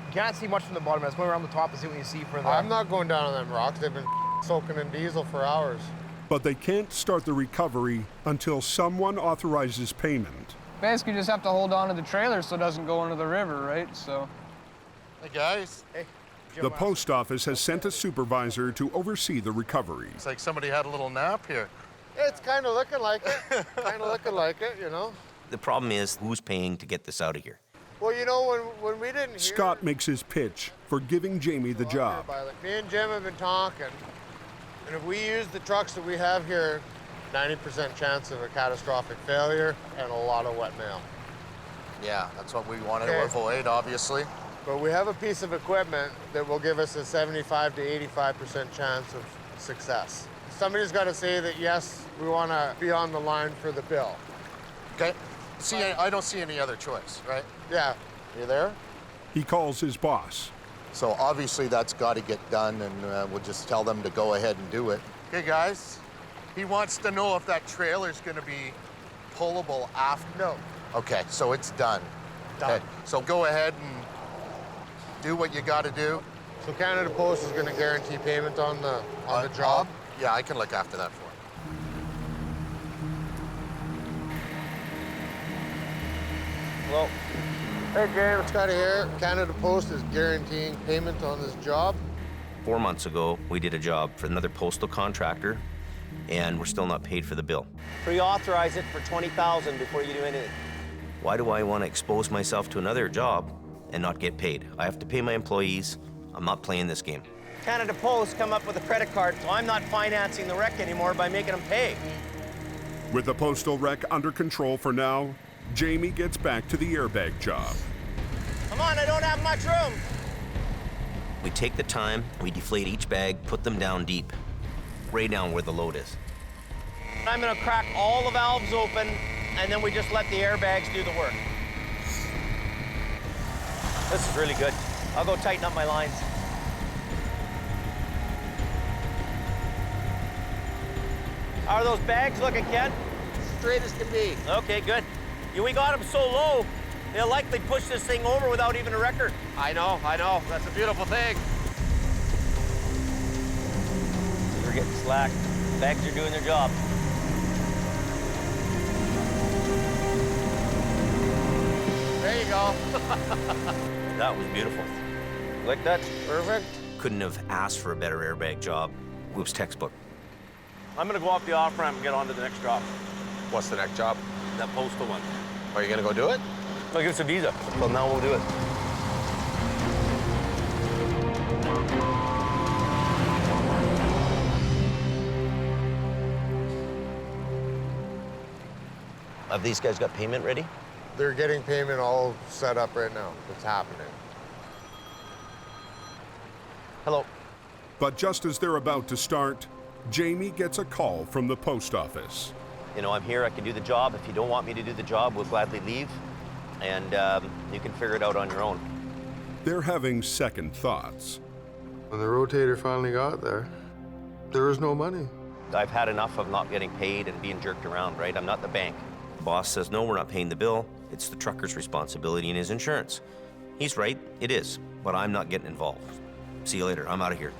You can't see much from the bottom. Let's go around the top and see what you see for the... I'm not going down on them rocks. They've been soaking in diesel for hours. But they can't start the recovery until someone authorizes payment. Basically, just have to hold on to the trailer so it doesn't go into the river, right? So. Hey, guys. Hey. The post office has sent a supervisor to oversee the recovery. It's like somebody had a little nap here. It's kind of looking like it. Kind of looking like it, you know. The problem is, who's paying to get this out of here? Well, you know, when we didn't hear... Scott makes his pitch for giving Jamie the job. Me and Jim have been talking, and if we use the trucks that we have here, 90% chance of a catastrophic failure and a lot of wet mail. Yeah, that's what we wanted to avoid, obviously. But we have a piece of equipment that will give us a 75 to 85% chance of success. Somebody's got to say that, yes, we want to be on the line for the bill. Okay. See, I don't see any other choice, right? Yeah. You there? He calls his boss. So obviously that's got to get done, and we'll just tell them to go ahead and do it. Okay, guys. He wants to know if that trailer's going to be pullable after. No. Okay, so it's done. Done. Okay, so go ahead and do what you got to do. So Canada Post is going to guarantee payment on the job? Yeah, I can look after that for you. Hello. Hey, James. Scott here. Canada Post is guaranteeing payment on this job. 4 months ago, we did a job for another postal contractor, and we're still not paid for the bill. Pre-authorize it for $20,000 before you do anything. Why do I want to expose myself to another job and not get paid? I have to pay my employees. I'm not playing this game. Canada Post come up with a credit card, so I'm not financing the wreck anymore by making them pay. With the postal wreck under control for now, Jamie gets back to the airbag job. Come on, I don't have much room. We take the time, we deflate each bag, put them down deep, way down where the load is. I'm gonna crack all the valves open, and then we just let the airbags do the work. This is really good. I'll go tighten up my lines. How are those bags looking, Ken? Straight as can be. Okay, good. We got them so low, they'll likely push this thing over without even a record. I know. That's a beautiful thing. We're getting slack. Bags are doing their job. There you go. That was beautiful. Like that? Perfect. Couldn't have asked for a better airbag job. It was textbook. I'm gonna go off the off-ramp and get on to the next job. What's the next job? That postal one. Are you gonna go do it? I'll give us a visa. Well, now we'll do it. Have these guys got payment ready? They're getting payment all set up right now. It's happening. Hello. But just as they're about to start, Jamie gets a call from the post office. You know, I'm here, I can do the job. If you don't want me to do the job, we'll gladly leave. And you can figure it out on your own. They're having second thoughts. When the rotator finally got there was no money. I've had enough of not getting paid and being jerked around, right? I'm not the bank. The boss says, no, we're not paying the bill. It's the trucker's responsibility and his insurance. He's right, it is, but I'm not getting involved. See you later, I'm out of here.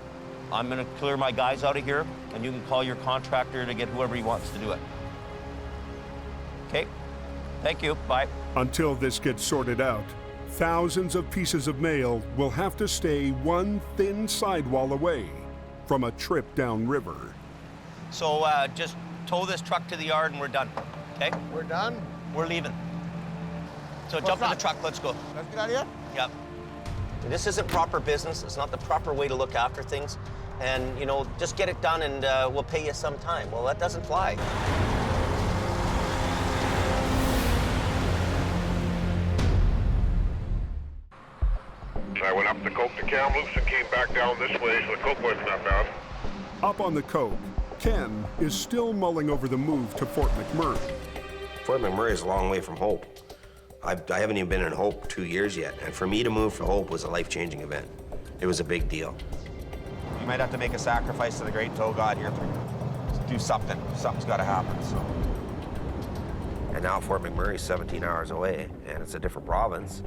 I'm gonna clear my guys out of here, and you can call your contractor to get whoever he wants to do it. Okay, thank you, bye. Until this gets sorted out, thousands of pieces of mail will have to stay one thin sidewall away from a trip downriver. So just tow this truck to the yard and we're done, okay? We're done? We're leaving. So jump in the truck, let's go. Let's get out of here? Yep. This isn't proper business. It's not the proper way to look after things. And, you know, just get it done and we'll pay you some time. Well, that doesn't fly. I went up the Coke to Kamloops and came back down this way, so the Coke wasn't that bad. Up on the Coke, Ken is still mulling over the move to Fort McMurray. Fort McMurray is a long way from Hope. I haven't even been in Hope 2 years yet, and for me to move to Hope was a life-changing event. It was a big deal. You might have to make a sacrifice to the great tow God here. Do something. Something's got to happen, so. And now Fort McMurray is 17 hours away, and it's a different province.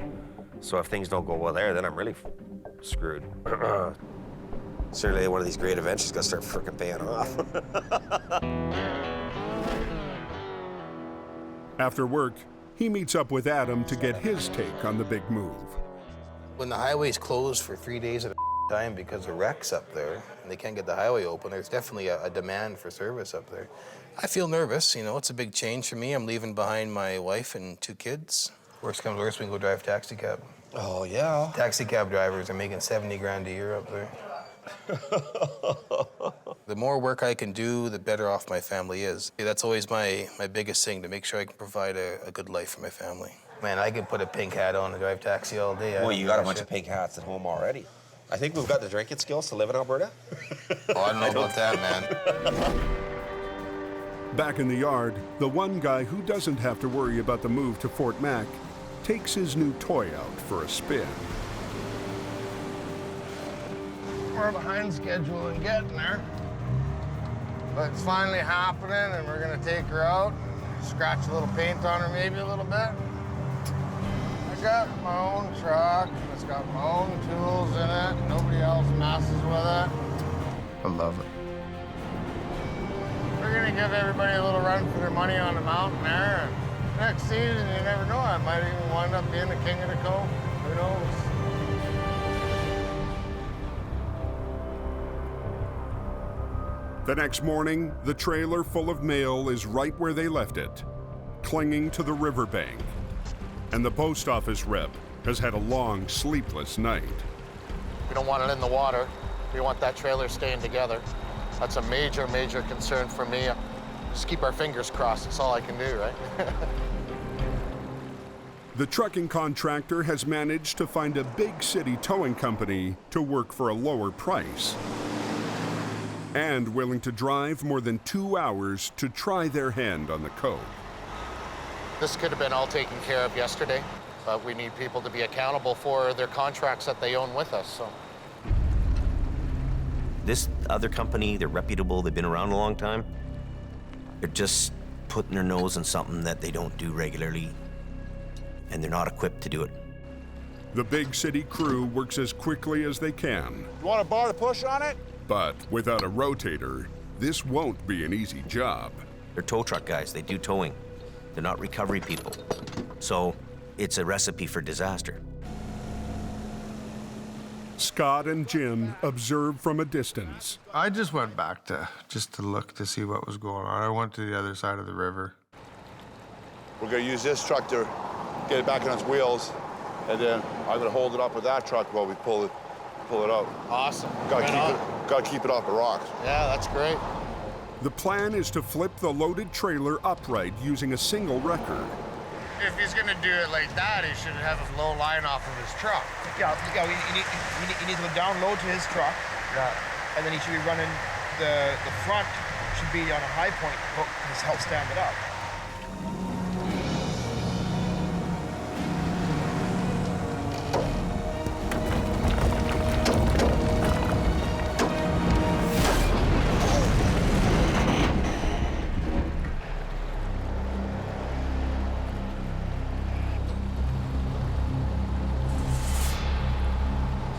So if things don't go well there, then I'm really screwed. Certainly one of these great events has got to start frickin' paying off. After work, he meets up with Adam to get his take on the big move. When the highway's closed for 3 days at a time because of wrecks up there, and they can't get the highway open. There's definitely a demand for service up there. I feel nervous, you know, it's a big change for me. I'm leaving behind my wife and 2 kids. Worst comes to worst, we can go drive taxi cab. Oh, yeah. Taxi cab drivers are making 70 grand a year up there. The more work I can do, the better off my family is. That's always my biggest thing, to make sure I can provide a good life for my family. Man, I could put a pink hat on and drive taxi all day. Well, you got a bunch of pink hats at home already. I think we've got the drinking skills to live in Alberta. Oh, I don't know about that, man. Back in the yard, the one guy who doesn't have to worry about the move to Fort Mac takes his new toy out for a spin. We're behind schedule and getting there. But it's finally happening, and we're gonna take her out, scratch a little paint on her maybe a little bit. I got my own truck, and it's got my own tools in it. Nobody else messes with it. I love it. We're gonna give everybody a little run for their money on the mountain there. And next season, you never know, I might even wind up being the king of the cove. Who knows? The next morning, the trailer full of mail is right where they left it, clinging to the riverbank. And the post office rep has had a long, sleepless night. We don't want it in the water. We want that trailer staying together. That's a major, major concern for me. Just keep our fingers crossed. That's all I can do, right? The trucking contractor has managed to find a big city towing company to work for a lower price, and willing to drive more than 2 hours to try their hand on the code. This could have been all taken care of yesterday, but we need people to be accountable for their contracts that they own with us, so. This other company, they're reputable, they've been around a long time. They're just putting their nose in something that they don't do regularly, and they're not equipped to do it. The big city crew works as quickly as they can. You want a bar to push on it? But without a rotator, this won't be an easy job. They're tow truck guys, they do towing. They're not recovery people. So it's a recipe for disaster. Scott and Jim observe from a distance. I just went back to look to see what was going on. I went to the other side of the river. We're gonna use this truck to get it back on its wheels, and then I'm gonna hold it up with that truck while we pull it out. Awesome. Gotta keep it off the rocks. Yeah, that's great. The plan is to flip the loaded trailer upright using a single wrecker. If he's gonna do it like that, he should have a low line off of his truck. Yeah, you need to go down low to his truck. Yeah. And then he should be running, the front should be on a high point hook to help stand it up.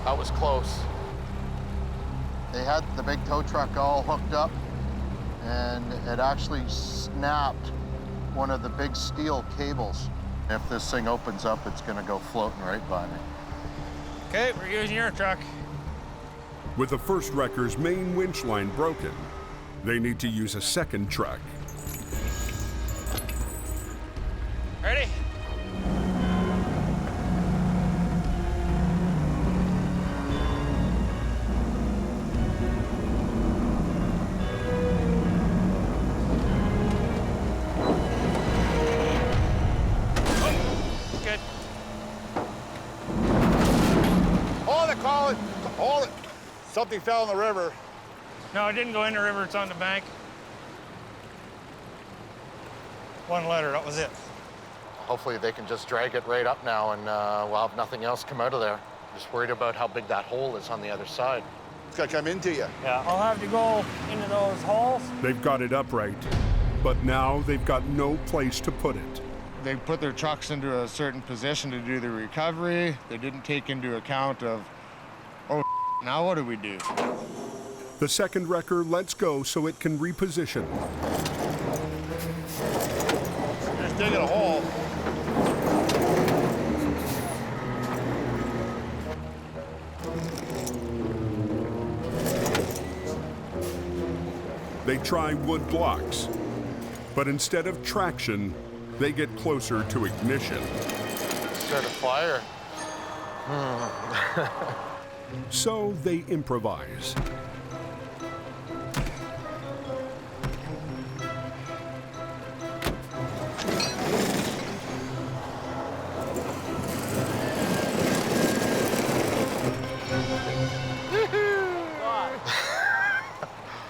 That was close. They had the big tow truck all hooked up, and it actually snapped one of the big steel cables. If this thing opens up, it's gonna go floating right by me. Okay, we're using your truck. With the first wrecker's main winch line broken, they need to use a second truck. Ready? Something fell in the river. No, it didn't go in the river, it's on the bank. One letter, that was it. Hopefully they can just drag it right up now, and we'll have nothing else come out of there. Just worried about how big that hole is on the other side. It's gonna come into you. Yeah, I'll have to go into those holes. They've got it upright, but now they've got no place to put it. They put their trucks into a certain position to do the recovery. They didn't take into account of, oh, now what do we do? The second wrecker lets go so it can reposition. Just digging a hole. They try wood blocks, but instead of traction, they get closer to ignition. Start a fire. So they improvise.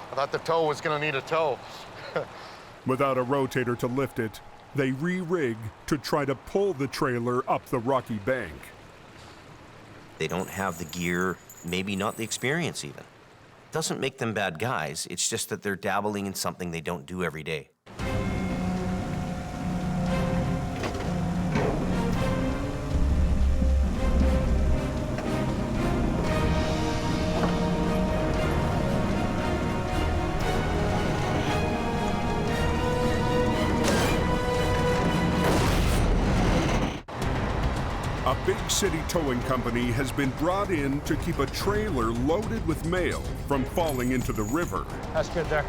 I thought the tow was gonna need a tow. Without a rotator to lift it, they re-rig to try to pull the trailer up the rocky bank. They don't have the gear, maybe not the experience even. Doesn't make them bad guys, it's just that they're dabbling in something they don't do every day. A big city towing company has been brought in to keep a trailer loaded with mail from falling into the river. That's good there.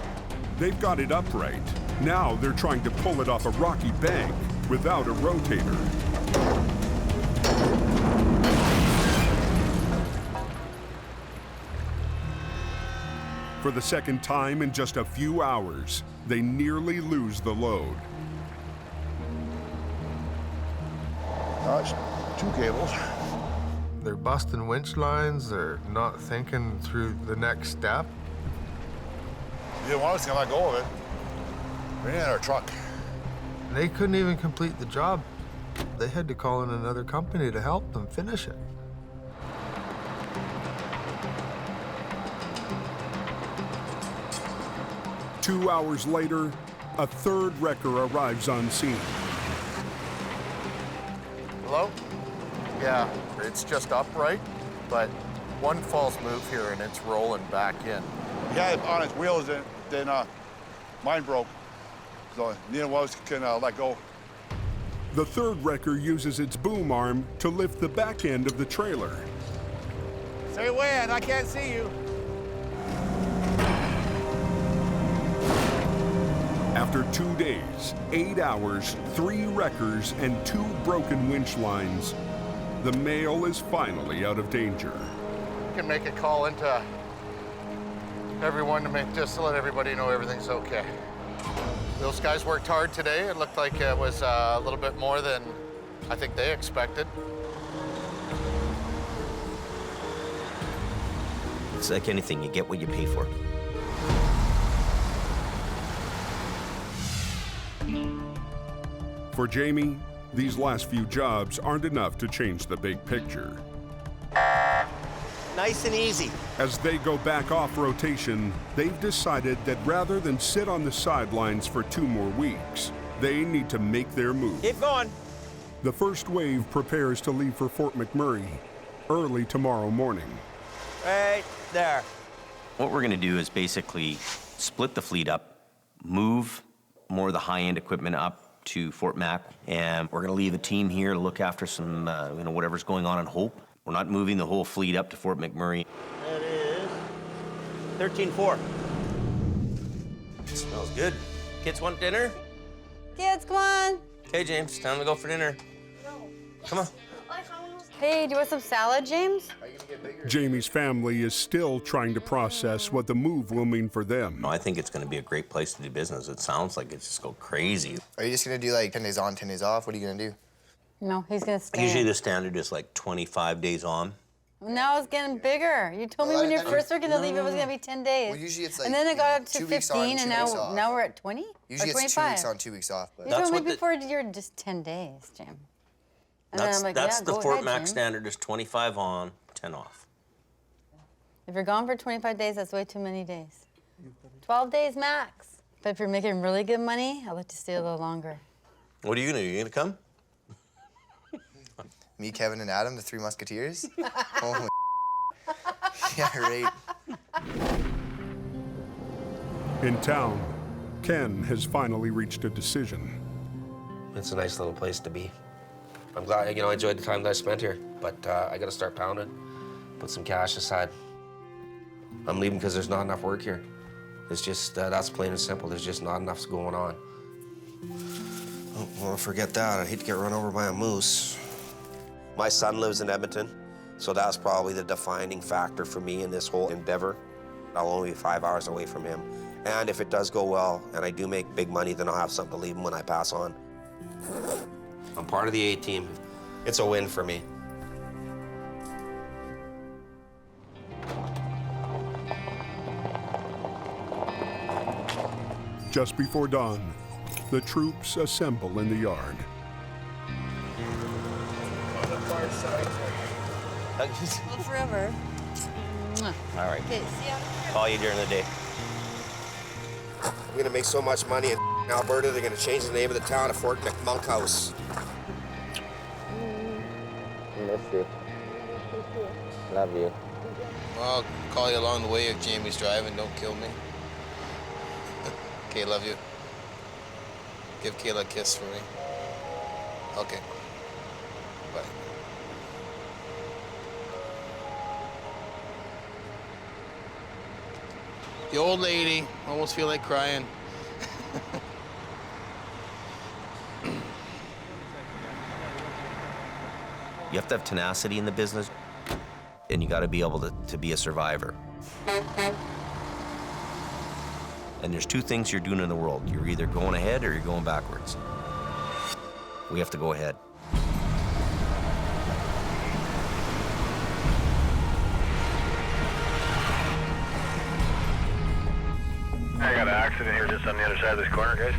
They've got it upright. Now they're trying to pull it off a rocky bank without a rotator. For the second time in just a few hours, they nearly lose the load. That's 2 cables. They're busting winch lines. They're not thinking through the next step. You didn't want us to let go of it. We had our truck. They couldn't even complete the job. They had to call in another company to help them finish it. Two hours later, a third wrecker arrives on scene. Hello? Yeah, it's just upright, but one false move here and it's rolling back in. He had it on its wheels, then mine broke. So neither one of us can let go. The third wrecker uses its boom arm to lift the back end of the trailer. Stay away, I can't see you. After 2 days, 8 hours, 3 wreckers, and 2 broken winch lines, the mail is finally out of danger. You can make a call into everyone to make just to let everybody know everything's okay. Those guys worked hard today. It looked like it was a little bit more than I think they expected. It's like anything, you get what you pay for. For Jamie, these last few jobs aren't enough to change the big picture. Nice and easy. As they go back off rotation, they've decided that rather than sit on the sidelines for 2 more weeks, they need to make their move. Keep going. The first wave prepares to leave for Fort McMurray early tomorrow morning. Right there. What we're gonna do is basically split the fleet up, move more of the high-end equipment up to Fort Mac, and we're gonna leave a team here to look after some, whatever's going on in Hope. We're not moving the whole fleet up to Fort McMurray. It is 13-4. Smells good. Kids want dinner? Kids, come on. Okay, James, time to go for dinner. Come on. Hey, do you want some salad, James? Jamie's family is still trying to process what the move will mean for them. No, I think it's going to be a great place to do business. It sounds like it's just go crazy. Are you just going to do like 10 days on, 10 days off? What are you going to do? No, he's gonna stay. Usually the standard is like 25 days on. Now it's getting bigger. You told me when you first were gonna leave, it was gonna be 10 days. Well, usually it's like, and then it got up to 2 weeks on, 15, 2 and weeks off. now we're at 20? Usually or 25? it's 2 weeks on, 2 weeks off. But You told me before you're just 10 days, Jim. And then I'm like, that's yeah, the go Fort ahead, Mac Jim. standard is 25 on, 10 off. If you're gone for 25 days, that's way too many days. 12 days max. But if you're making really good money, I'll let you stay a little longer. What are you gonna do? You gonna come? Me, Kevin, and Adam, the 3 Musketeers? Holy yeah, right. In town, Ken has finally reached a decision. It's a nice little place to be. I'm glad, I enjoyed the time that I spent here, but I gotta start pounding, put some cash aside. I'm leaving because there's not enough work here. It's just, that's plain and simple. There's just not enough going on. Oh, well, forget that. I'd hate to get run over by a moose. My son lives in Edmonton, so that's probably the defining factor for me in this whole endeavor. I'll only be 5 hours away from him. And if it does go well, and I do make big money, then I'll have something to leave him when I pass on. I'm part of the A-team. It's a win for me. Just before dawn, the troops assemble in the yard. On the far side. Well, forever. All right. Okay, see ya. Call you during the day. I'm gonna make so much money in Alberta, they're gonna change the name of the town to Fort McMonk House. Miss you. Love you. I'll call you along the way if Jamie's driving. Don't kill me. Okay, love you. Give Kayla a kiss for me. Okay. Bye. The old lady. Almost feel like crying. You have to have tenacity in the business, and you got to be able to be a survivor. And there's two things you're doing in the world. You're either going ahead or you're going backwards. We have to go ahead. I got an accident here just on the other side of this corner, guys.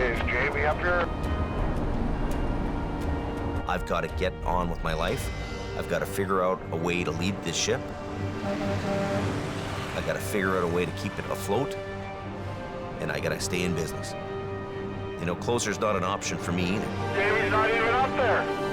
Is Jamie up here? I've got to get on with my life. I've got to figure out a way to lead this ship. I got to figure out a way to keep it afloat, and I got to stay in business. You know, closer's not an option for me either. Jamie's not even up there.